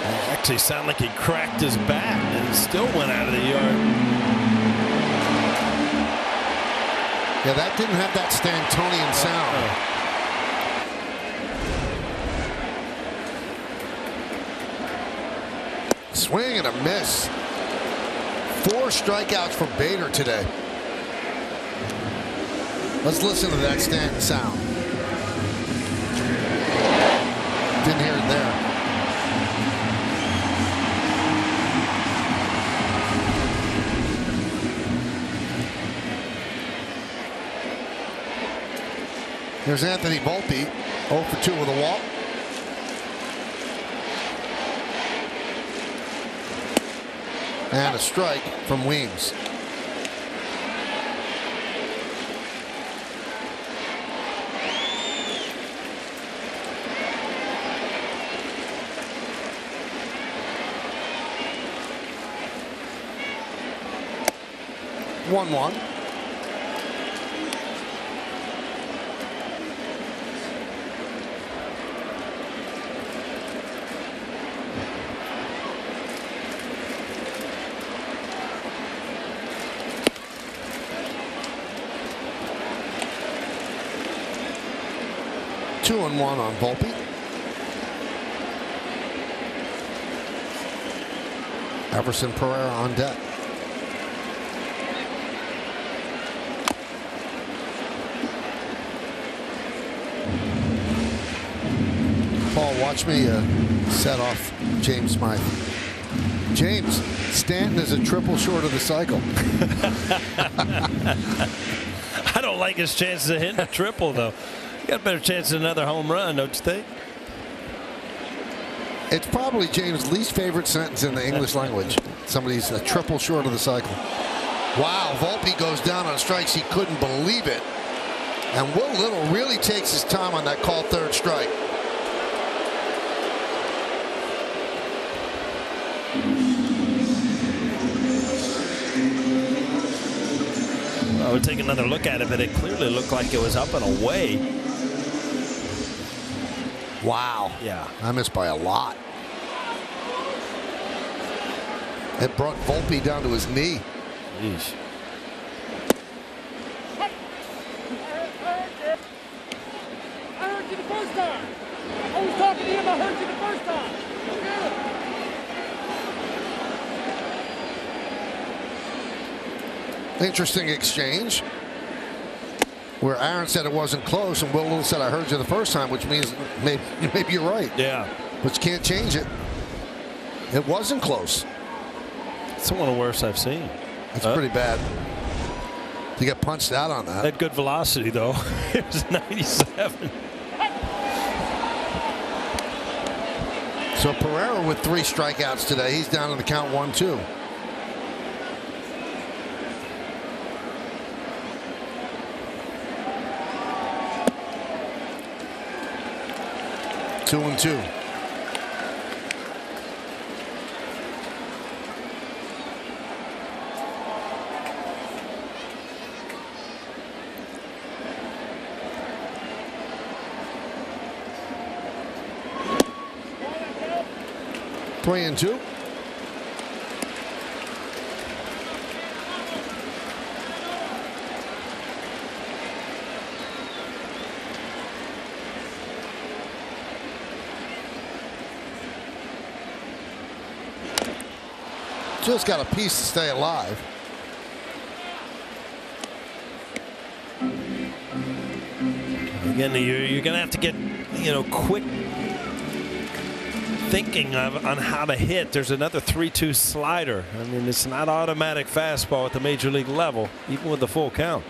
It actually sounded like he cracked his bat and still went out of the yard. Yeah, that didn't have that Stantonian sound. Swing and a miss. 4 strikeouts for Bader today. Let's listen to that Stanton sound. Didn't hear it there. Here's Anthony Volpe, 0 for 2 with a walk. And a strike from Weems. 1-1. Two and one on Volpe. Everson Pereira on deck. Paul, watch me set off James Smythe. James, Stanton is a triple short of the cycle. I don't like his chances of hitting a triple, though. Got a better chance of another home run, don't you think? It's probably James' least favorite sentence in the English language. Somebody's a triple short of the cycle. Wow, Volpe goes down on strikes. He couldn't believe it. And Will Little really takes his time on that called third strike. I would take another look at it, but it clearly looked like it was up and away. Wow. Yeah. I missed by a lot. It brought Volpe down to his knee. Jeez. I heard you the first time. I was talking to him. I heard you the first time. Interesting exchange where Aaron said it wasn't close and Will Little said I heard you the first time, which means maybe you're right. Yeah. But you can't change it. It wasn't close. It's one of the worst I've seen. It's pretty bad. You get punched out on that. Had good velocity, though. It was 97. So Pereira with 3 strikeouts today. He's down in the count 1-2. Two and two. Three and two. Just got a piece to stay alive. Again, you're going to have to get, quick thinking on how to hit. There's another 3-2 slider. I mean, it's not automatic fastball at the major league level, even with the full count.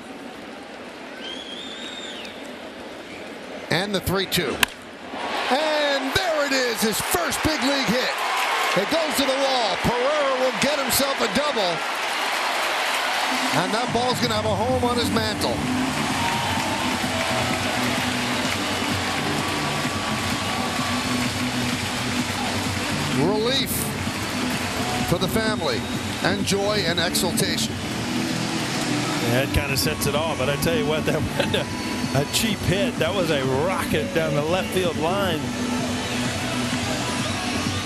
And the 3-2. And there it is, his first big league hit. It goes to the wall. Pereira will get himself a double. And that ball's going to have a home on his mantle. Relief for the family, and joy and exultation. Yeah, it kind of sets it off. But I tell you what, that wasn't a cheap hit. That was a rocket down the left field line.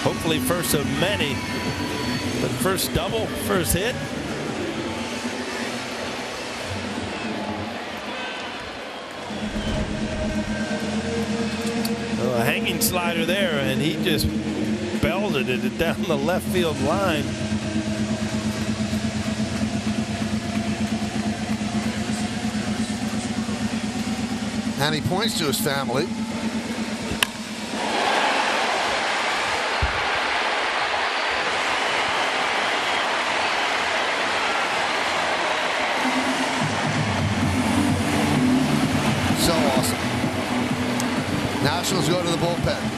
Hopefully first of many. But first double, first hit. Oh, a hanging slider there, and he just belted it down the left field line. And he points to his family. So awesome. Nationals go to the bullpen.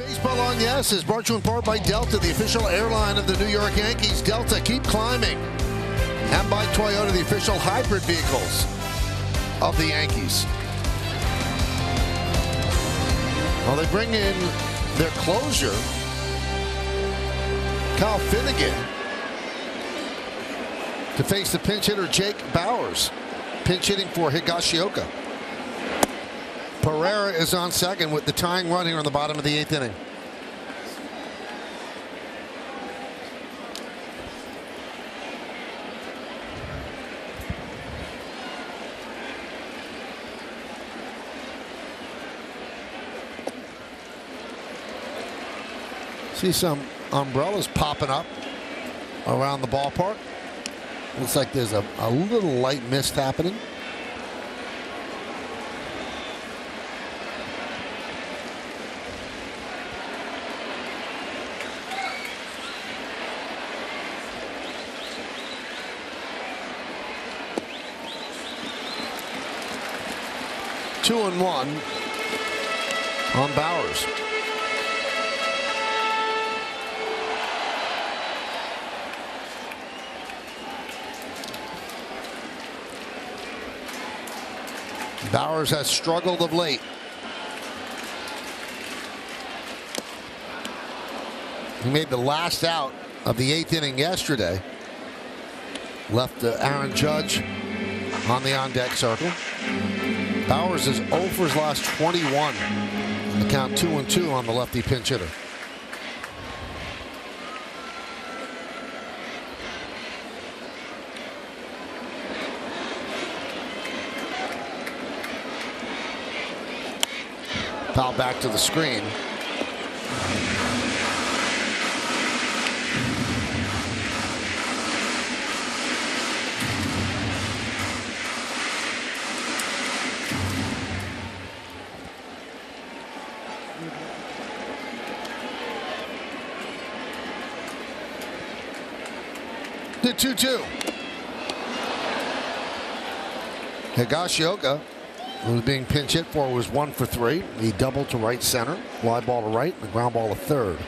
Baseball on Yes is brought to you in part by Delta, the official airline of the New York Yankees. Delta, keep climbing. And by Toyota, the official hybrid vehicles of the Yankees. Well, they bring in their closer, Kyle Finnegan, to face the pinch hitter Jake Bauers. Pinch hitting for Higashioka. Pereira is on second with the tying run here on the bottom of the 8th inning. See some umbrellas popping up around the ballpark. Looks like there's a little light mist happening. Two and one on Bauers. Bauers has struggled of late. He made the last out of the 8th inning yesterday. Left Aaron Judge on the on-deck circle. Bauers is 0 for his last 21. The count 2-2 on the lefty pinch hitter. Foul back to the screen. The 2-2. Higashioka, who was being pinch hit for, was 1 for 3. He doubled to right center, fly ball to right, and the ground ball to third.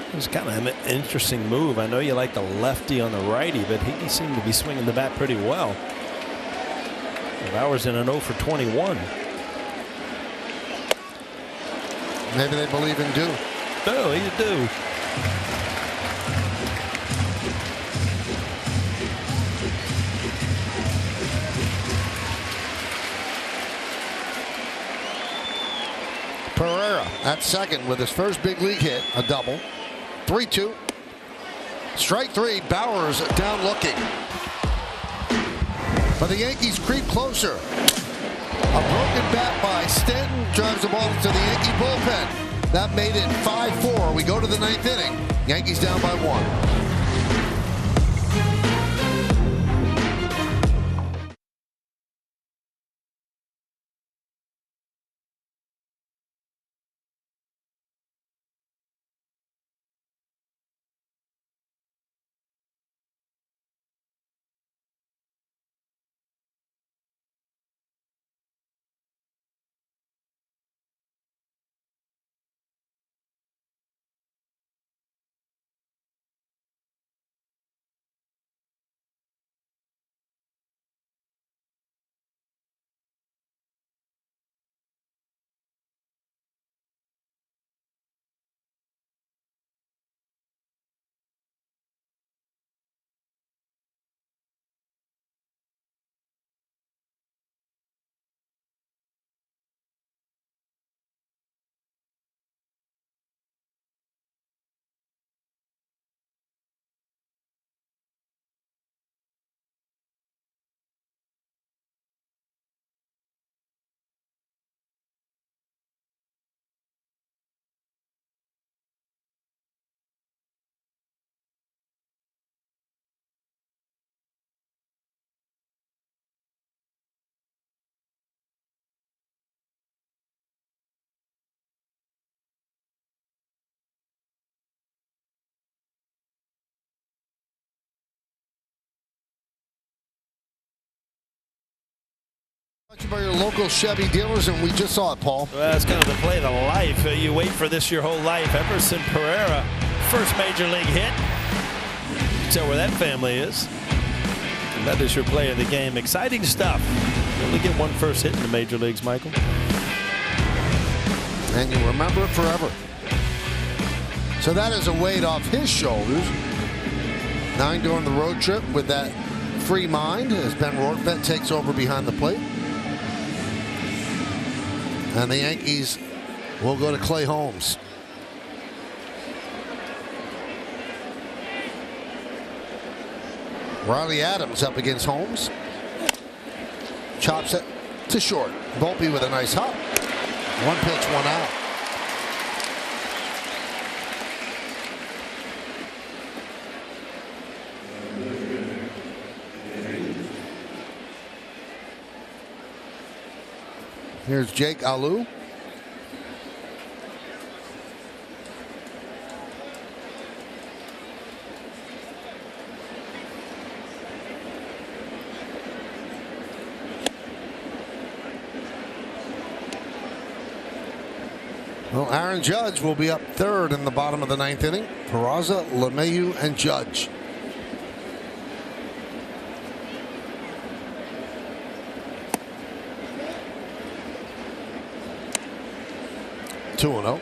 It was kind of an interesting move. I know you like the lefty on the righty, but he seemed to be swinging the bat pretty well. Bauers in an 0 for 21. Maybe they believe in do. Oh, you do. Pereira at second with his first big league hit, a double. 3-2. Strike three. Bauers down looking. But the Yankees creep closer. A broken bat by Stanton drives the ball to the Yankee bullpen. That made it 5-4. We go to the 9th inning. Yankees down by 1. by your local Chevy dealers, and we just saw it, Paul. Well, that's kind of the play of the life. You wait for this your whole life. Emerson Pereira, first major league hit. You can tell where that family is. And that is your play of the game. Exciting stuff. You only get one first hit in the major leagues, Michael. And you remember it forever. So that is a weight off his shoulders. Now he's doing the road trip with that free mind as Ben Rortvedt takes over behind the plate. And the Yankees will go to Clay Holmes. Riley Adams up against Holmes. Chops it to short. Volpe with a nice hop. One pitch, one out. Here's Jake Alou. Well, Aaron Judge will be up third in the bottom of the ninth inning. Peraza, LeMahieu, and Judge. Two and 0.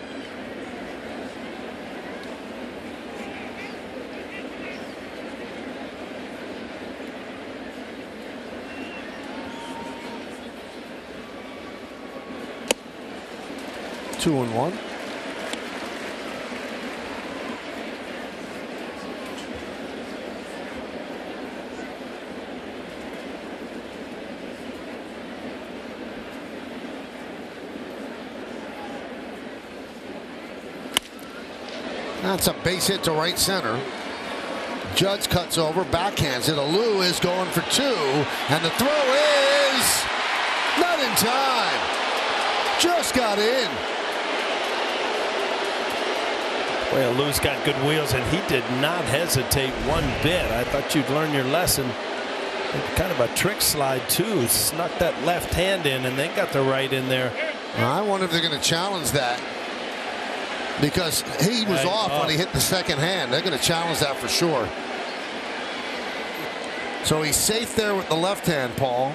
Two and 1. That's a base hit to right center. Judge cuts over, backhands it. Alou is going for two, and the throw is not in time. Just got in. Well, Alou's got good wheels, and he did not hesitate one bit. I thought you'd learn your lesson. Kind of a trick slide, too. Snuck that left hand in and then got the right in there. I wonder if they're going to challenge that, because he was off when he hit the second hand. They're going to challenge that for sure. So he's safe there with the left hand, Paul.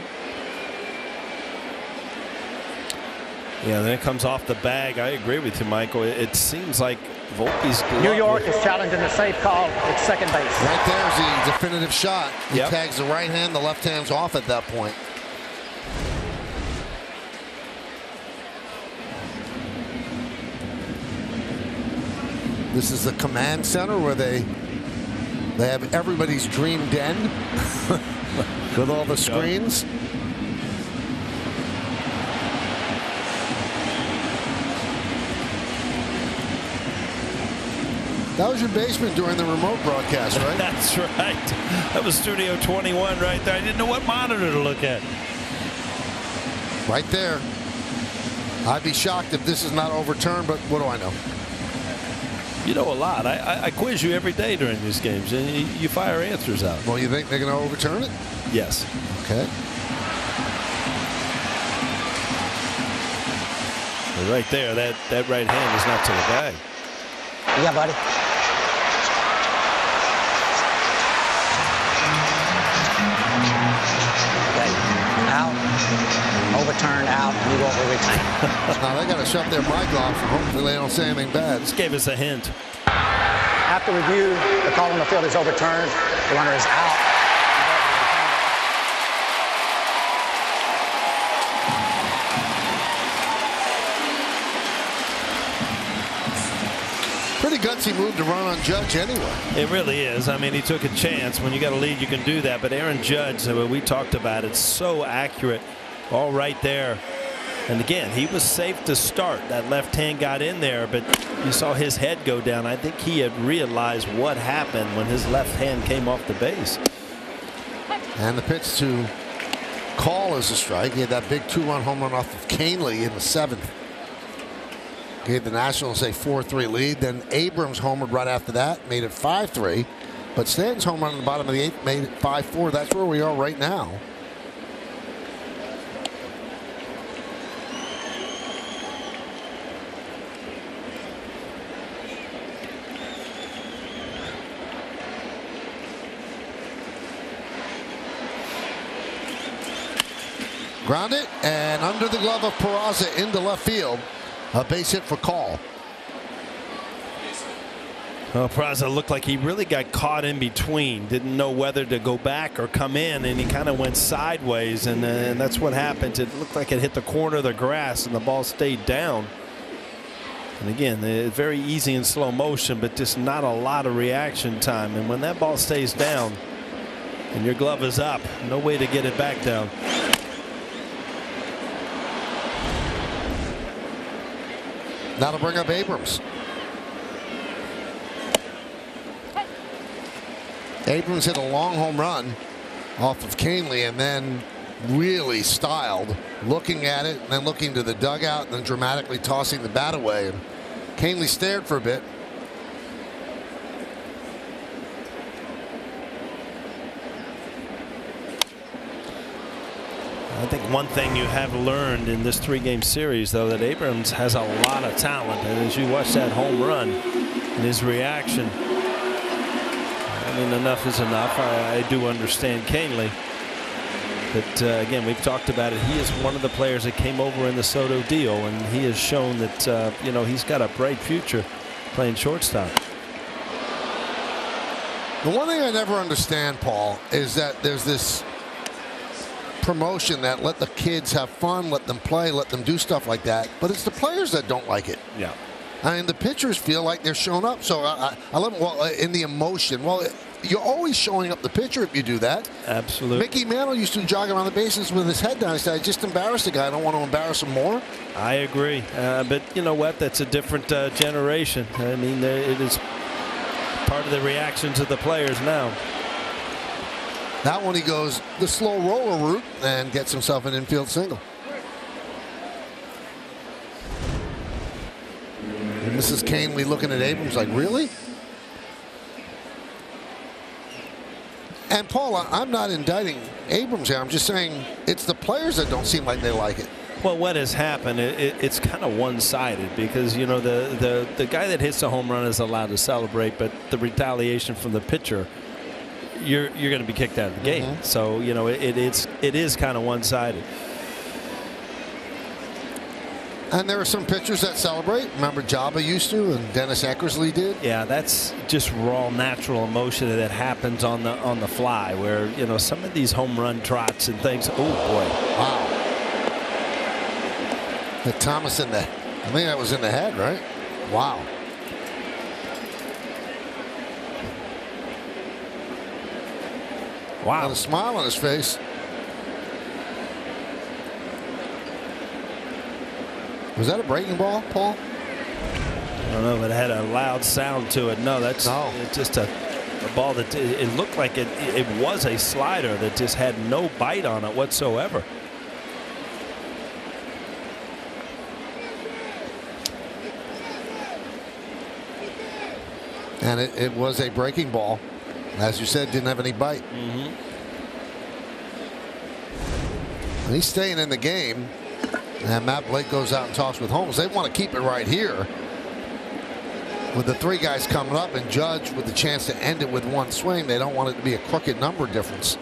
Yeah, then it comes off the bag. I agree with you, Michael. It seems like Volpe's New York is challenging the safe call at second base. Right there's the definitive shot. He Yep. tags the right hand, the left hand's off at that point. This is the command center where they have everybody's dream den with all the screens. That was your basement during the remote broadcast, right? That's right. That was Studio 21 right there. I didn't know what monitor to look at. Right there. I'd be shocked if this is not overturned, but what do I know? You know a lot. I quiz you every day during these games, and you fire answers out. Well, you think they're going to overturn it? Yes. Okay. But right there, that right hand is not to the bag. Yeah, buddy. Out, overturned, out, move over, retain. Now they got to shut their mic off. Hopefully they don't say anything bad. This gave us a hint. After review, the call on the field is overturned. The runner is out. Pretty gutsy move to run on Judge anyway. It really is. I mean, he took a chance. When you got a lead, you can do that. But Aaron Judge, we talked about it, so accurate, all right there. And again, he was safe to start. That left hand got in there, but you saw his head go down. I think he had realized what happened when his left hand came off the base. And the pitch to Call is a strike. He had that big two-run home run off of Canely in the 7th. Gave the Nationals a 4-3 lead. Then Abrams homered right after that, made it 5-3. But Stanton's home run in the bottom of the 8th made it 5-4. That's where we are right now. Grounded and under the glove of Peraza into left field. A base hit for Call. Well, Peraza looked like he really got caught in between. Didn't know whether to go back or come in, and he kind of went sideways, and that's what happened. It looked like it hit the corner of the grass, and the ball stayed down. And again, it's very easy in slow motion, but just not a lot of reaction time. And when that ball stays down and your glove is up, no way to get it back down. That'll bring up Abrams. Abrams hit a long home run off of Canely and then really styled, looking at it and then looking to the dugout and then dramatically tossing the bat away. And Canely stared for a bit. I think one thing you have learned in this 3-game series, though, that Abrams has a lot of talent. And as you watch that home run and his reaction, I mean, enough is enough. I do understand Canely. But again, we've talked about it. He is one of the players that came over in the Soto deal, and he has shown that, you know, he's got a bright future playing shortstop. The one thing I never understand, Paul, is that there's this promotion that let the kids have fun, let them play, let them do stuff like that. But it's the players that don't like it. Yeah. I mean, the pitchers feel like they're showing up. So I love it. Well, in the emotion. Well, you're always showing up the pitcher if you do that. Absolutely. Mickey Mantle used to jog around the bases with his head down. He said, I just embarrassed the guy. I don't want to embarrass him more. I agree. But you know what? That's a different generation. I mean, it is part of the reaction to the players now. That one he goes the slow roller route and gets himself an infield single. And Mrs. Canely looking at Abrams like, really? And Paul, I'm not indicting Abrams here. I'm just saying it's the players that don't seem like they like it. Well, what has happened, it's kind of one-sided because, you know, the guy that hits the home run is allowed to celebrate, but the retaliation from the pitcher, you're going to be kicked out of the game. Mm-hmm. So, you know, it is kind of one-sided. And there are some pitchers that celebrate. Remember Jabba used to, and Dennis Eckersley did. Yeah, that's just raw, natural emotion that happens on the fly. Where, you know, some of these home run trots and things. Oh boy! Wow. Hit Thomas in the. I think that was in the head, right? Wow. Wow. And a smile on his face. Was that a breaking ball, Paul? I don't know if it had a loud sound to it. No, that's just a ball that it looked like it was a slider that just had no bite on it whatsoever. And it was a breaking ball. As you said, didn't have any bite. Mm-hmm. And he's staying in the game. And Matt Blake goes out and talks with Holmes. They want to keep it right here with the 3 guys coming up, and Judge with the chance to end it with 1 swing. They don't want it to be a crooked number difference.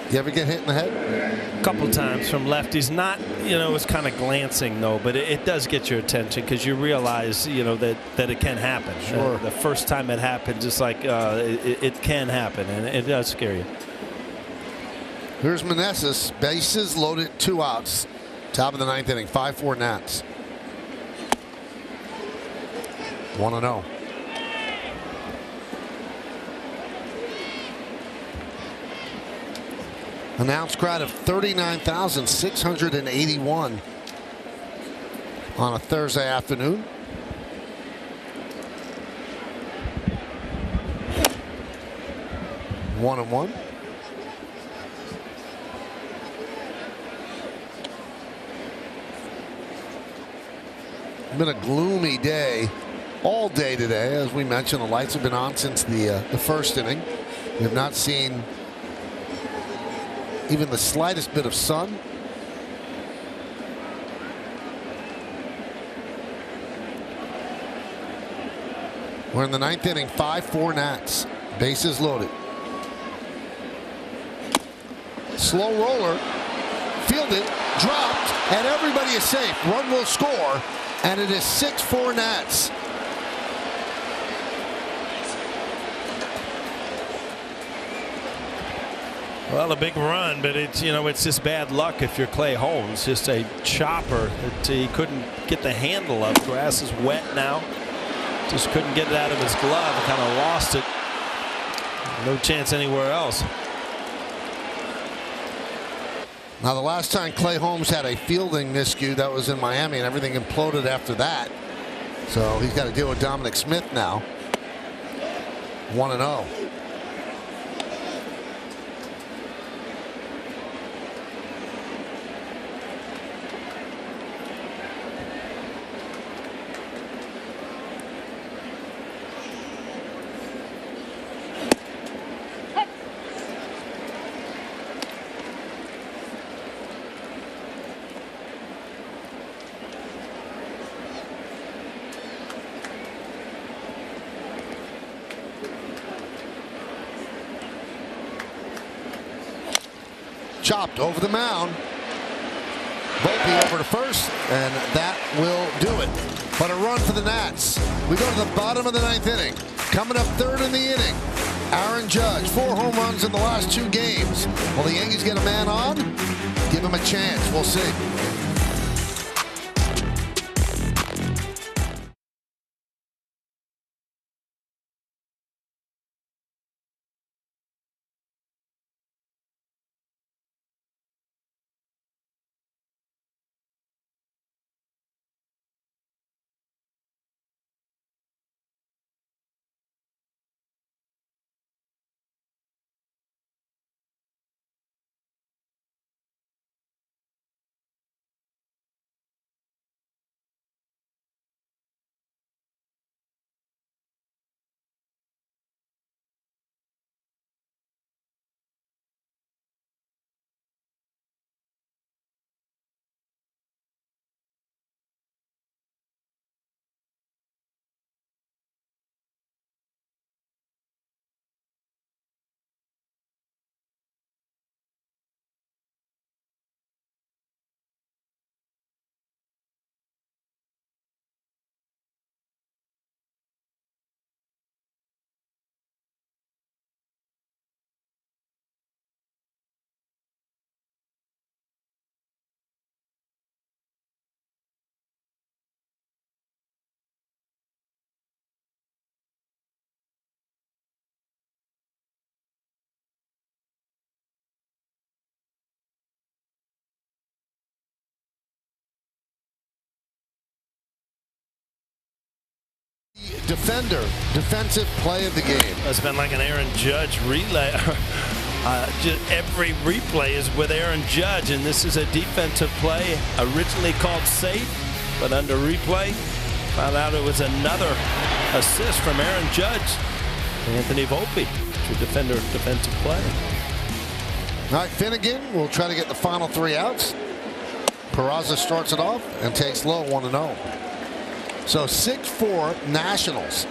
You ever get hit in the head? A couple times from lefties. Not, you know, it's kind of glancing though, but it does get your attention because you realize, you know, that it can happen. Sure. The first time it happens, it's like it can happen, and it does scare you. Here's Meneses, bases loaded, 2 outs. Top of the 9th inning, 5-4 Nats. 1-0. Announced crowd of 39,681 on a Thursday afternoon. One and one. Been a gloomy day all day today. As we mentioned, the lights have been on since the first inning. We have not seen even the slightest bit of sun. We're in the 9th inning, 5-4 Nats. Bases loaded. Slow roller, fielded, dropped, and everybody is safe. Run will score, and it is 6-4 Nats. Well, a big run, but it's, you know, it's just bad luck if you're Clay Holmes. Just a chopper that he couldn't get the handle of. Grass is wet now. Just couldn't get it out of his glove. Kind of lost it. No chance anywhere else. Now, the last time Clay Holmes had a fielding miscue, that was in Miami, and everything imploded after that. So he's got to deal with Dominic Smith now. 1-0. Chopped over the mound. Volpe over to first, and that will do it. But a run for the Nats. We go to the bottom of the 9th inning. Coming up third in the inning, Aaron Judge. 4 home runs in the last 2 games. Will the Yankees get a man on? Give him a chance. We'll see. Defensive play of the game. It's been like an Aaron Judge relay. Just every replay is with Aaron Judge, and this is a defensive play originally called safe, but under replay, found out it was another assist from Aaron Judge. Anthony Volpe to defensive play. All right, Finnegan will try to get the final 3 outs. Peraza starts it off and takes low 1-0. So 6-4 Nationals.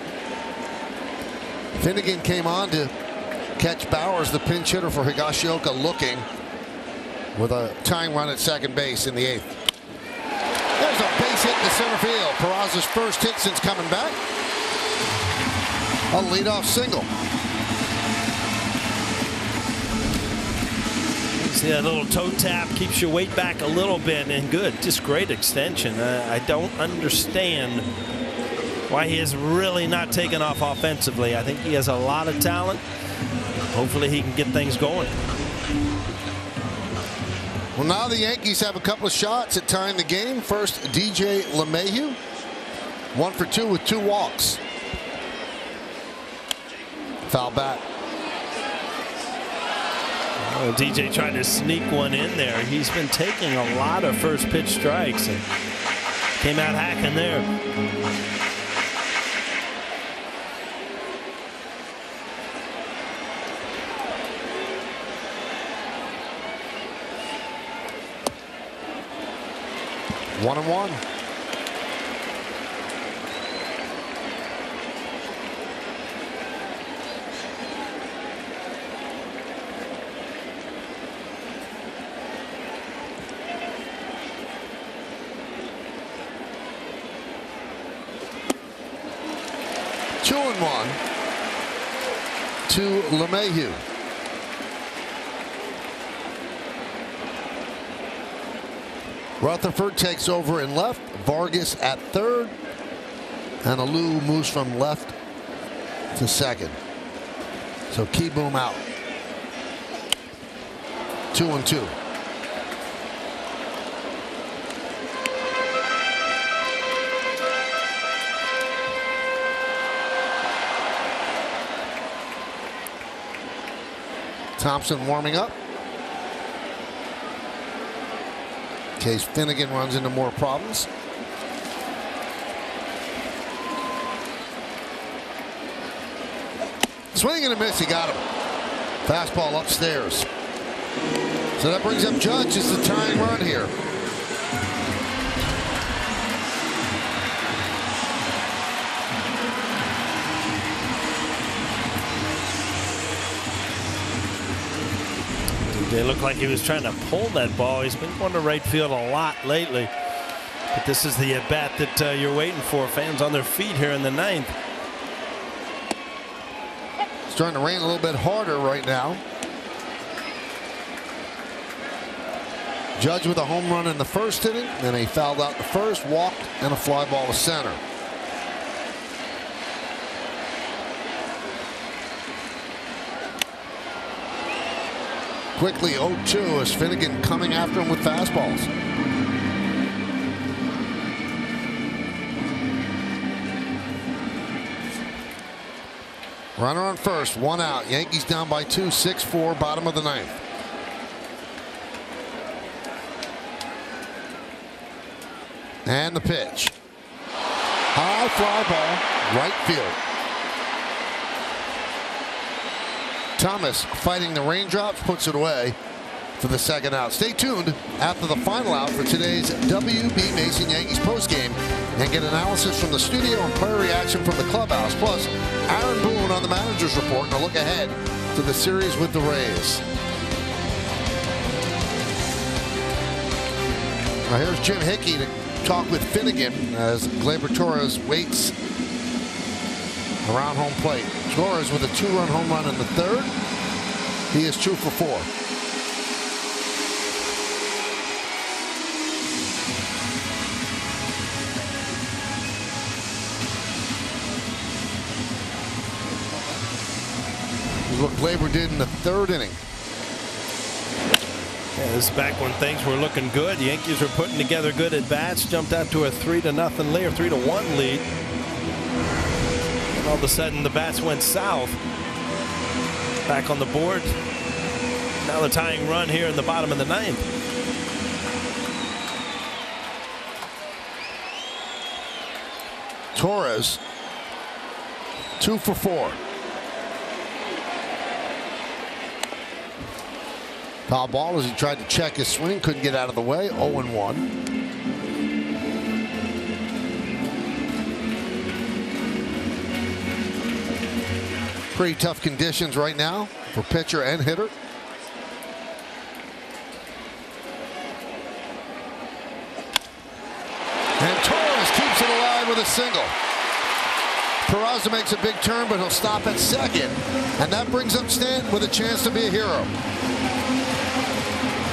Finnegan came on to catch Bowers, the pinch hitter for Higashioka, looking with a tying run at second base in the 8th. There's a base hit to center field. Peraza's first hit since coming back. A leadoff single. See that little toe tap, keeps your weight back a little bit, and good. Just great extension. I don't understand why he is really not taking off offensively. I think he has a lot of talent. Hopefully he can get things going. Well, now the Yankees have a couple of shots at tying the game. First, DJ LeMahieu, 1 for 2 with 2 walks. Foul bat. Oh, DJ tried to sneak one in there. He's been taking a lot of first pitch strikes and came out hacking there. 2-1 to LeMahieu. Rutherford takes over in left. Vargas at third. And Alou moves from left to second. So Keyboom out. 2-2. Thompson warming up. In case Finnegan runs into more problems. Swing and a miss, he got him. Fastball upstairs. So that brings up Judge as the tying run here. It looked like he was trying to pull that ball. He's been going to right field a lot lately. But this is the at-bat that you're waiting for. Fans on their feet here in the ninth. It's starting to rain a little bit harder right now. Judge with a home run in the first inning. Then he fouled out the first, walked, and a fly ball to center. Quickly 0-2 as Finnegan coming after him with fastballs. Runner on first, 1 out. Yankees down by 2, 6-4, bottom of the ninth. And the pitch. High fly ball, right field. Thomas fighting the raindrops, puts it away for the second out. Stay tuned after the final out for today's WB Mason Yankees postgame and get analysis from the studio and player reaction from the clubhouse. Plus, Aaron Boone on the manager's report and a look ahead to the series with the Rays. Now here's Jim Hickey to talk with Finnegan as Gleyber Torres waits around home plate. Torres with a 2-run home run in the third. He is 2 for 4. This is what Gleyber did in the third inning. Yeah, this is back when things were looking good. The Yankees were putting together good at bats. Jumped out to a 3-0 lead, or 3-1 lead. All of a sudden the bats went south. Back on the board. Now the tying run here in the bottom of the ninth. Torres 2 for 4. Foul ball as he tried to check his swing, couldn't get out of the way. 0-1. Pretty tough conditions right now for pitcher and hitter. And Torres keeps it alive with a single. Peraza makes a big turn, but he'll stop at second. And that brings up Stanton with a chance to be a hero.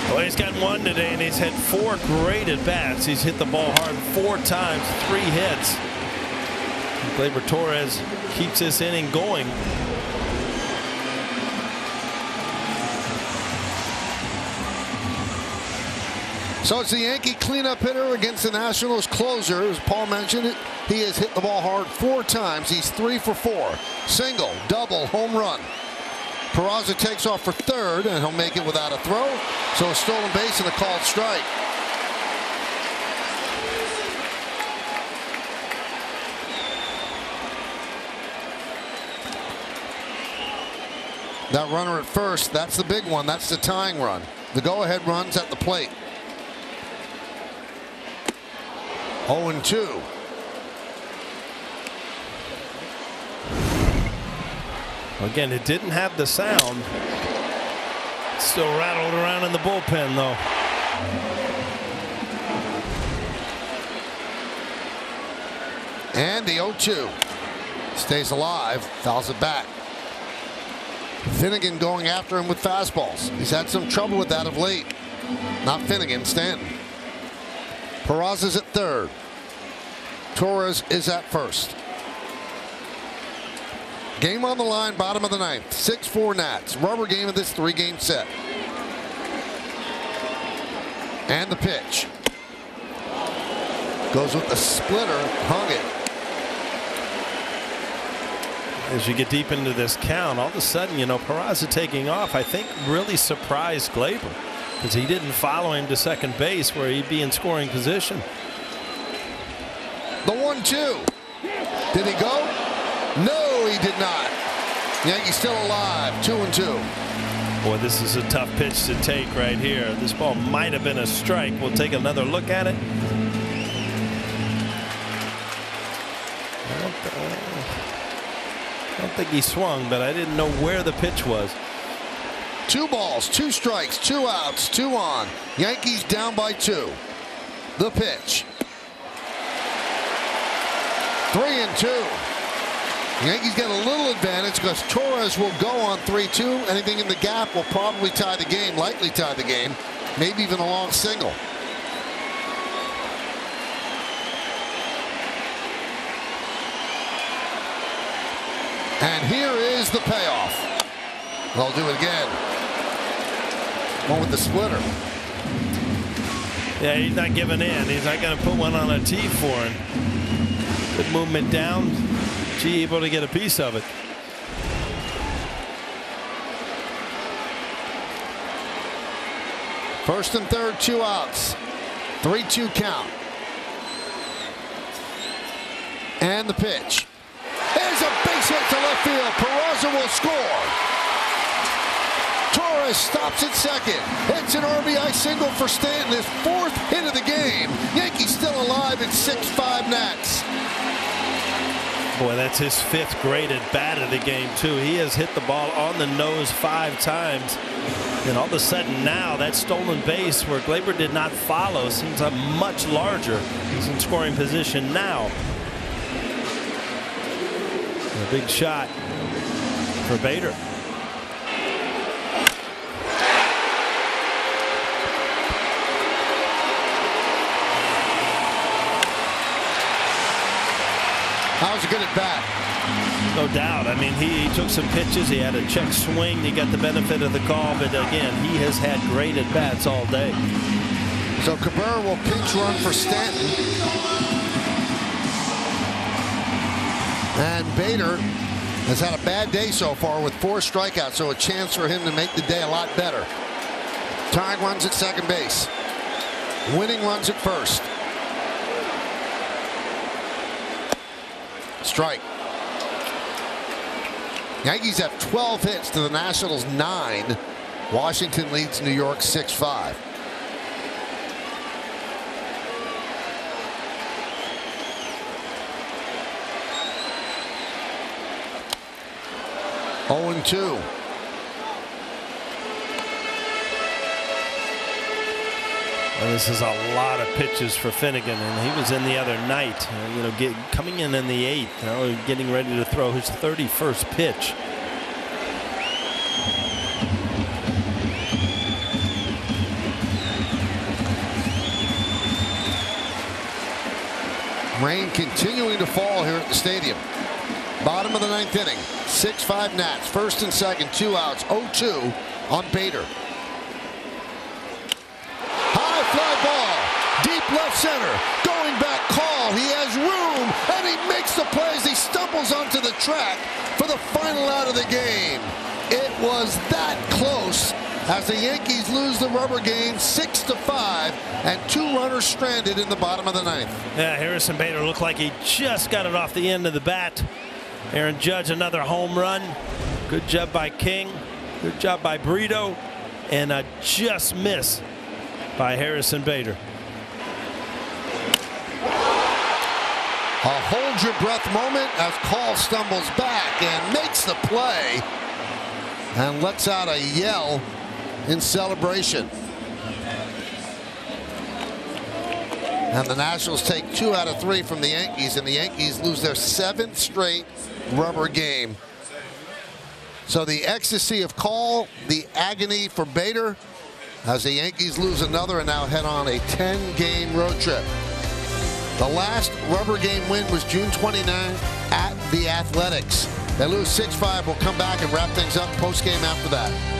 Well, he's got one today, and he's had 4 great at-bats. He's hit the ball hard 4 times, 3 hits. Gleyber Torres keeps this inning going. So it's the Yankee cleanup hitter against the Nationals closer. As Paul mentioned it, he has hit the ball hard 4 times. He's 3 for 4. Single, double, home run. Peraza takes off for third, and he'll make it without a throw. So a stolen base and a called strike. That runner at first, that's the big one. That's the tying run. The go-ahead run's at the plate. 0-2. Again, it didn't have the sound. Still rattled around in the bullpen, though. And the 0-2. Stays alive, fouls it back. Finnegan going after him with fastballs. He's had some trouble with that of late. Not Finnegan, Stanton. Peraza's at third. Torres is at first. Game on the line, bottom of the ninth. 6-4 Nats. Rubber game of this 3-game set. And the pitch. Goes with the splitter, hung it. As you get deep into this count, all of a sudden, Peraza taking off, I think really surprised Gleyber because he didn't follow him to second base where he'd be in scoring position. The 1-2. Did he go? No, he did not. Yankees still alive, 2-2. Boy, this is a tough pitch to take right here. This ball might have been a strike. We'll take another look at it. I don't think he swung, but I didn't know where the pitch was. 2 balls, 2 strikes, 2 outs, 2 on. Yankees down by 2. The pitch. 3-2. Yankees get a little advantage because Torres will go on 3-2. Anything in the gap will probably tie the game, likely tie the game, maybe even a long single. And here is the payoff. They'll do it again. One with the splitter. Yeah, he's not giving in. He's not going to put one on a tee for him. Good movement down. G able to get a piece of it. First and third, 2 outs. 3-2 count. And the pitch. There's a base hit to left field. Peraza will score. Torres stops at second. It's an RBI single for Stanton. His 4th hit of the game. Yankees still alive at 6-5 Nats. Boy, that's his 5th graded bat of the game, too. He has hit the ball on the nose 5 times. And all of a sudden now that stolen base where Gleyber did not follow seems much larger. He's in scoring position now. A big shot for Bader. That was a good at bat. No doubt. I mean, he took some pitches. He had a check swing. He got the benefit of the call. But again, he has had great at bats all day. So Cabrera will pinch run for Stanton. And Bader has had a bad day so far with 4 strikeouts, so a chance for him to make the day a lot better. Tying runs at second base. Winning runs at first. Strike. Yankees have 12 hits to the Nationals 9. Washington leads New York 6-5. Oh, 2. Well, this is a lot of pitches for Finnegan, and he was in the other night. Coming in the 8th, getting ready to throw his 31st pitch. Rain continuing to fall here at the stadium. Bottom of the 9th inning. 6-5 Nats. First and second, 2 outs. 0-2 on Bader. High fly ball. Deep left center. Going back call. He has room. And he makes the play as he stumbles onto the track for the final out of the game. It was that close as the Yankees lose the rubber game 6-5 and 2 runners stranded in the bottom of the 9th. Yeah, Harrison Bader looked like he just got it off the end of the bat. Aaron Judge, another home run. Good job by King. Good job by Brito. And a just miss by Harrison Bader. A hold your breath moment as Call stumbles back and makes the play and lets out a yell in celebration. And the Nationals take 2 out of 3 from the Yankees, and the Yankees lose their 7th straight rubber game. So the ecstasy of Call, the agony for Bader, as the Yankees lose another and now head on a 10-game road trip. The last rubber game win was June 29 at the Athletics. They lose 6-5. We'll come back and wrap things up post-game after that.